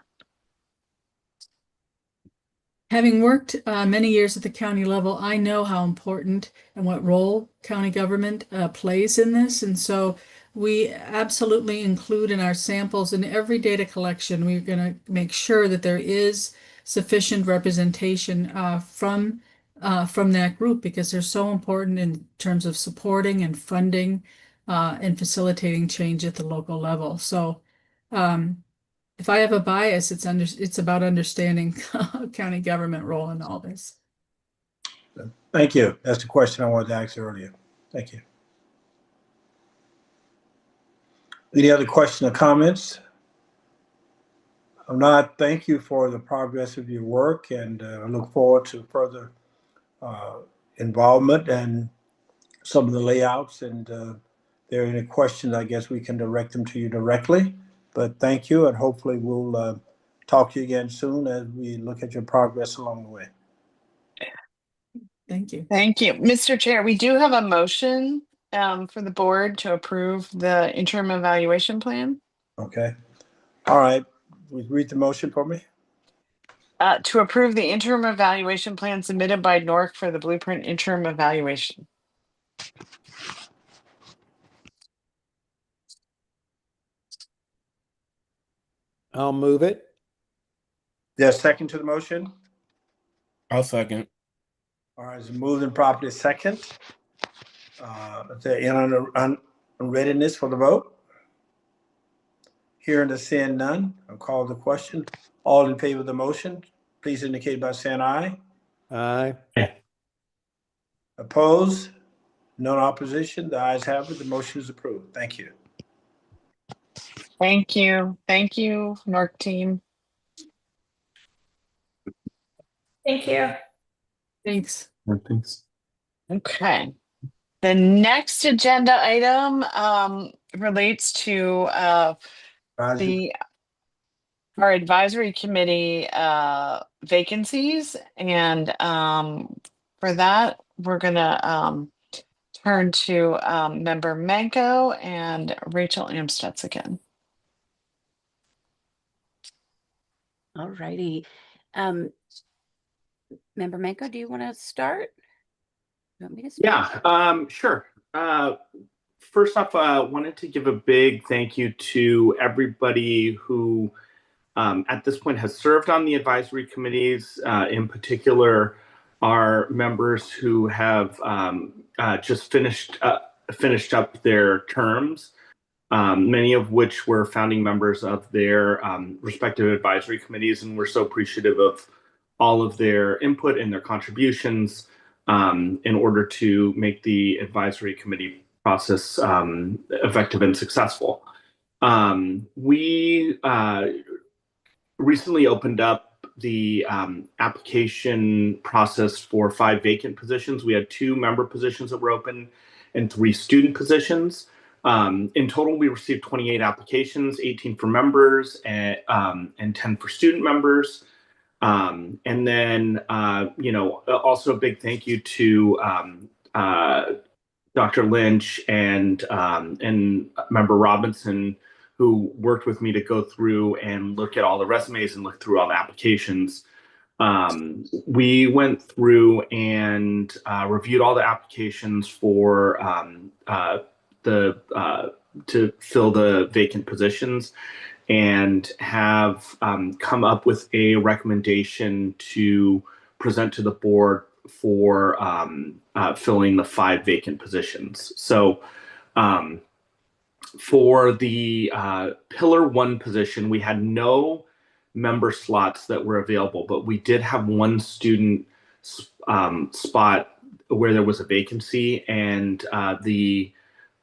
Having worked many years at the county level, I know how important and what role county government plays in this. And so we absolutely include in our samples and every data collection, we're going to make sure that there is sufficient representation from that group, because they're so important in terms of supporting and funding and facilitating change at the local level. So if I have a bias, it's about understanding county government role in all this. Thank you. That's the question I wanted to ask earlier. Thank you. Any other questions or comments? If not, thank you for the progress of your work, and I look forward to further involvement and some of the layouts. And if there are any questions, I guess we can direct them to you directly. But thank you, and hopefully we'll talk to you again soon as we look at your progress along the way. Thank you. Thank you. Mr. Chair, we do have a motion for the board to approve the interim evaluation plan. Okay. All right. Will you read the motion for me? To approve the interim evaluation plan submitted by NORC for the Blueprint interim evaluation. I'll move it. There's a second to the motion? I'll second. All right, it's moved and properly second. Is there any unreadiness for the vote? Hearing and seeing none, I'll call the question. All in favor of the motion, please indicate by saying aye. Aye. Opposed? None opposition. The ayes have it. The motion is approved. Thank you. Thank you. Thank you, NORC team. Thank you. Thanks. Thanks. Okay. The next agenda item relates to our advisory committee vacancies, and for that we're gonna turn to member Manco and Rachel Amstutz again. All righty. Member Manco, do you want to start? You want me to start? Yeah, sure. First off, I wanted to give a big thank you to everybody who at this point has served on the advisory committees, in particular are members who have just finished up their terms, many of which were founding members of their respective advisory committees, and we're so appreciative of all of their input and their contributions in order to make the advisory committee process effective and successful. We recently opened up the application process for 5 vacant positions. We had 2 member positions that were open and 3 student positions. In total, we received 28 applications, 18 for members and 10 for student members. And then, also a big thank you to Dr. Lynch and Member Robinson, who worked with me to go through and look at all the resumes and look through all the applications. We went through and reviewed all the applications for to fill the vacant positions, and have come up with a recommendation to present to the board for filling the 5 vacant positions. So for the Pillar 1 position, we had no member slots that were available, but we did have 1 student spot where there was a vacancy, and the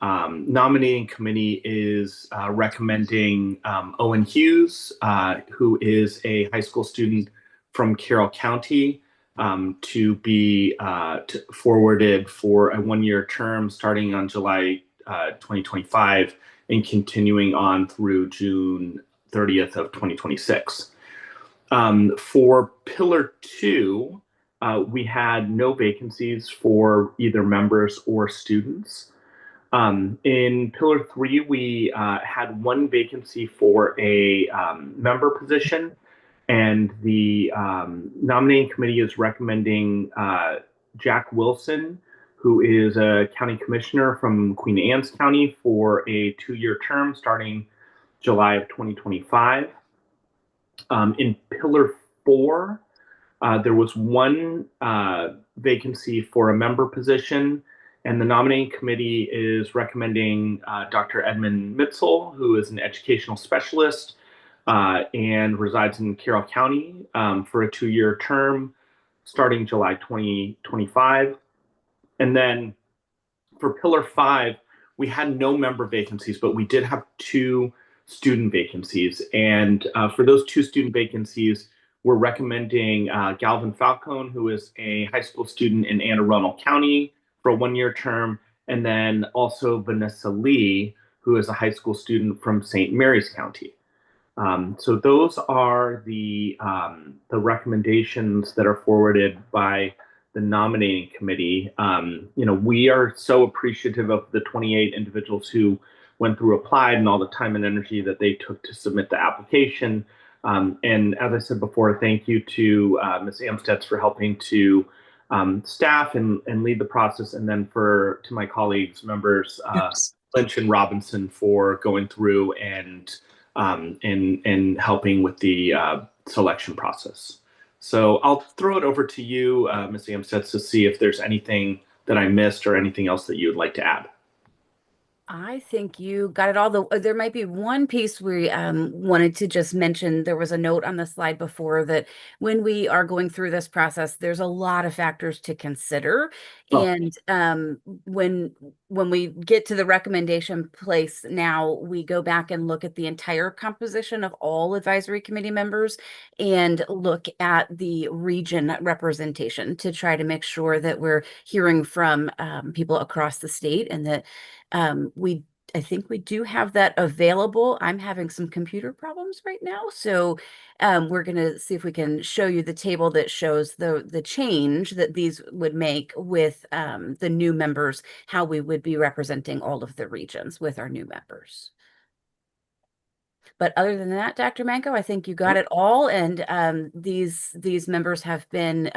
nominating committee is recommending Owen Hughes, who is a high school student from Carroll County, to be forwarded for a 1-year term starting on July 2025 and continuing on through June 30th of 2026. For Pillar 2, we had no vacancies for either members or students. In Pillar 3, we had 1 vacancy for a member position, and the nominating committee is recommending Jack Wilson, who is a county commissioner from Queen Anne's County, for a 2-year term starting July of 2025. In Pillar 4, there was 1 vacancy for a member position, and the nominating committee is recommending Dr. Edmund Mitzel, who is an educational specialist and resides in Carroll County, for a 2-year term starting July 2025. And then for Pillar 5, we had no member vacancies, but we did have 2 student vacancies. And for those 2 student vacancies, we're recommending Galvin Falcone, who is a high school student in Anne Arundel County, for a 1-year term, and then also Vanessa Lee, who is a high school student from St. Mary's County. So those are the recommendations that are forwarded by the nominating committee. We are so appreciative of the 28 individuals who went through, applied, and all the time and energy that they took to submit the application. And as I said before, thank you to Ms. Amstutz for helping to staff and lead the process, and then to my colleagues, members Lynch and Robinson, for going through and helping with the selection process. So I'll throw it over to you, Ms. Amstutz, to see if there's anything that I missed or anything else that you would like to add. I think you got it all. There might be one piece we wanted to just mention. There was a note on the slide before that when we are going through this process, there's a lot of factors to consider. Oh. And when we get to the recommendation place, now we go back and look at the entire composition of all advisory committee members and look at the region representation to try to make sure that we're hearing from people across the state, and that I think we do have that available. I'm having some computer problems right now, so we're going to see if we can show you the table that shows the change that these would make with the new members, how we would be representing all of the regions with our new members. But other than that, Dr. Manko, I think you got it all. And these members have been,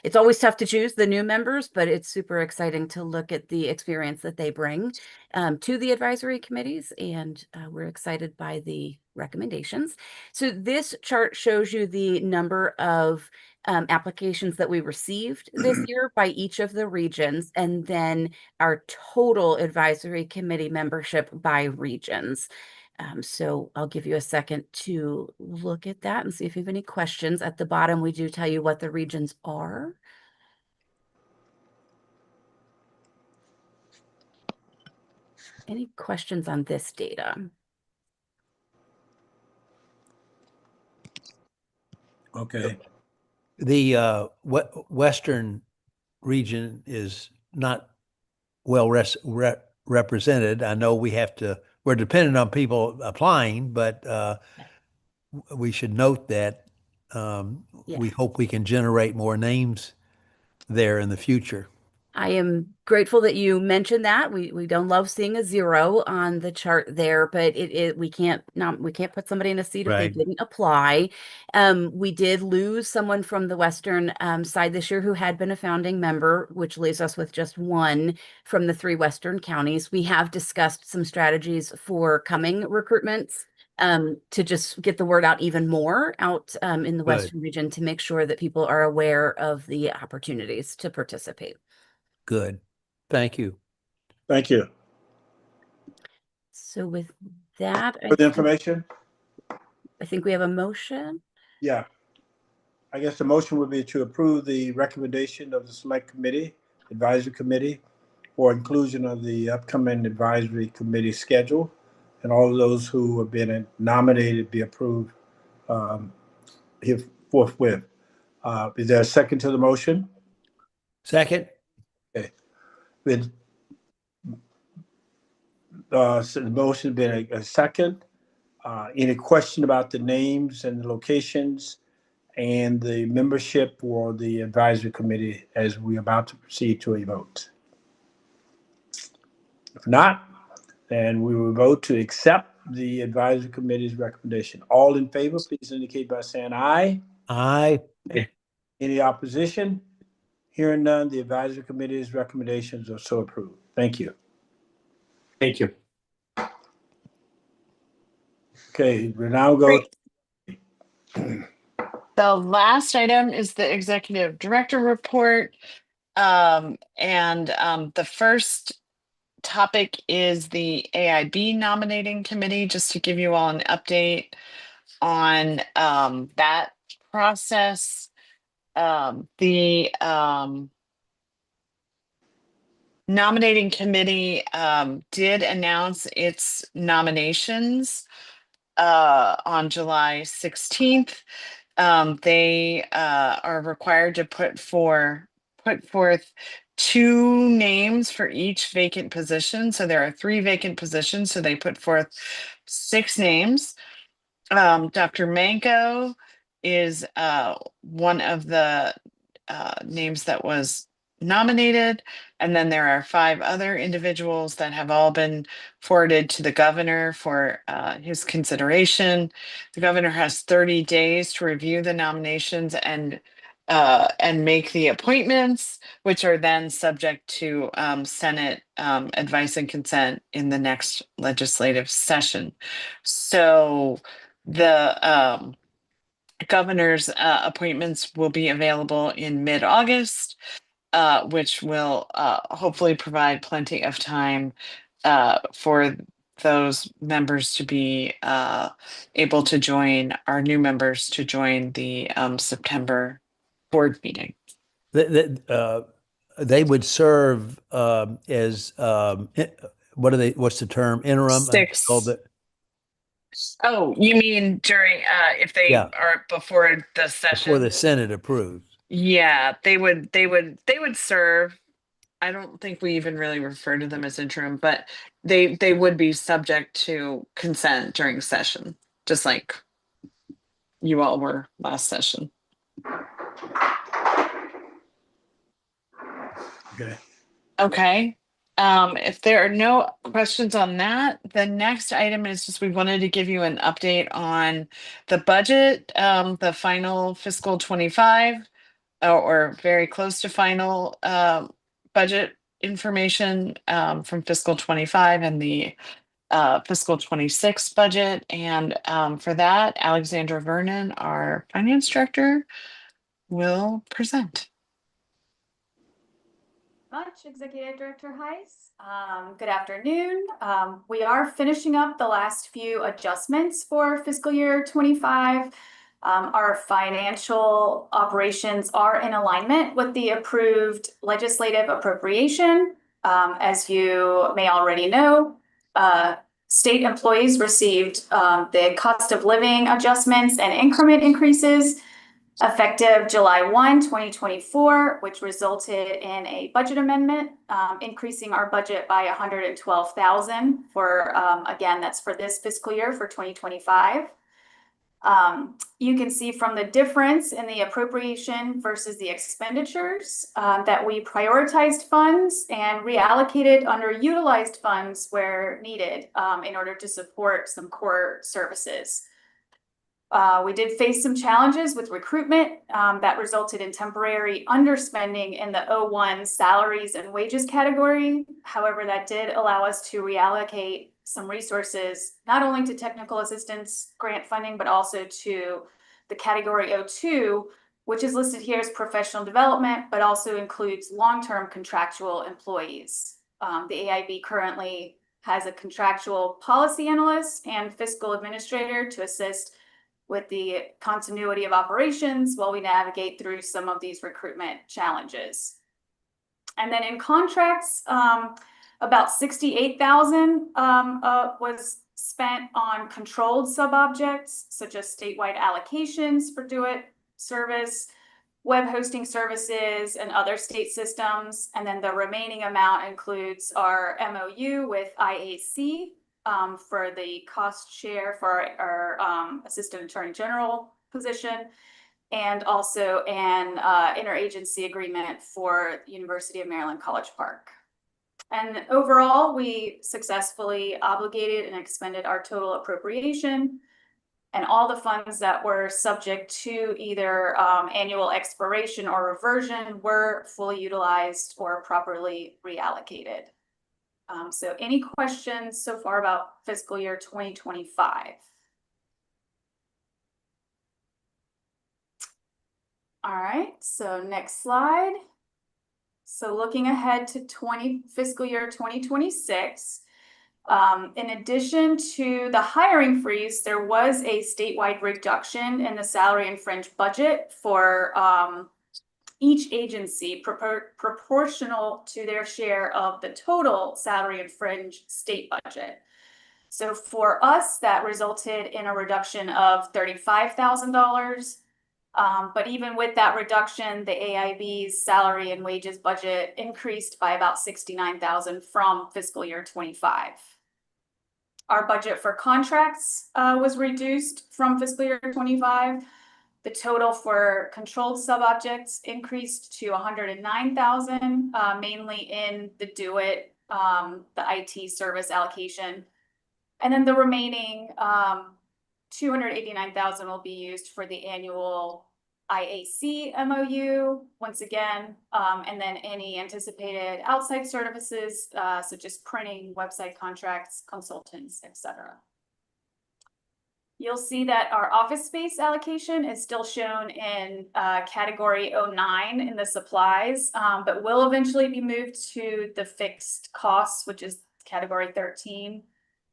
it's always tough to choose the new members, but it's super exciting to look at the experience that they bring to the advisory committees. And we're excited by the recommendations. So this chart shows you the number of applications that we received this year by each of the regions, and then our total advisory committee membership by regions. So I'll give you a second to look at that and see if you have any questions. At the bottom, we do tell you what the regions are. Any questions on this data? Okay. The Western region is not well represented. I know we're dependent on people applying, but we should note that we hope we can generate more names there in the future. I am grateful that you mentioned that. We don't love seeing a 0 on the chart there, but we can't put somebody in a seat if they didn't apply. We did lose someone from the Western side this year who had been a founding member, which leaves us with just one from the 3 Western counties. We have discussed some strategies for coming recruitments to just get the word out even more out in the Western region to make sure that people are aware of the opportunities to participate. Good. Thank you. Thank you. So with that, For the information? I think we have a motion. Yeah. I guess the motion would be to approve the recommendation of the Select Committee, Advisory Committee, for inclusion of the upcoming Advisory Committee schedule, and all of those who have been nominated be approved here forthwith. Is there a second to the motion? Second. Okay. So the motion has been a second. Any question about the names and the locations and the membership or the advisory committee as we're about to proceed to a vote? If not, then we will vote to accept the advisory committee's recommendation. All in favor, please indicate by saying aye. Aye. Any opposition? Hearing none, the advisory committee's recommendations are so approved. Thank you. Thank you. Okay, we now go. The last item is the executive director report. The first topic is the AIB nominating committee, just to give you all an update on that process. The nominating committee did announce its nominations on July 16th. They are required to put forth 2 names for each vacant position. So there are 3 vacant positions. So they put forth 6 names. Dr. Manko is one of the names that was nominated. And then there are 5 other individuals that have all been forwarded to the governor for his consideration. The governor has 30 days to review the nominations and make the appointments, which are then subject to Senate advice and consent in the next legislative session. So the governor's appointments will be available in mid-August, which will hopefully provide plenty of time for those members to be able to join, our new members to join the September board meeting. They would serve as what's the term? Interim? 6. Oh, you mean during if they are before the session? Before the Senate approves. Yeah, they would serve. I don't think we even really refer to them as interim, but they would be subject to consent during session, just like you all were last session. Okay. Okay. If there are no questions on that, the next item is just we wanted to give you an update on the budget, the final fiscal 25 or very close to final budget information from fiscal 25 and the fiscal 26 budget. And for that, Alexandra Vernon, our finance director, will present. Much, Executive Director Heiss. Good afternoon. We are finishing up the last few adjustments for fiscal year 25. Our financial operations are in alignment with the approved legislative appropriation. As you may already know, state employees received the cost of living adjustments and increment increases effective July 1, 2024, which resulted in a budget amendment, increasing our budget by $112,000 for, again, that's for this fiscal year for 2025. You can see from the difference in the appropriation versus the expenditures that we prioritized funds and reallocated underutilized funds where needed in order to support some core services. We did face some challenges with recruitment that resulted in temporary underspending in the O1 salaries and wages category. However, that did allow us to reallocate some resources, not only to technical assistance grant funding, but also to the category O2, which is listed here as professional development, but also includes long-term contractual employees. The AIB currently has a contractual policy analyst and fiscal administrator to assist with the continuity of operations while we navigate through some of these recruitment challenges. And then in contracts, about $68,000 was spent on controlled sub-objects, such as statewide allocations for do-it service, web hosting services, and other state systems. And then the remaining amount includes our MOU with IAC, for the cost share for our Assistant Attorney General position, and also an interagency agreement for University of Maryland College Park. And overall, we successfully obligated and expended our total appropriation, and all the funds that were subject to either annual expiration or reversion were fully utilized or properly reallocated. So any questions so far about fiscal year 2025? All right, so next slide. So looking ahead to fiscal year 2026, in addition to the hiring freeze, there was a statewide reduction in the salary and fringe budget for each agency proportional to their share of the total salary and fringe state budget. So for us, that resulted in a reduction of $35,000. But even with that reduction, the AIB's salary and wages budget increased by about $69,000 from fiscal year 25. Our budget for contracts was reduced from fiscal year 25. The total for controlled sub-objects increased to $109,000, mainly in the do-it, the IT service allocation. And then the remaining $289,000 will be used for the annual IAC MOU, once again, and then any anticipated outside services, such as printing, website contracts, consultants, etc. You'll see that our office space allocation is still shown in category 09 in the supplies, but will eventually be moved to the fixed costs, which is category 13.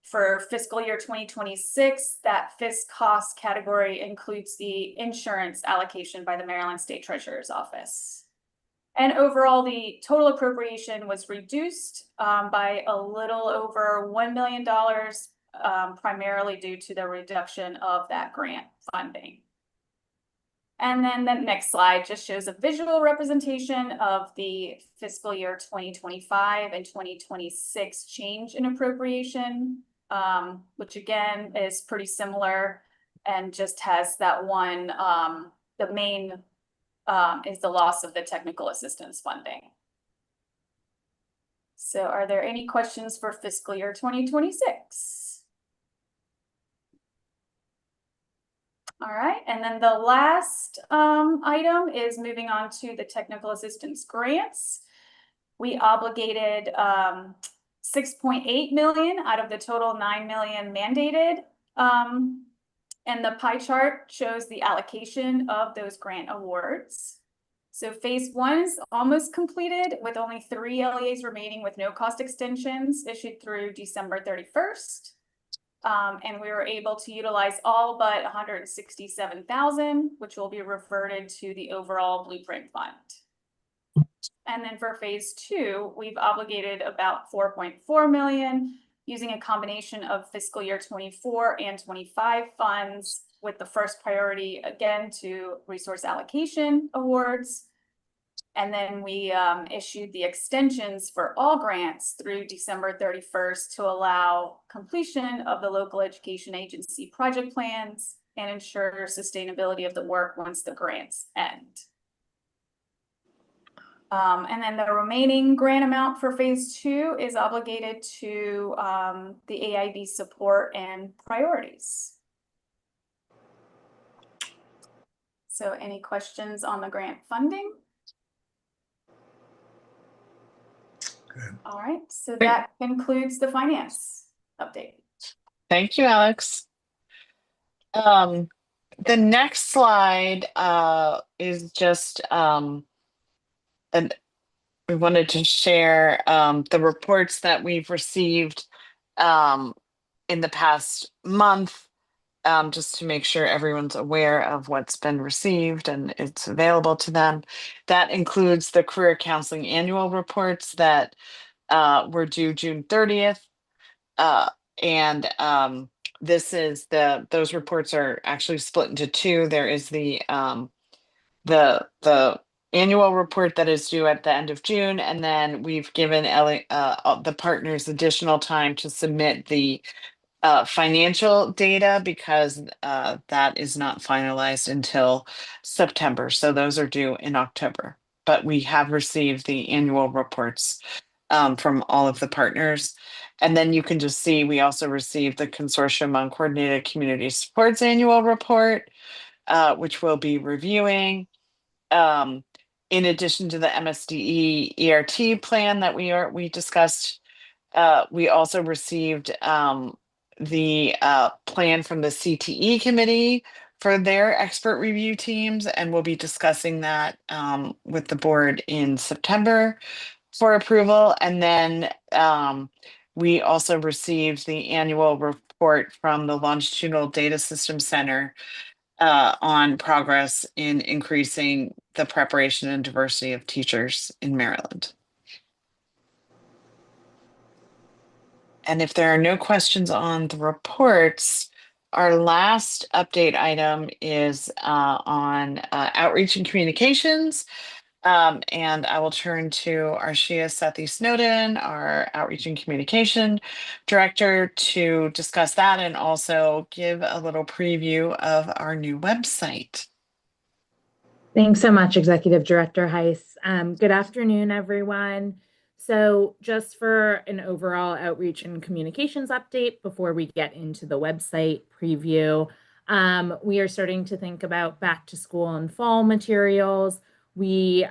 For fiscal year 2026, that fixed cost category includes the insurance allocation by the Maryland State Treasurer's Office. And overall, the total appropriation was reduced by a little over $1 million, primarily due to the reduction of that grant funding. And then the next slide just shows a visual representation of the fiscal year 2025 and 2026 change in appropriation, which again is pretty similar and just has that one, the main is the loss of the technical assistance funding. So are there any questions for fiscal year 2026? All right, and then the last item is moving on to the technical assistance grants. We obligated 6.8 million out of the total 9 million mandated. And the pie chart shows the allocation of those grant awards. So phase 1 is almost completed with only 3 LEAs remaining with no cost extensions issued through December 31st. And we were able to utilize all but 167,000, which will be reverted to the overall blueprint fund. And then for phase 2, we've obligated about 4.4 million using a combination of fiscal year 24 and 25 funds, with the first priority again to resource allocation awards. And then we issued the extensions for all grants through December 31st to allow completion of the local education agency project plans and ensure sustainability of the work once the grants end. And then the remaining grant amount for phase 2 is obligated to the AIB support and priorities. So any questions on the grant funding? Good. All right, so that concludes the finance update. Thank you, Alex. The next slide is just and we wanted to share the reports that we've received in the past month, just to make sure everyone's aware of what's been received and it's available to them. That includes the career counseling annual reports that were due June 30th. And those reports are actually split into two. There is the annual report that is due at the end of June, and then we've given the partners additional time to submit the financial data, because that is not finalized until September. So those are due in October. But we have received the annual reports from all of the partners. And then you can just see we also received the Consortium on Coordinated Community Supports annual report, which we'll be reviewing. In addition to the MSDE ERT plan that we discussed, we also received the plan from the CTE committee for their expert review teams, and we'll be discussing that with the board in September for approval. And then we also received the annual report from the Longitudinal Data System Center on progress in increasing the preparation and diversity of teachers in Maryland. And if there are no questions on the reports, our last update item is on outreach and communications. And I will turn to Arshia Sethi Snowden, our Outreach and Communication Director, to discuss that and also give a little preview of our new website. Thanks so much, Executive Director Heiss. Good afternoon, everyone. So just for an overall outreach and communications update before we get into the website preview, we are starting to think about back to school and fall materials. We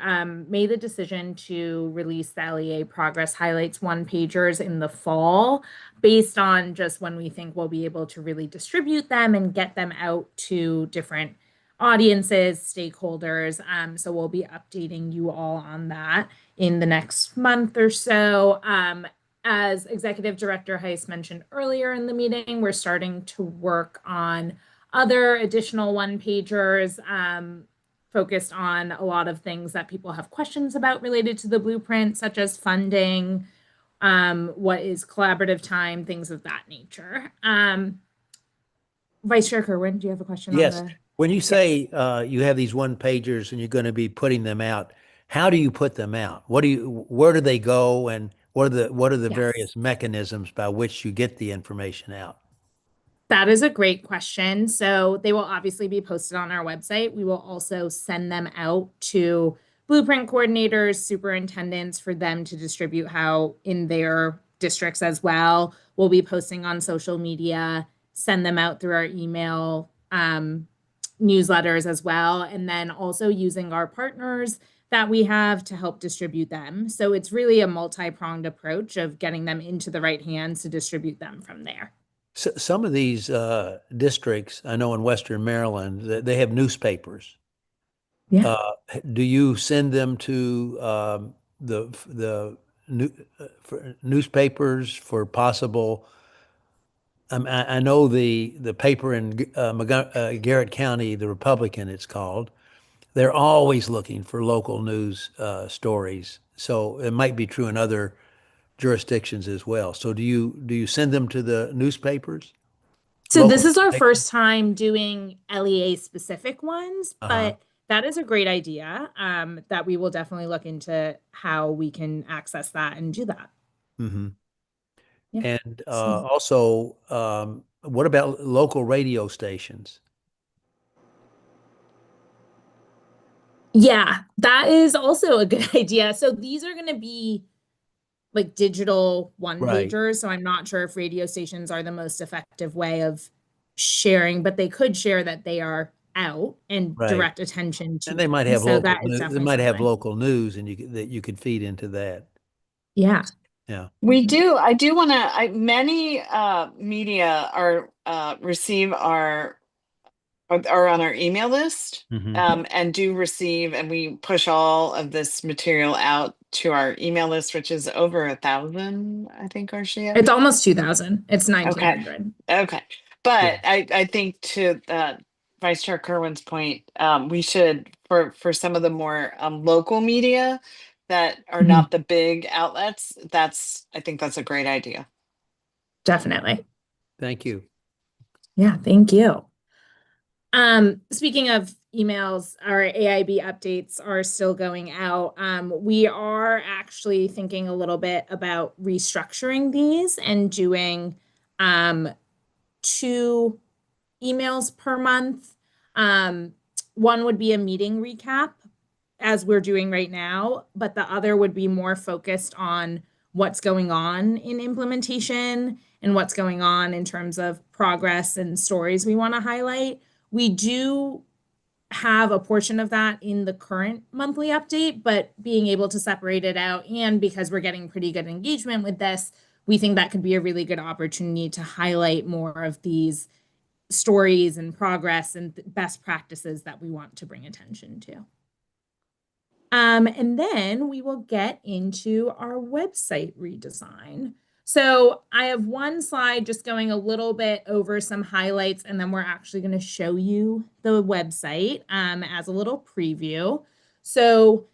made the decision to release the LEA Progress Highlights one-pagers in the fall based on just when we think we'll be able to really distribute them and get them out to different audiences, stakeholders. So we'll be updating you all on that in the next month or so. As Executive Director Heiss mentioned earlier in the meeting, we're starting to work on other additional one-pagers focused on a lot of things that people have questions about related to the blueprint, such as funding, what is collaborative time, things of that nature. Vice Chair Kerwin, do you have a question? Yes. On the... When you say you have these one-pagers and you're going to be putting them out, how do you put them out? Where do they go, and what are the various mechanisms by which you get the information out? That is a great question. So they will obviously be posted on our website. We will also send them out to blueprint coordinators, superintendents, for them to distribute how in their districts as well. We'll be posting on social media, send them out through our email newsletters as well, and then also using our partners that we have to help distribute them. So it's really a multi-pronged approach of getting them into the right hands to distribute them from there. So, some of these districts, I know in Western Maryland, they have newspapers. Yeah. Do you send them to the for newspapers for possible? I know the paper in Garrett County, the Republican, it's called. They're always looking for local news stories. So it might be true in other jurisdictions as well. So do you send them to the newspapers? So this Local is our newspapers? first time doing LEA specific ones, Uh-huh. but that is a great idea that we will definitely look into how we can access that and do that. Mm-hmm. Yeah. And also, what about local radio stations? Yeah, that is also a good idea. So these are going to be like digital one Right. pagers. So I'm not sure if radio stations are the most effective way of sharing, but they could share that they are out and Right. direct attention to And they might them. have So local that is news. They definitely might have something. local news, and that you could feed into that. Yeah. Yeah. We do. I do want to. Many media receive our are on our email list, Mhm. and do receive, and we push all of this material out to our email list, which is over 1,000, I think, Arshia. It's almost 2,000. It's Okay. 1,900. Okay. But Yeah. I think to Vice Chair Kerwin's point, we should, for some of the more local media that are Mhm. not the big outlets, I think that's a great idea. Definitely. Thank you. Yeah, thank you. Speaking of emails, our AIB updates are still going out. We are actually thinking a little bit about restructuring these and doing 2 emails per month. One would be a meeting recap, as we're doing right now, but the other would be more focused on what's going on in implementation and what's going on in terms of progress and stories we want to highlight. We do have a portion of that in the current monthly update, but being able to separate it out, and because we're getting pretty good engagement with this, we think that could be a really good opportunity to highlight more of these stories and progress and best practices that we want to bring attention to. And then we will get into our website redesign. So I have one slide just going a little bit over some highlights, and then we're actually going to show you the website as a little preview. So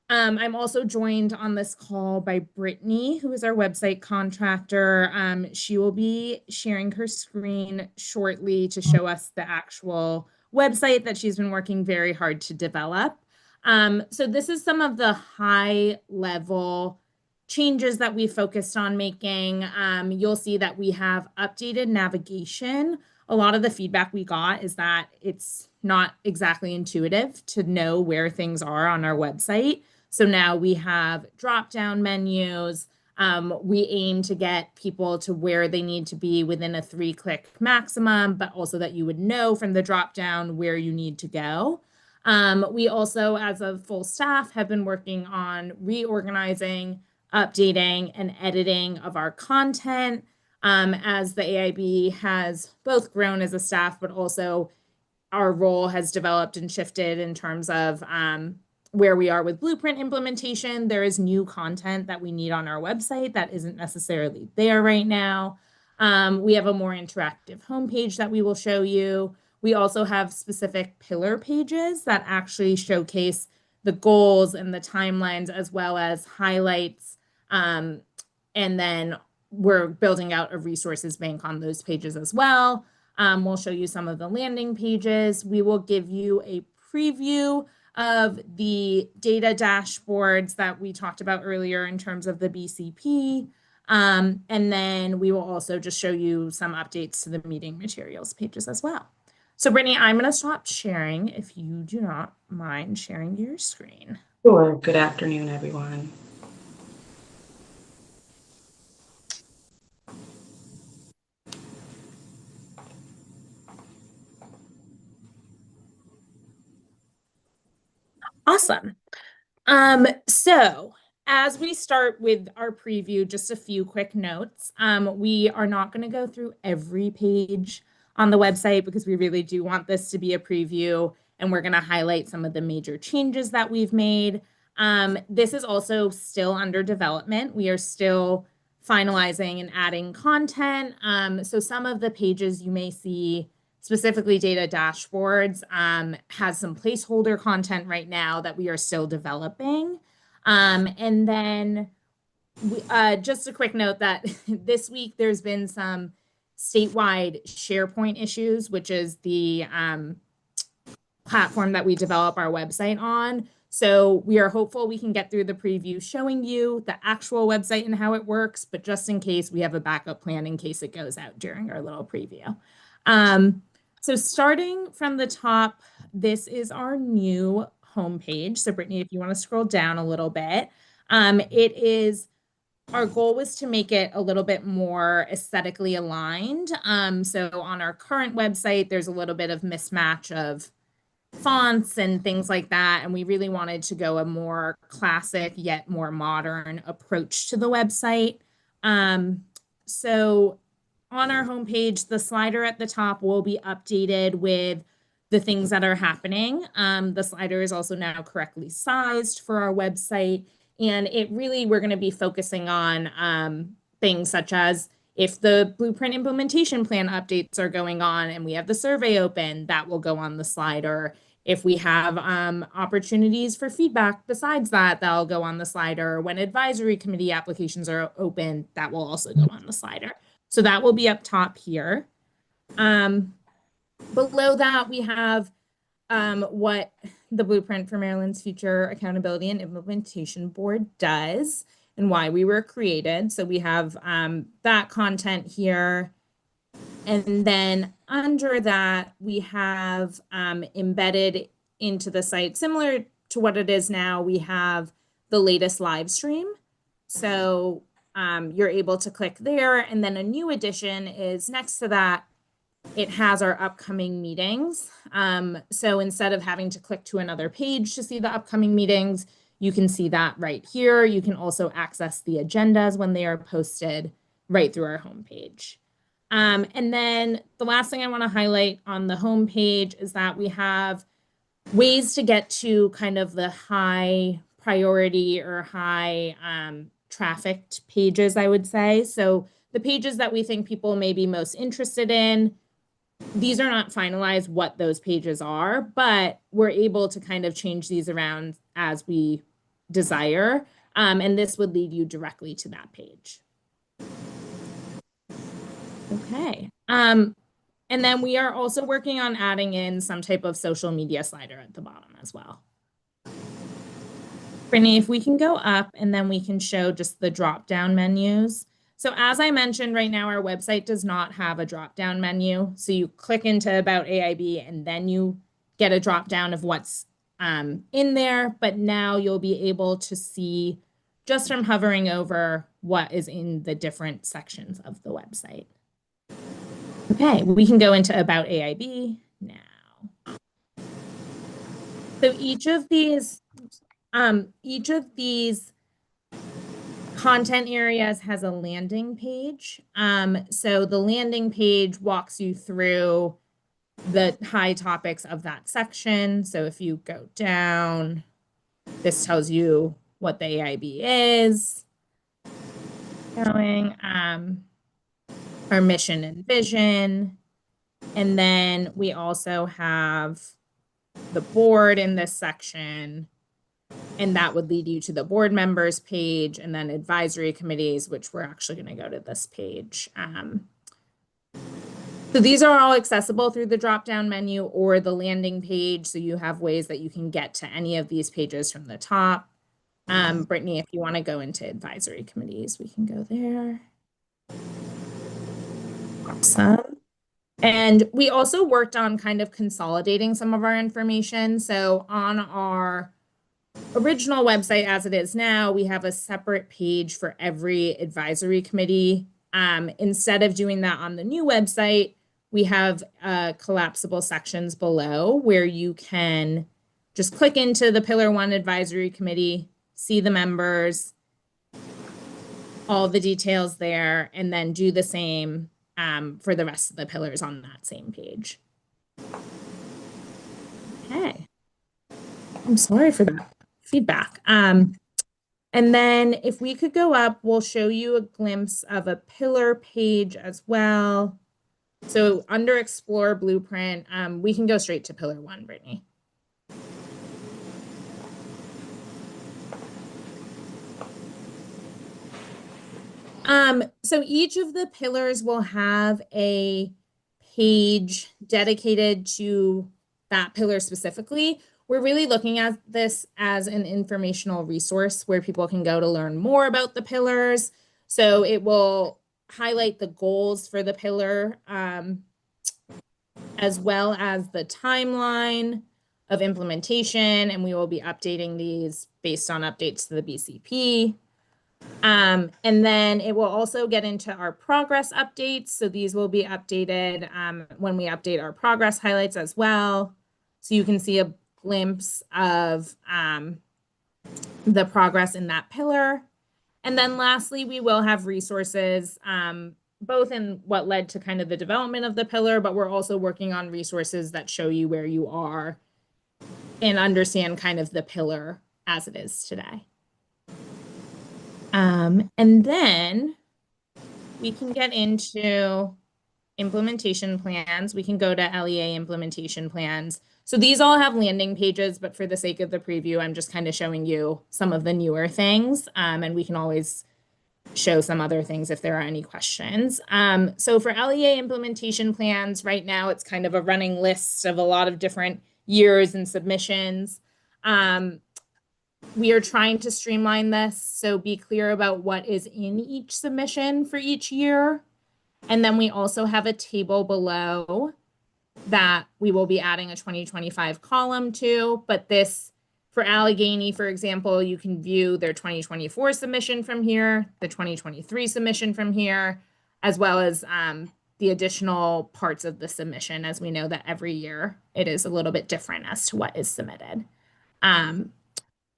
I'm also joined on this call by Brittany, who is our website contractor. She will be sharing her screen shortly to show us the actual website that she's been working very hard to develop. So this is some of the high level changes that we focused on making. You'll see that we have updated navigation. A lot of the feedback we got is that it's not exactly intuitive to know where things are on our website. So now we have drop-down menus. We aim to get people to where they need to be within a 3-click maximum, but also that you would know from the drop-down where you need to go. We also, as a full staff, have been working on reorganizing, updating, and editing of our content as the AIB has both grown as a staff, but also our role has developed and shifted in terms of where we are with blueprint implementation. There is new content that we need on our website that isn't necessarily there right now. We have a more interactive homepage that we will show you. We also have specific pillar pages that actually showcase the goals and the timelines, as well as highlights. And then we're building out a resources bank on those pages as well. We'll show you some of the landing pages. We will give you a preview of the data dashboards that we talked about earlier in terms of the BCP. And then we will also just show you some updates to the meeting materials pages as well. So Brittany, I'm going to stop sharing if you do not mind sharing your screen. Sure. Good afternoon, everyone. Awesome. So as we start with our preview, just a few quick notes. We are not going to go through every page on the website because we really do want this to be a preview, and we're going to highlight some of the major changes that we've made. This is also still under development. We are still finalizing and adding content. So some of the pages you may see, specifically data dashboards, has some placeholder content right now that we are still developing. And then just a quick note that this week there's been some statewide SharePoint issues, which is the platform that we develop our website on. So we are hopeful we can get through the preview showing you the actual website and how it works, but just in case, we have a backup plan in case it goes out during our little preview. So starting from the top, this is our new homepage. So Brittany, if you want to scroll down a little bit, our goal was to make it a little bit more aesthetically aligned. So on our current website, there's a little bit of mismatch of fonts and things like that. And we really wanted to go a more classic yet more modern approach to the website. So on our homepage, the slider at the top will be updated with the things that are happening. The slider is also now correctly sized for our website. And we're going to be focusing on things such as if the blueprint implementation plan updates are going on and we have the survey open, that will go on the slider. If we have opportunities for feedback besides that, that'll go on the slider. When advisory committee applications are open, that will also go on the slider. So that will be up top here. Below that, we have what the Blueprint for Maryland's Future Accountability and Implementation Board does and why we were created. So we have that content here. And then under that, we have embedded into the site, similar to what it is now, we have the latest live stream. So you're able to click there. And then a new addition is next to that, it has our upcoming meetings. So instead of having to click to another page to see the upcoming meetings, you can see that right here. You can also access the agendas when they are posted right through our homepage. And then the last thing I want to highlight on the homepage is that we have ways to get to kind of the high priority or high trafficked pages, I would say. So the pages that we think people may be most interested in, these are not finalized what those pages are, but we're able to kind of change these around as we desire. And this would lead you directly to that page. Okay. And then we are also working on adding in some type of social media slider at the bottom as well. Brittany, if we can go up and then we can show just the drop-down menus. So as I mentioned, right now our website does not have a drop-down menu. So you click into About AIB and then you get a drop-down of what's in there. But now you'll be able to see just from hovering over what is in the different sections of the website. Okay, we can go into About AIB now. So each of these content areas has a landing page. So the landing page walks you through the high topics of that section. So if you go down, this tells you what the AIB is. Going, our mission and vision. And then we also have the board in this section. And that would lead you to the board members page and then advisory committees, which we're actually going to go to this page. So these are all accessible through the drop-down menu or the landing page. So you have ways that you can get to any of these pages from the top. Brittany, if you want to go into advisory committees, we can go there. Awesome. And we also worked on kind of consolidating some of our information. So on our original website as it is now, we have a separate page for every advisory committee. Instead of doing that on the new website, we have collapsible sections below where you can just click into the Pillar 1 Advisory Committee, see the members, all the details there, and then do the same for the rest of the pillars on that same page. Okay. I'm sorry for that feedback. And then if we could go up, we'll show you a glimpse of a pillar page as well. So under Explore Blueprint, we can go straight to Pillar 1, Brittany. So each of the pillars will have a page dedicated to that pillar specifically. We're really looking at this as an informational resource where people can go to learn more about the pillars. So it will highlight the goals for the pillar, as well as the timeline of implementation, and we will be updating these based on updates to the BCP. And then it will also get into our progress updates. So these will be updated when we update our progress highlights as well. So you can see a glimpse of the progress in that pillar. And then lastly, we will have resources, both in what led to kind of the development of the pillar, but we're also working on resources that show you where you are and understand kind of the pillar as it is today. And then we can get into implementation plans. We can go to LEA implementation plans. So these all have landing pages, but for the sake of the preview, I'm just kind of showing you some of the newer things. And we can always show some other things if there are any questions. So for LEA implementation plans, right now it's kind of a running list of a lot of different years and submissions. We are trying to streamline this, so be clear about what is in each submission for each year. And then we also have a table below that we will be adding a 2025 column to, but this, for Allegheny, for example, you can view their 2024 submission from here, the 2023 submission from here, as well as the additional parts of the submission, as we know that every year it is a little bit different as to what is submitted.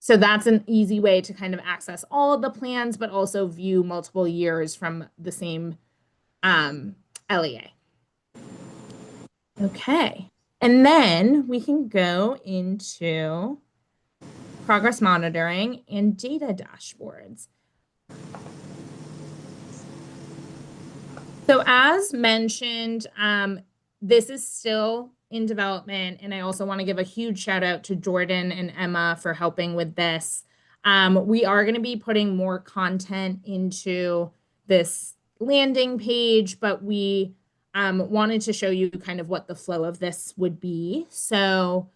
So that's an easy way to kind of access all of the plans, but also view multiple years from the same LEA. Okay, and then we can go into progress monitoring and data dashboards. So as mentioned, this is still in development, and I also want to give a huge shout out to Jordan and Emma for helping with this. We are going to be putting more content into this landing page, but we wanted to show you kind of what the flow of this would be. So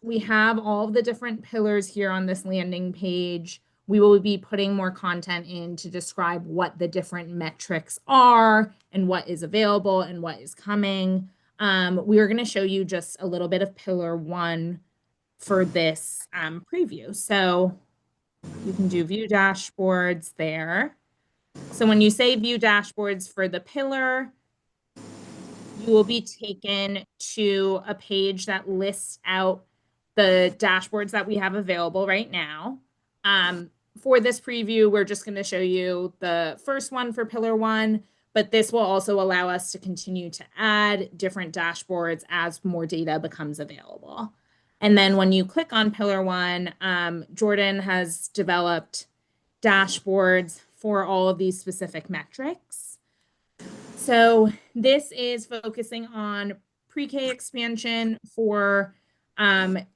we have all of the different pillars here on this landing page. We will be putting more content in to describe what the different metrics are and what is available and what is coming. We are going to show you just a little bit of Pillar 1 for this preview. So you can do view dashboards there. So when you say view dashboards for the pillar, you will be taken to a page that lists out the dashboards that we have available right now. For this preview, we're just going to show you the first one for Pillar 1, but this will also allow us to continue to add different dashboards as more data becomes available. And then when you click on Pillar 1, Jordan has developed dashboards for all of these specific metrics. So this is focusing on pre-K expansion for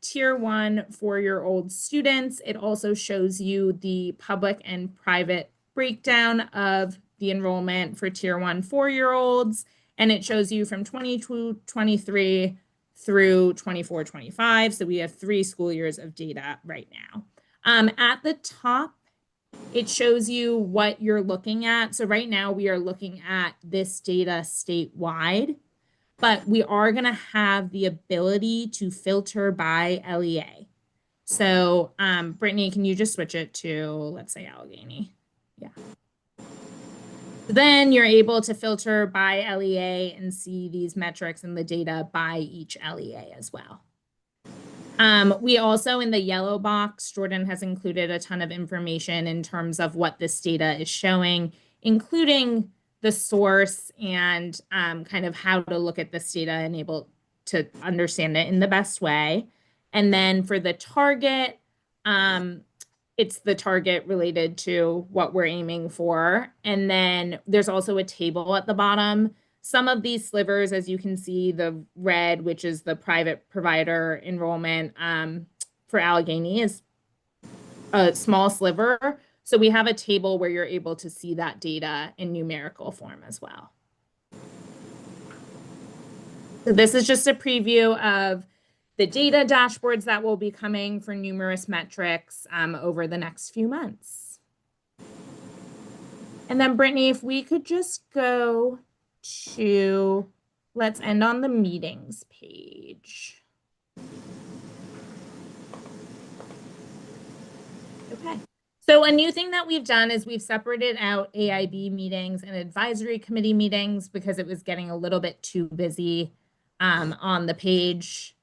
Tier 1 4-year-old students. It also shows you the public and private breakdown of the enrollment for Tier 1 4-year-olds, and it shows you from 22-23 through 24-25. So we have 3 school years of data right now. At the top, it shows you what you're looking at. So right now we are looking at this data statewide, but we are going to have the ability to filter by LEA. So, Brittany, can you just switch it to, let's say, Allegheny? Yeah. Then you're able to filter by LEA and see these metrics and the data by each LEA as well. We also, in the yellow box, Jordan has included a ton of information in terms of what this data is showing, including the source and kind of how to look at this data and able to understand it in the best way. And then for the target, it's the target related to what we're aiming for. And then there's also a table at the bottom. Some of these slivers, as you can see, the red, which is the private provider enrollment for Allegheny, is a small sliver. So we have a table where you're able to see that data in numerical form as well. So this is just a preview of the data dashboards that will be coming for numerous metrics over the next few months. And then Brittany, if we could just go to, let's end on the meetings page. Okay. So a new thing that we've done is we've separated out AIB meetings and advisory committee meetings because it was getting a little bit too busy on the page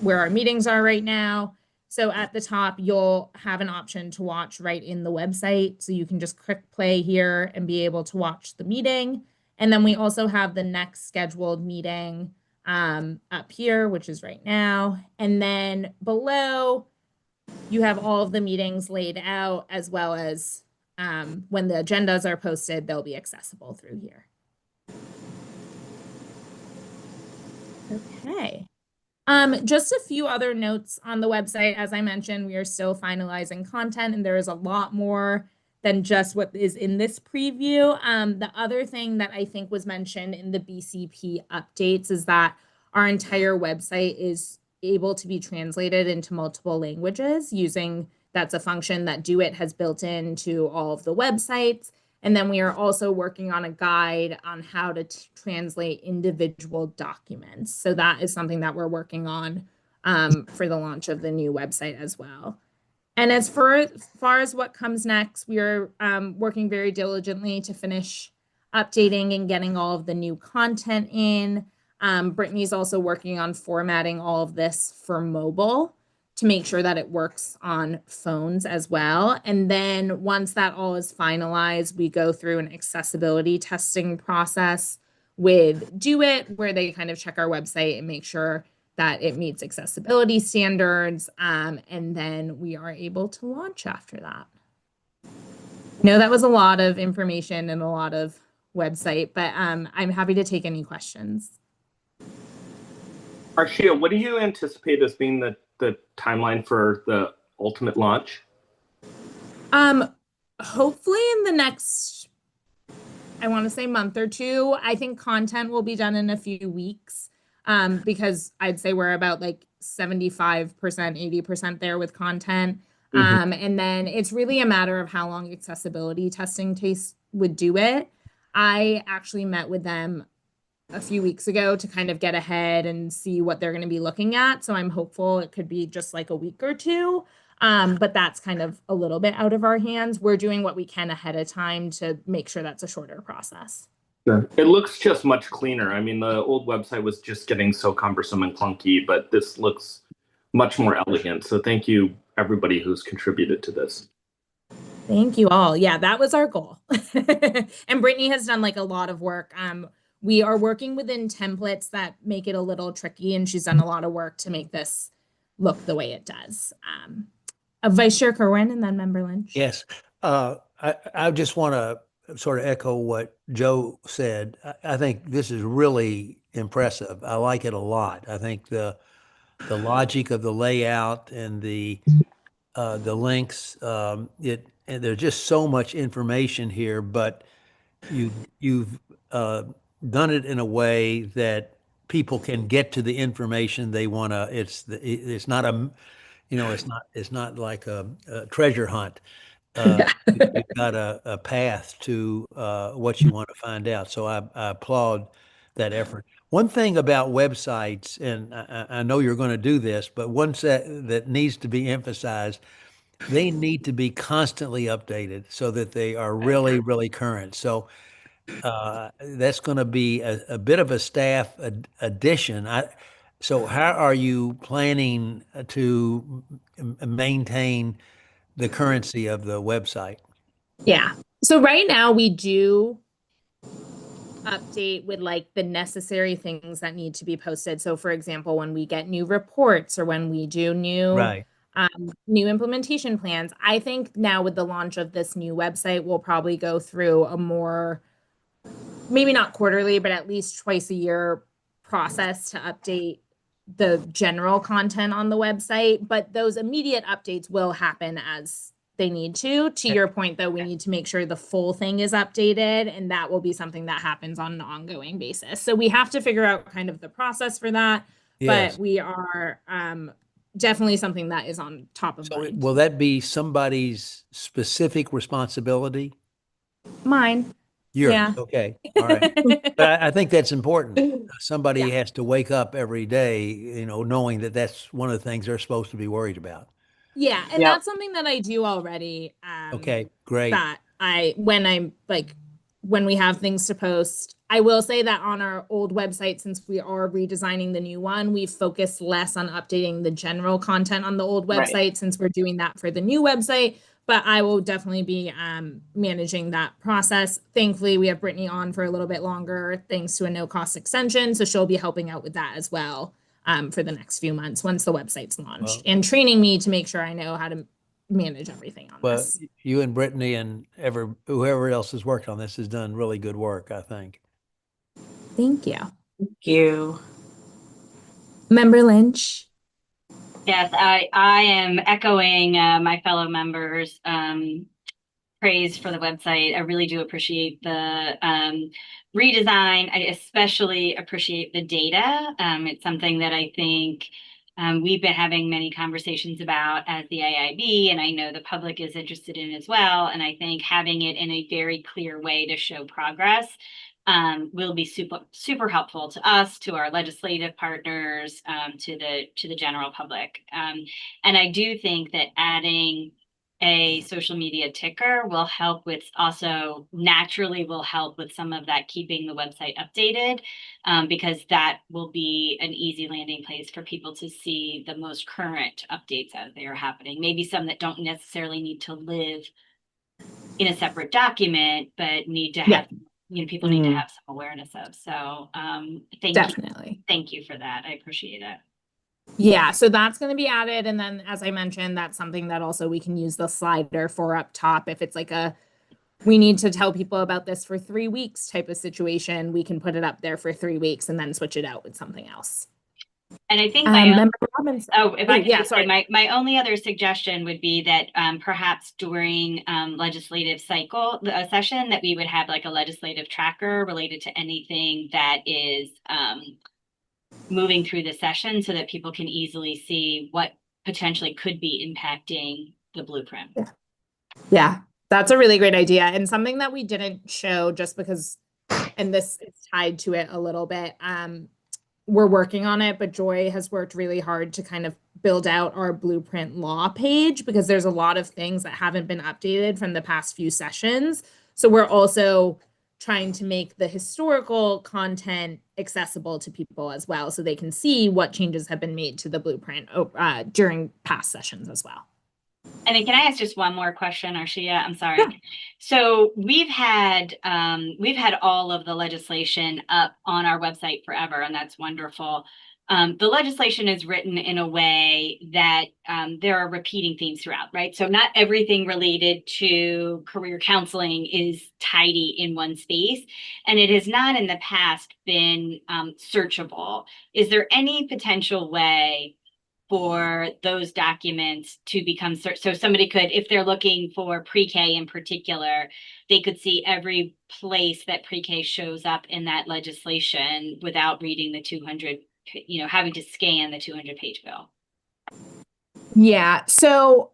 where our meetings are right now. So at the top, you'll have an option to watch right in the website. So you can just click play here and be able to watch the meeting. And then we also have the next scheduled meeting up here, which is right now. And then below, you have all of the meetings laid out, as well as when the agendas are posted, they'll be accessible through here. Okay. Just a few other notes on the website. As I mentioned, we are still finalizing content, and there is a lot more than just what is in this preview. The other thing that I think was mentioned in the BCP updates is that our entire website is able to be translated into multiple languages that's a function that Do-It has built into all of the websites. And then we are also working on a guide on how to translate individual documents. So that is something that we're working on for the launch of the new website as well. And as far as what comes next, we are working very diligently to finish updating and getting all of the new content in. Brittany's also working on formatting all of this for mobile to make sure that it works on phones as well. And then once that all is finalized, we go through an accessibility testing process with Do-It, where they kind of check our website and make sure that it meets accessibility standards. And then we are able to launch after that. I know that was a lot of information and a lot of website, but I'm happy to take any questions. Arshia, what do you anticipate as being the timeline for the ultimate launch? Hopefully in the next, I want to say month or two. I think content will be done in a few weeks because I'd say we're about like 75%, 80% there with content. And then it's really a matter of how long accessibility testing would do it. I actually met with them a few weeks ago to kind of get ahead and see what they're going to be looking at. So I'm hopeful it could be just like a week or two. But that's kind of a little bit out of our hands. We're doing what we can ahead of time to make sure that's a shorter process. It looks just much cleaner. I mean, the old website was just getting so cumbersome and clunky, but this looks much more elegant. So thank you, everybody who's contributed to this. Thank you all. Yeah, that was our goal. And Brittany has done like a lot of work. We are working within templates that make it a little tricky, and she's done a lot of work to make this look the way it does. Vice Chair Kerwin and then Member Lynch. Yes. I just want to sort of echo what Joe said. I think this is really impressive. I like it a lot. I think the logic of the layout and the links, and there's just so much information here, but you've done it in a way that people can get to the information they want to. It's not a, it's not like a treasure hunt. You've got a path to what you want to find out. So I applaud that effort. One thing about websites, and I know you're going to do this, but one set that needs to be emphasized, they need to be constantly updated so that they are really, really current. So that's going to be a bit of a staff addition. So how are you planning to maintain the currency of the website? Yeah. So right now we do update with like the necessary things that need to be posted. So for example, when we get new reports or when we do Right. new implementation plans, I think now with the launch of this new website, we'll probably go through a more, maybe not quarterly, but at least twice a year process to update the general content on the website. But those immediate updates will happen as they need to. To your point, though, we need to make sure the full thing is updated, and that will be something that happens on an ongoing basis. So we have to figure out kind of the process for that. Yes. But we are definitely something that is on top of So mind. will that be somebody's specific responsibility? Mine. Yours. Yeah. Okay. All right. But I think that's important. Somebody has to wake up every day, knowing that that's one of the things they're supposed to be worried about. Yeah, and that's something that I do already. Okay, great. That when we have things to post, I will say that on our old website, since we are redesigning the new one, we've focused less on updating the general content on the old website since we're doing that for the new website. But I will definitely be managing that process. Thankfully, we have Brittany on for a little bit longer, thanks to a no-cost extension. So she'll be helping out with that as well for the next few months once the website's launched, and training me to make sure I know how to manage everything on this. You and Brittany and whoever else has worked on this has done really good work, I think. Thank you. Thank you. Member Lynch. Yes, I am echoing my fellow members' praise for the website. I really do appreciate the redesign. I especially appreciate the data. It's something that I think we've been having many conversations about as the AIB, and I know the public is interested in as well. And I think having it in a very clear way to show progress will be super helpful to us, to our legislative partners, to the general public. And I do think that adding a social media ticker will help with, also naturally will help with some of that, keeping the website updated, because that will be an easy landing place for people to see the most current updates as they are happening. Maybe some that don't necessarily need to live in a separate document, but need to have, people need to have some awareness of. So thank you for that. I appreciate it. Yeah, so that's going to be added. And then, as I mentioned, that's something that also we can use the slider for up top. If it's like we need to tell people about this for 3 weeks type of situation, we can put it up there for 3 weeks and then switch it out with something else. And I think my only other suggestion would be that perhaps during legislative session that we would have like a legislative tracker related to anything that is moving through the session, so that people can easily see what potentially could be impacting the blueprint. Yeah, that's a really great idea, and something that we didn't show just because, and this is tied to it a little bit. We're working on it, but Joy has worked really hard to kind of build out our blueprint law page, because there's a lot of things that haven't been updated from the past few sessions. So we're also trying to make the historical content accessible to people as well, so they can see what changes have been made to the blueprint during past sessions as well. And then can I ask just one more question, Arshia? I'm sorry. Yeah. So we've had all of the legislation up on our website forever, and that's wonderful. The legislation is written in a way that there are repeating themes throughout, right? So not everything related to career counseling is tidy in one space, and it has not in the past been searchable. Is there any potential way for those documents to become so somebody could, if they're looking for pre-K in particular, they could see every place that pre-K shows up in that legislation without reading the 200, having to scan the 200-page bill? Yeah, so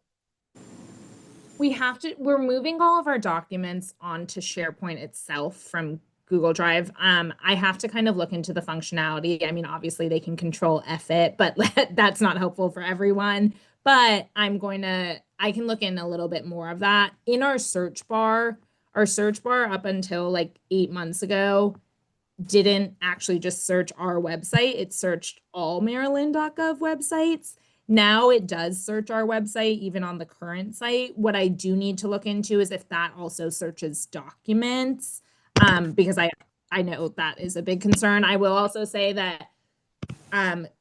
we're moving all of our documents onto SharePoint itself from Google Drive. I have to kind of look into the functionality. I mean, obviously they can control F it, but that's not helpful for everyone. But I can look in a little bit more of that. In our search bar up until like 8 months ago didn't actually just search our website. It searched all Maryland.gov websites. Now it does search our website, even on the current site. What I do need to look into is if that also searches documents, because I know that is a big concern. I will also say that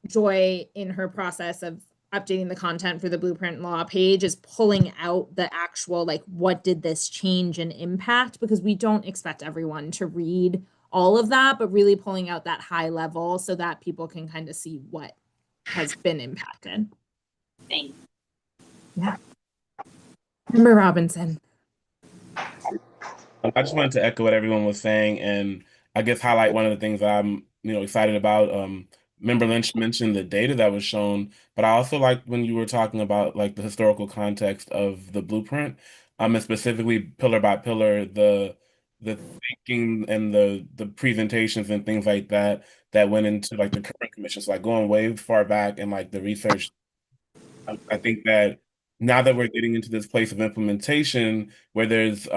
Joy, in her process of updating the content for the Blueprint Law page, is pulling out the actual, like, what did this change and impact? Because we don't expect everyone to read all of that, but really pulling out that high level so that people can kind of see what has been impacted. Thanks. Yeah. Member Robinson. I just wanted to echo what everyone was saying, and I guess highlight one of the things that I'm, excited about. Member Lynch mentioned the data that was shown, but I also like when you were talking about like the historical context of the blueprint, and specifically pillar by pillar, the thinking and the presentations and things like that that went into like the current commissions, like going way far back and like the research. I think that now that we're getting into this place of implementation where there's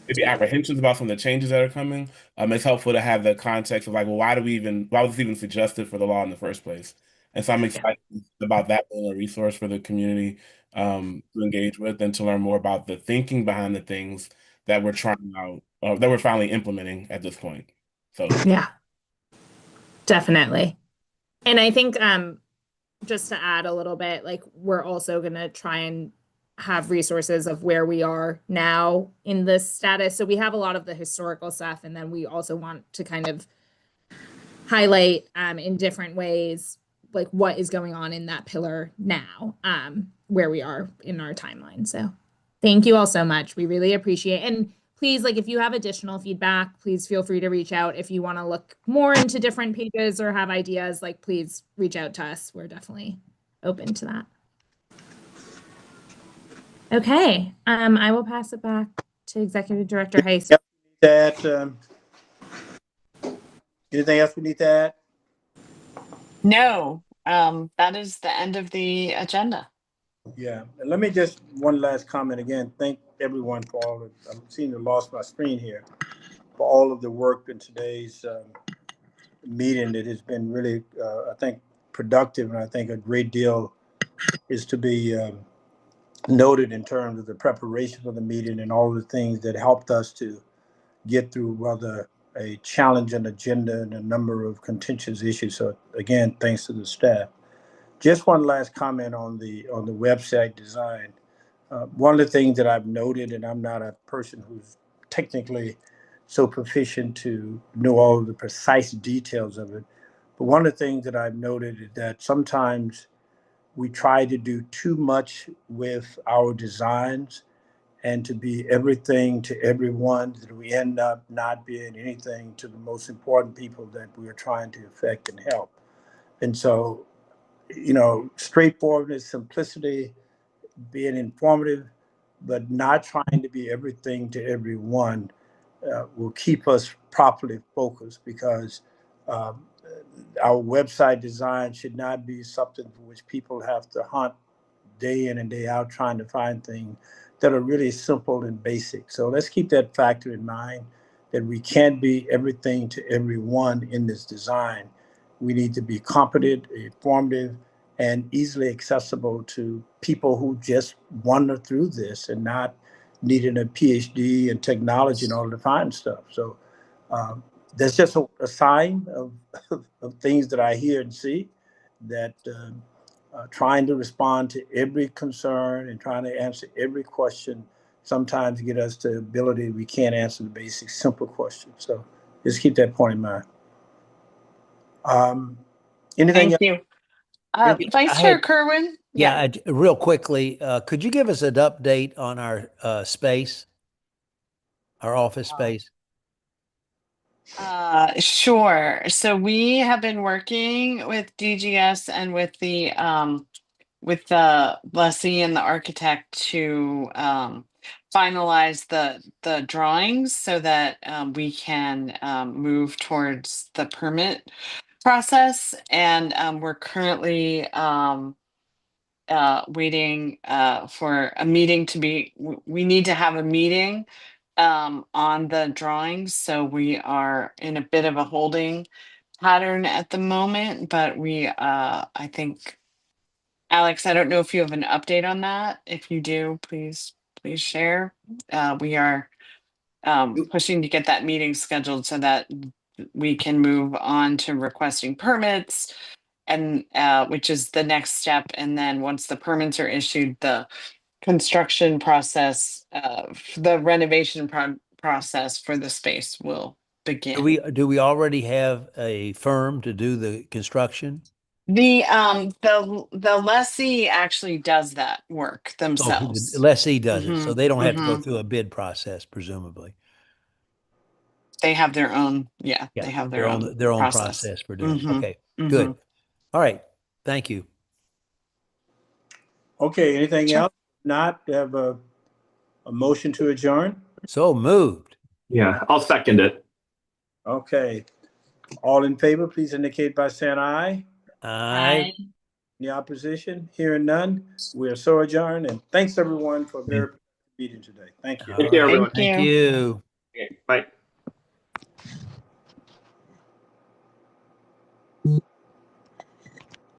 maybe apprehensions about some of the changes that are coming, it's helpful to have the context of like, well, why was this even suggested for the law in the first place? And so I'm excited about that being a resource for the community to engage with and to learn more about the thinking behind the things that we're trying out, that we're finally implementing at this point. So yeah, definitely. And I think just to add a little bit, like, we're also going to try and have resources of where we are now in this status. So we have a lot of the historical stuff, and then we also want to kind of highlight in different ways, like what is going on in that pillar now, where we are in our timeline. So thank you all so much. We really appreciate it. And please, like, if you have additional feedback, please feel free to reach out. If you want to look more into different pages or have ideas, like, please reach out to us. We're definitely open to that. Okay, I will pass it back to Executive Director Heiss. Anything else we need to add? No, that is the end of the agenda. Yeah, and let me just one last comment again. Thank everyone for all of, I'm seeing to lost my screen here, for all of the work in today's meeting. It has been really, I think, productive, and I think a great deal is to be noted in terms of the preparation for the meeting and all the things that helped us to get through rather a challenging agenda and a number of contentious issues. So again, thanks to the staff. Just one last comment on the website design. One of the things that I've noted, and I'm not a person who's technically so proficient to know all of the precise details of it, but one of the things that I've noted is that sometimes we try to do too much with our designs and to be everything to everyone, that we end up not being anything to the most important people that we are trying to affect and help. And so, straightforwardness, simplicity, being informative, but not trying to be everything to everyone will keep us properly focused, because our website design should not be something for which people have to hunt day in and day out trying to find things that are really simple and basic. So let's keep that factor in mind, that we can't be everything to everyone in this design. We need to be competent, informative, and easily accessible to people who just wander through this and not needing a PhD in technology in order to find stuff. So that's just a sign of things that I hear and see, that trying to respond to every concern and trying to answer every question sometimes get us to ability we can't answer the basic simple questions. So just keep that point in mind. Anything Thank you. Vice Chair Kerwin? Yeah, real quickly, could you give us an update on our space, our office space? Sure. So we have been working with DGS and with the lessee and the architect to finalize the drawings so that we can move towards the permit process. And we're currently waiting for a meeting to be. We need to have a meeting on the drawings, so we are in a bit of a holding pattern at the moment. But we, I think, Alex, I don't know if you have an update on that. If you do, please share. We are pushing to get that meeting scheduled so that we can move on to requesting permits, and which is the next step. And then once the permits are issued, the construction process, the renovation process for the space will begin. Do we already have a firm to do the construction? The lessee actually does that work Oh, themselves. the lessee does it, so Mhm, they don't have to go mhm. through a bid process, presumably. They have their own, Yeah, they have their own process for doing it. Mhm, Okay, mhm. good. All right, thank you. Okay, anything Sure. else? Not have a motion to adjourn? So moved. Yeah, I'll second it. Okay. All in favor, please indicate by saying aye. Aye. Any opposition? Hearing none, we are so adjourned. And thanks everyone for a very productive meeting today. Thank you. Thank you, everyone. Thank you. Okay, bye.